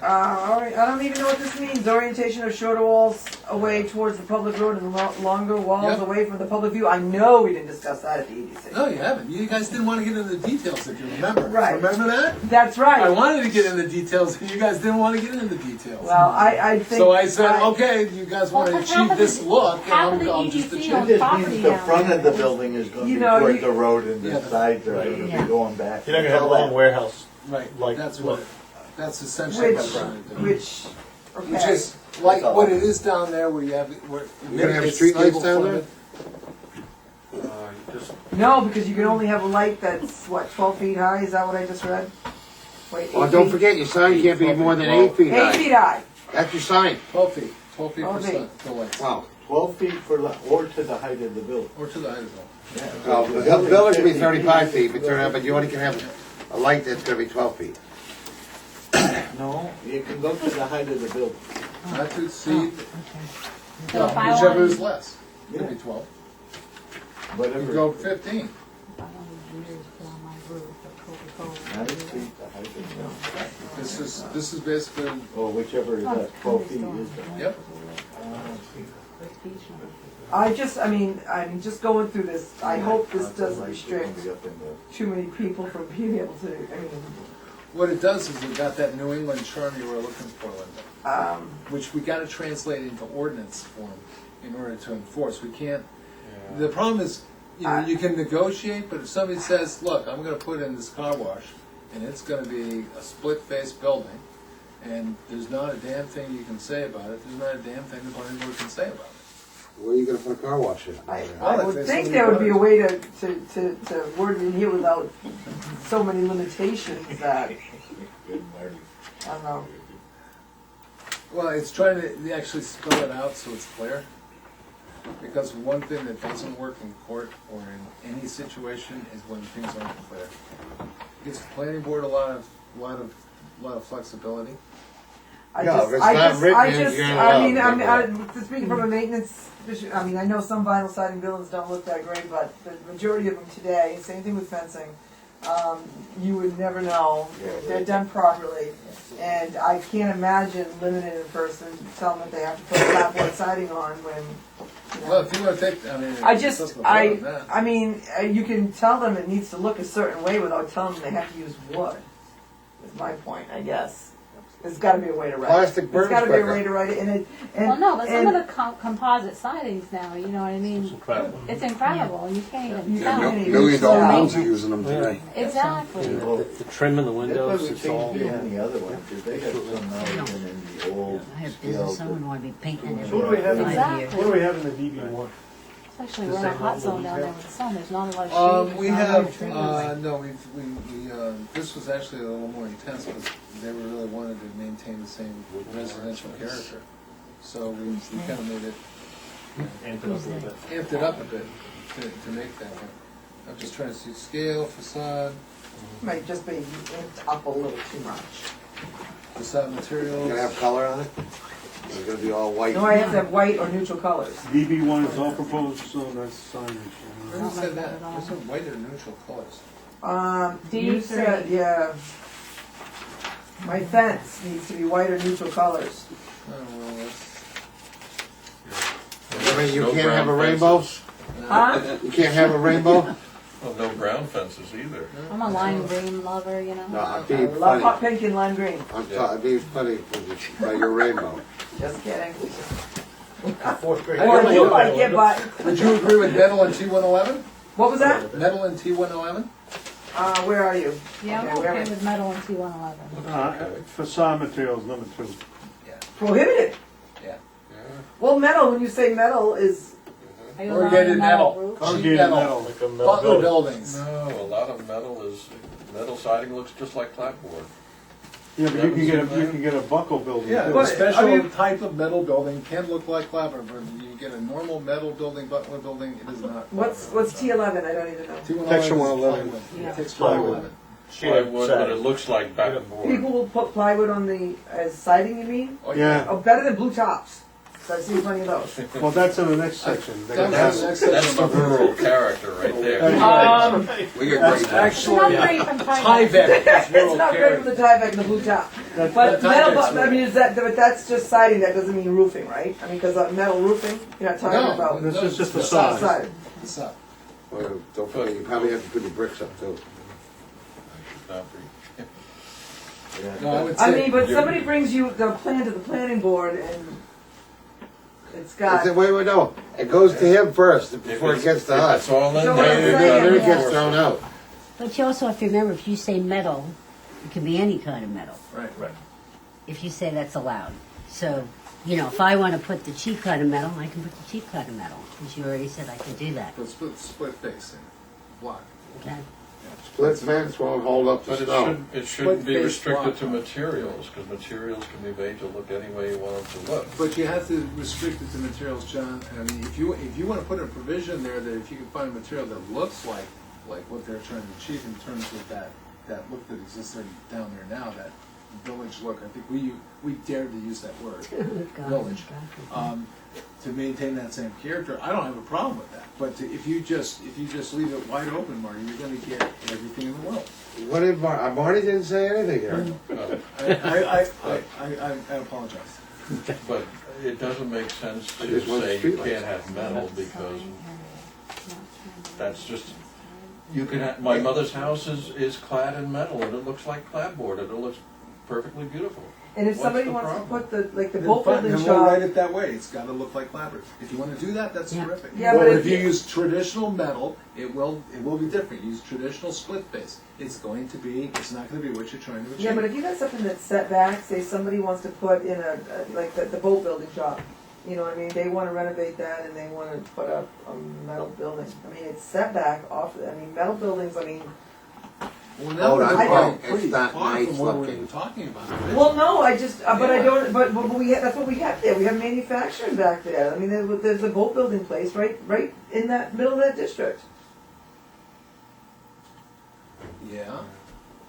all right, I don't even know what this means. Orientation of shorter walls away towards the public road and longer walls Yep. away from the public view. I know we didn't discuss that at the EDC. No, you haven't. You guys didn't want to get into the details, if you remember. Right. Remember that? That's right. I wanted to get into the details, and you guys didn't want to get into the details. Well, I think. So I said, okay, you guys want to Well, half achieve of this the- look, half and of the I'm just EDC achieving. owns It just property means the down front there. of the building is gonna You be know, towards you- the road and Yeah, the sides are gonna Yeah. be going back. You're not gonna have a long warehouse. Right, Like, that's look. what, that's essentially what I'm trying to do. Which, Which okay. is like what it is down there where you have, where. You gonna have it's street lights stable down footed. Just No, because you can only have a light that's, what, 12 feet high? Is that what I just read? Wait, 8 Oh, don't feet? forget, your sign can't be more than 8 feet 8 high. feet high. That's your sign. 12 feet, 12 feet 12 per feet. side, the lights. Wow. 12 feet or to the height of the building. Or to the height of the Yeah. Well, the building can be 35 feet, but you only can have a light that's gonna be 12 feet. No, you can go to the height of the building. Not to exceed, So if I whichever wanted, is less. Could be 12. You Whatever. go 15. years put on my roof, or Coca-Cola. Not exceed the height of the This is basically, or whichever is that 12 feet is. yep. I mean, just going through this, I hope this doesn't restrict too many people from being able to, I mean, What it does is it got that New England charm you were looking for, Linda. Which we gotta translate into ordinance form in order to enforce. We can't, the problem is, you know, you can negotiate, but if somebody says, look, I'm gonna put in this car wash, and it's gonna be a split-face building, and there's not a damn thing you can say about it, there's not a damn thing the planning board can say about it. Where are you gonna put a car wash in? I would think there would be a way to word it in here without so many limitations that, I don't know. Well, it's trying to actually spell it out so it's clear. Because one thing that doesn't work in court or in any situation is when things aren't clear. It gives the planning board a lot of flexibility. I No, just, if it's I not just, written, I you just, can't I allow mean, it. I'm speaking from a maintenance, I mean, I know some vinyl siding buildings don't look that great, but the majority of them today, same thing with fencing, you would never know if they're done properly. And I can't imagine limiting a person, telling them that they have to put clapboard siding on when, you know. Well, if you want to take, I mean, I it's just, up to the board on that. I mean, you can tell them it needs to look a certain way without telling them they have to use wood. Is my point, I guess. There's got to be a way to write Plastic it. There's got to be a burn way to write it, and Well, no, but some and- of the composite sidings now, you know what I mean? It's incredible. It's incredible, and you can't even You tell. can't even Million use dollar that. homes are using them today. Exactly. The trim in the windows, That's it's why we all. changed any other one, because they have some now even in the old I have scale. business, someone want to be painting So what do we have in, Exactly. what do we have in the DB one? Especially we're in a hot zone down there with the sun, there's not a lot of shade. We not a lot have, of trees. no, we, this was actually a little more intense, because they really wanted to maintain the same residential character. So we kind of made it, Amped it up a little bit. amped it up a bit to make that one. I'm just trying to see scale, facade, Might just be amped up a little too much. facade You materials. gonna have color on it? It's gonna be all white. No, I have to have white or neutral colors. DB one is all proposed, so that's signage. Who said that? There's some white or neutral colors. You D3. said, yeah. My fence needs to be white or neutral colors. Oh, well, that's. I mean, you No can't have a brown rainbow? fences. Huh? You can't have a rainbow? Well, no ground fences either. I'm a lime green lover, you know? No, I'm I being love hot funny. pink and lime green. I'm being funny by your rainbow. Just kidding. Fourth grade. Or you like it, but, Would you agree with metal and T111? what was that? Metal and T111? Where are you? Yeah, I'm Okay, where okay am I? with metal and T111. Facade materials, number 2. Prohibited. Yeah. Well, metal, when you say metal is, Are you Corrugated allowing metal. roof? Cheap Corrugated metal. metal, like a metal Butler building. buildings. No, a lot of metal siding looks just like clapboard. Yeah, but you can get a buckle building. Yeah, too. a special type of metal building can look like clapboard, but you get a normal metal building, Butler building, it is not. what's T11? I don't even know. T111 Texture is 111. plywood. Yeah. Texture Plywood. 111. Plywood, but it looks like backboard. People will put plywood on the, as siding, you mean? Oh, Yeah. Oh, better than blue tops. So I've seen plenty of those. Well, that's in the next section. They're gonna That's have- the next section. That's the rural character right there. We get That's great. Actually, Not great from Tyvek is It's rural not great from character. the Tyvek and the blue top. That's- But Tyvek's metal, I rural. mean, but that's just siding, that doesn't mean roofing, right? I mean, because metal roofing, you're not talking No, about. This is just the facade. Side. What's up? Well, don't forget, you probably have to put your bricks up too. No, I would I say. mean, but somebody brings you the plan to the planning board and it's got. Wait, no. It goes to him first before it gets to us. It's all in So what I'm there. saying, Then it yeah. gets thrown out. But you also have to remember, if you say metal, it can be any kind of metal, Right. if you say that's allowed. So, you know, if I want to put the cheap kind of metal, I can put the cheap kind of metal, because you already said I can do that, But split face and block. okay? Split fence won't hold up the But snow. it shouldn't be Split-face restricted to block. materials, because materials can be made to look any way you want them to look. But you have to restrict it to materials, John. I mean, if you want to put a provision there that if you can find a material that looks like what they're trying to achieve in terms of that look that exists there, down there now, that village look. I think we dared to use that word, God, village, God. to maintain that same character. I don't have a problem with that. But if you just leave it wide open, Marty, you're going to get everything in the world. What did Marty didn't say anything here. I apologize. But it doesn't make sense I to just want say you streetlights. can't have metal because that's just, you can have, my mother's house is clad in metal and it looks like clapboard and it looks perfectly beautiful. And if What's somebody the wants to problem? put the, like the Then boat fine, building then we'll write shop, it that way. It's got to look like clapboard. If you want to do that, that's Yeah. terrific. Yeah, Well, but if you if- use traditional metal, it will be different. Use traditional split face. It's not going to be what you're trying to achieve. yeah, but if you got something that's set back, say somebody wants to put in like the boat building shop, you know what I mean? They want to renovate that and they want to put up a metal building. I mean, it's set back off, I mean, metal buildings, I mean, well, Oh, now that's we're right. going It's pretty not far nice from what we looking. were talking about. well, no, I just, but I Yeah. don't, but we have, that's what we have there. We have manufacturing back there. I mean, there's a boat building place right in that middle of that district. Yeah.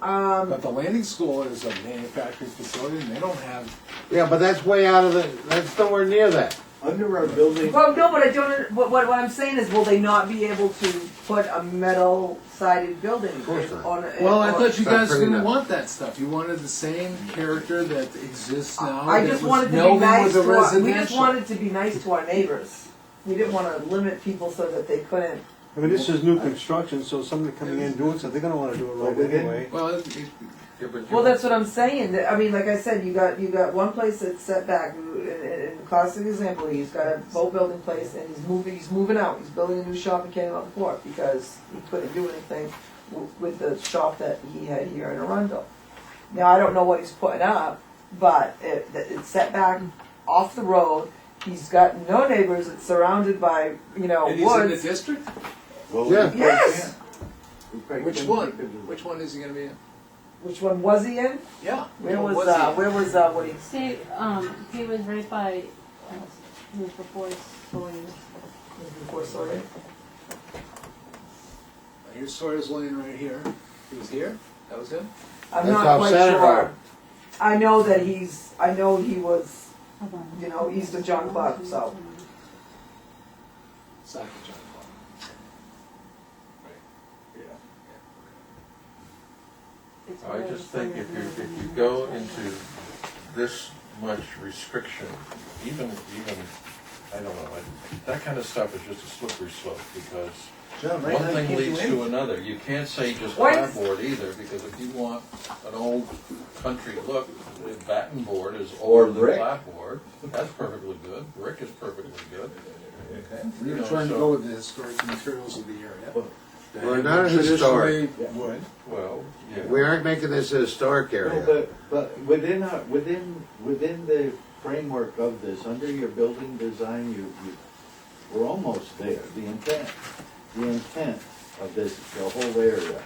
Um, But the landing school is a manufacturing facility, and they don't have. Yeah, but that's way out of that's nowhere near that. Under our building, well, no, but I don't, what I'm saying is, will they not be able to put a metal sided building Of course not. on a? Well, I on- thought you Stop guys bringing didn't that. want that stuff. You wanted the same character that exists now. I that just was wanted to be melded nice with to a our, we just residential. wanted to be nice to our neighbors. We didn't want to limit people so that they couldn't. I mean, this is new construction, so somebody coming in doing something, they're gonna wanna do it right anyway. Well, Yeah, but Well, that's what I'm saying. I mean, like I said, you got one place that's set back. In a classic example, he's got a boat building place, and he's moving out. He's building a new shop in Canada Port because he couldn't do anything with the shop that he had here in Arundel. Now I don't know what he's putting up, but it's set back off the road. He's got no neighbors. It's surrounded by and he's in the woods. district. well, Yeah. Yes. Which one? Which one is he going to be in? Which one was he in? Yeah. Where Which was one he in? Woody? See, he was right by, he was before Sawyer's. Before Sawyer. Here's Sawyer's Lane right here. He was here. That was him. I'm That's not off quite Center sure. Road. I know that I know he was, Hold on. you know, east of John Clark, so. South of John Clark. Right. Yeah. It's I where just the think Sawyer's if Lane you is. go into this much restriction, even, I don't know, that kind of stuff is just a slippery slope because John, right one now you thing can't do leads to anything. another. You can't say just What? clapboard either, because if you want an old country look, the batten board is Or older than brick. clapboard. That's perfectly good. Brick is perfectly good. Okay. You You're know, trying to so- go with the historic materials of the area. that We're have not been historic. traditionally wood. Well, yeah. We aren't making this a historic No, area. but within the framework of this, under your building design, we're almost there. The intent of this, the whole area,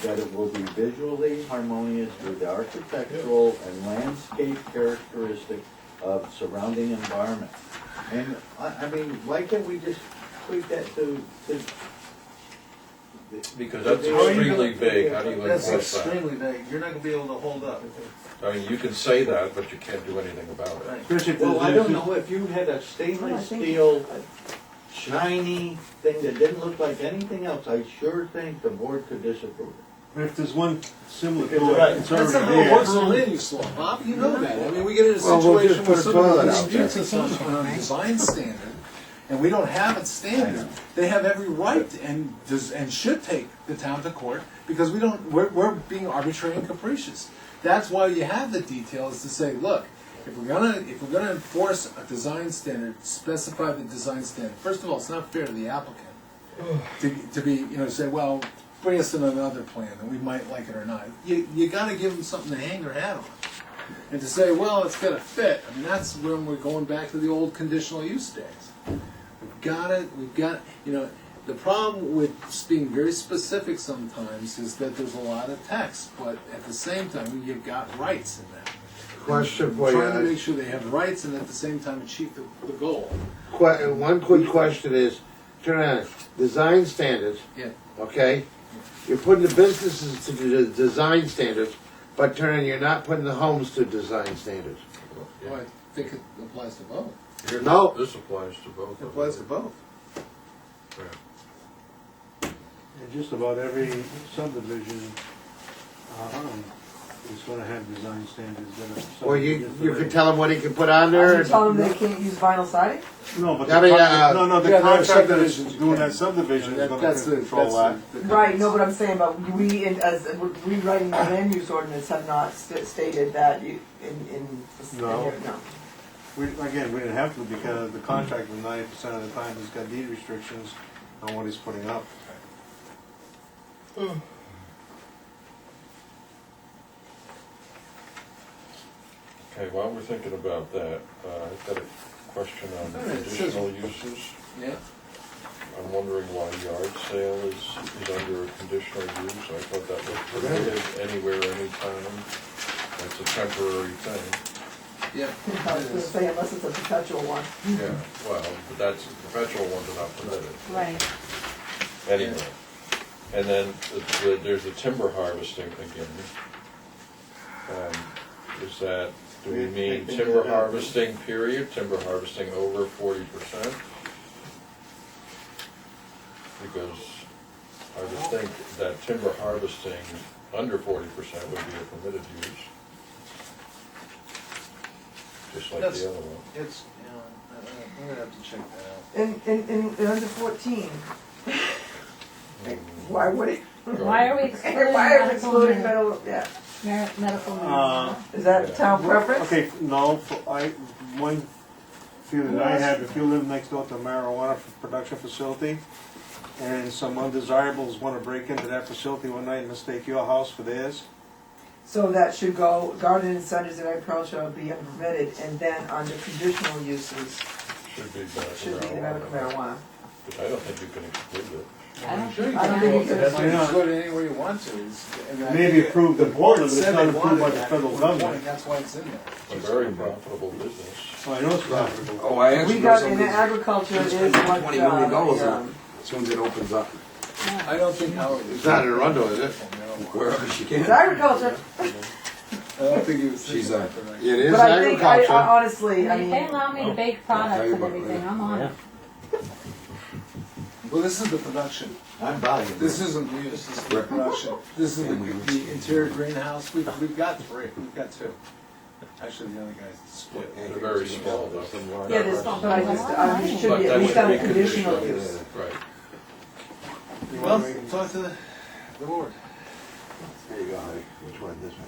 that it will be visually harmonious with the architectural and landscape characteristic of surrounding environment. And, I mean, why can't we just tweak that to Because that's How are you extremely gonna- vague. How do you That's enforce that? extremely vague. You're not going to be able to hold up. I mean, you can say that, but you can't do anything about it. Especially if Well, I there's- don't know, if you had a stainless steel, shiny thing that didn't look like anything else, I sure think the board could disapprove it. But if there's one similar to Right. it, it's That's already not how it works there. in land use law, Bob. You know that. I mean, we get in a Well, we'll just situation put where a somebody toilet out disputes there. us on a design standard, and we don't have it standard. They have every right and should take the town to court because we're being arbitrary and capricious. That's why you have the details to say, look, if we're gonna enforce a design standard, specify the design standard. First of all, it's not fair to the applicant to be, say, well, bring us in another plan and we might like it or not. You gotta give them something to hang their hat on. And to say, well, it's gotta fit, I mean, that's when we're going back to the old conditional use days. We've got, the problem with being very specific sometimes is that there's a lot of text, but at the same time, you've got rights in that. Question for Trying to you. make sure they have rights and at the same time achieve the goal. One quick question is, turn around, design standards, Yeah. okay? You're putting the businesses to the design standards, But Turner, you're not putting the homes to design standards. Well, I think it applies to both. Here, No. This applies to both. It applies to both. And just about every subdivision, is gonna have design standards that are. Or you can tell them what he can put on there. You tell them they can't use vinyl siding? No, but I mean, the there are contractor that's subdivisions you doing can't. that subdivision is gonna That's the- control that's that. the- Right, no, but I'm saying, but we, as rewriting the land use ordinance, have not stated that you, No. no. We didn't have to because the contractor 90% of the time has got deed restrictions on what he's putting up. Okay, while we're thinking about that, I've got a question on Alright, conditional uses. Yeah. I'm wondering why yard sale is under a conditional use. I thought that was permitted anywhere, anytime. That's a temporary thing. Yeah. I was gonna say, unless it's a perpetual one. Yeah, well, but that's, perpetual ones are not permitted. Right. Anyway, and then there's the timber harvesting again. Is that, do we mean timber harvesting period, timber harvesting over 40%? Because I would think that timber harvesting under 40% would be a permitted use. Just like That's- the other one. It's, you know, I'm gonna have to check that out. In under 14, why would it? Why are we excluding Why are we medical excluding marijuana? medical, yeah. Medical marijuana? Is that town preference? Okay, no, one feeling I have, if you live next door to a marijuana production facility, and some undesirables wanna break into that facility one night and mistake your house for theirs, So that should go, garden and centers and agriculture will be permitted, and then under conditional uses Should be should be the medical marijuana. But I don't think you can exclude it. I'm sure you I don't can think go, you can. that's why you go to anywhere you want to. maybe approved in Portland, but it's Said not they approved wanted by the that federal from government. point, that's why it's in there. It's a very profitable business. Well, I know it's profitable. Oh, I We actually know got, in somebody's agriculture is spending what, $20 million on it, as soon as it opens up. I don't think Howard is. It's not in Arundel, is it? Wherever she it's can. agriculture. I don't think he was She's thinking a- that right. It is But I think, agriculture. honestly, I If they mean, allow me to bake I'll products tell you and about everything, it. I'm on it. Well, this is the production. I'm buying This it. isn't the use, this is the production. This is the interior greenhouse. We've got three, we've got two. Actually, the other guy's split. They're very small though. yeah, there's, but I just, it should But be that at least would on be a conditional conditional. use. Right. Well, talk to the board. There you go, honey. Which one, this one?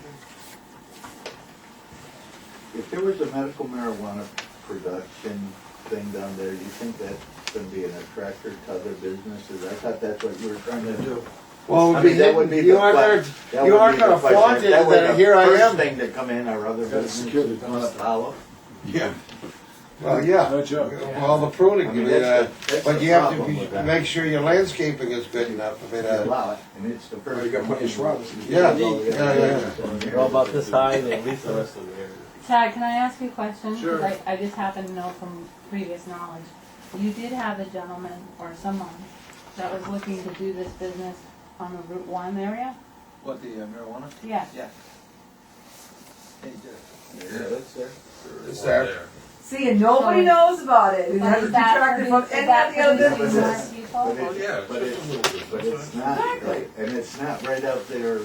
If there was a medical marijuana production thing down there, do you think that's gonna be an attractor to other businesses? I thought that's what you were trying to do. Well, I mean, that would be you the aren't question. gonna, you aren't gonna flaunt it, that here I First am. thing to come in are other businesses gonna follow. Yeah. Well, yeah. No joke. Well, the pruning, I mean, that's that's but the you have to problem with that. make sure your landscaping is good enough. I mean, Allow it, and it's the first. You gotta put your shrubs. Yeah. They're all about this high, and at least the rest of the area. Chad, can I ask you a question? Sure. 'Cause I just happen to know from previous knowledge. You did have a gentleman or someone that was looking to do this business on the Route 1 area? What, the marijuana? Yeah. Yeah. He did. Yeah, that's there. It's there. See, and nobody knows about it, and But that's is that detracted from producing- any is that of the other producing more businesses. people? But Well, yeah, but it's just a little bit. But it's not, Exactly. and it's not right out there.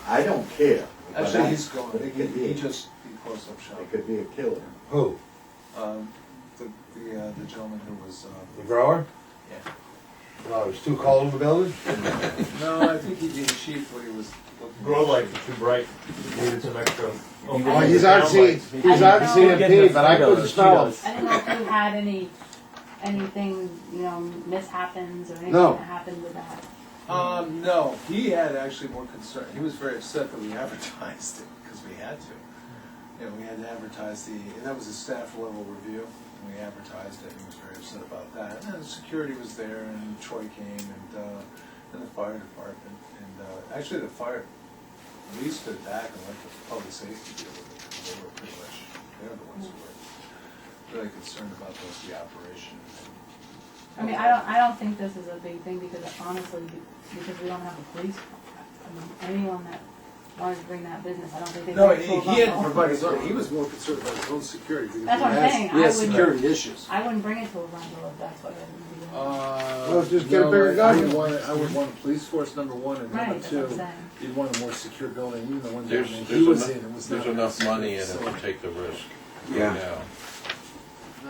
I don't care. but Actually, I- he's gone. but it could He be, just, he closed up shop. it could be a killer. Who? The gentleman who was, The grower? yeah. Oh, it's too cold in the building? No, I think he gave cheap what he was looking. Grow lights are too bright, needed some extra. Well, he's on C, he's on CMP, but I couldn't smell him. I didn't know if you had anything, you know, mishappens or anything No. that happened with that. No, he had actually more concern. He was very upset that we advertised it because we had to. You know, we had to advertise and that was a staff level review. And we advertised it, and he was very upset about that. And then security was there, and Troy came, and the fire department, and actually the fire, we stood back and let the public safety deal with it because they were pretty much, they're the ones who were really concerned about the operation. I mean, I don't think this is a big thing because honestly, because we don't have a police. I mean, anyone that wanted to bring that business, I don't think they. No, bring it to a he had to Rundle. provide his own, he was more concerned about his own security, because That's what I'm saying. he has I wouldn't- security issues. I wouldn't bring it to a Rundle if that's what it would be. Well, just get a No, bigger I gun. would want a police force, number one, and Right, number that's what I'm two, saying. you'd want a more secure building, even the one down There's, there he there's was enough, in, it was there's not. enough money in it So- to take the risk. Yeah. Now,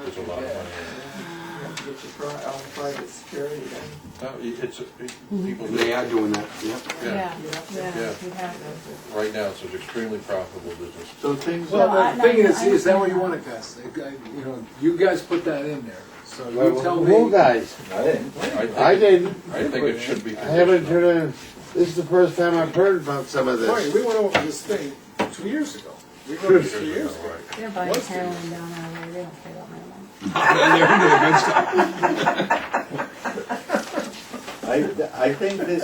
there's a lot of money in Get your own private security then. it. No, it's, people. They are doing that, yep. Yeah, Yeah, you'd have to. right now, it's an extremely profitable business. So things. Well, No, the thing is I that what you understand want it, guys? You know, you guys put that in there, so Well, you tell who me. guys? I didn't. I didn't. I think it should be. I haven't conditional. heard of, this is the first time I've heard about some of Right, this. we went over this thing 2 years ago. We went over this 3 years ago. Right. They're buying What's heroin down our way, they don't care about marijuana. I think this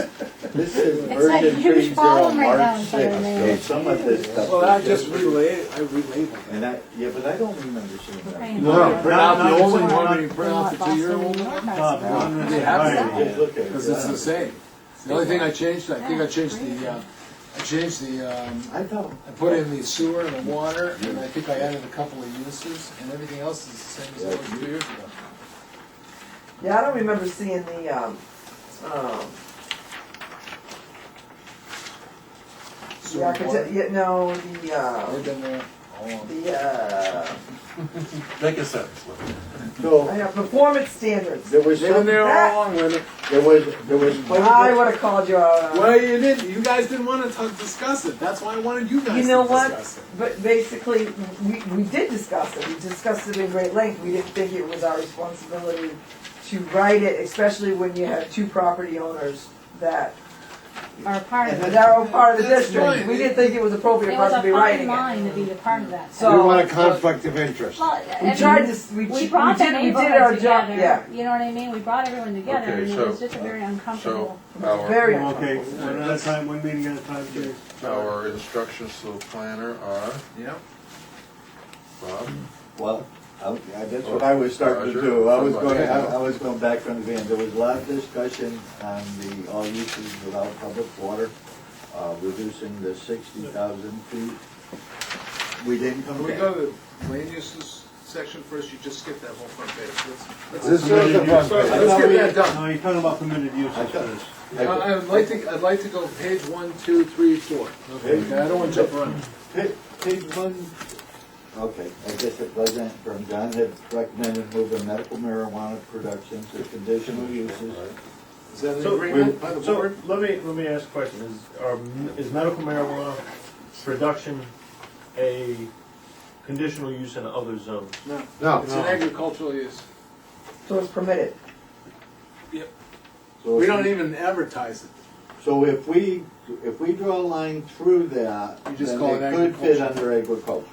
is It's like a urgent huge tree zero problem right now March in Southern 6th, Maine. so some of this stuff. Well, I is just different. relabeled And yeah, but I don't remember seeing that. Paying No, for it. Print out the Not- old one, not- you want me to print out the Boston 2-year-old and one? North Bob, Carolina. They have Right. to, Just look at it. because it's the same. The only thing I changed, I think I changed I thought. I put in the sewer and the water, and I think I added a couple of uses, and everything else is the same as it was 2 years ago. Yeah, I don't remember seeing the, Sewer yeah, and water. yeah, no, They've been there all along. Make a sentence. So I have performance standards. there was They've been some, there That- all along with it. there was quite I a would have called you out on it. Well, you didn't, you guys didn't want to discuss it, that's why I wanted you guys You know to what? discuss it. But basically, we did discuss it. We discussed it in great length. We didn't think it was our responsibility to write it, especially when you have two property owners that Are a part of it. that are part of the That's district. fine. We didn't think it was appropriate It for us was to be a fine writing it. line to be a part of that. So- We want a conflict of interest. Well, We tried to, we brought the did our neighborhood job, together, yeah. you know what I mean? We brought everyone together, Okay, and it so- was just a very uncomfortable. So, Very Okay, uncomfortable. one at a time, one meeting at a time, Jay. our instructions to the planner are, Yeah. Bob? Well, that's what I was starting to Roger. do. I was Somebody. going back from the van. There was a lot of discussion on the all uses without public water, reducing the 60,000 feet. We didn't come Can we back. go to the land uses section first? You just skipped that whole front page. Let's This is the front page. let's get that done. No, you're talking about permitted uses I thought- first. I'd like to go page 1, 2, 3, 4. Okay, I don't want to jump around. Page one, okay, I guess it wasn't from John had recommended moving medical marijuana production to conditional uses. Is that an So, agreement by the so board? let me ask a question. Is medical marijuana production a conditional use in other zones? No. No. It's an agricultural use. So it's permitted. So We if don't even advertise it. So if we draw a line through that, You just then call it it could fit agriculture. under agriculture.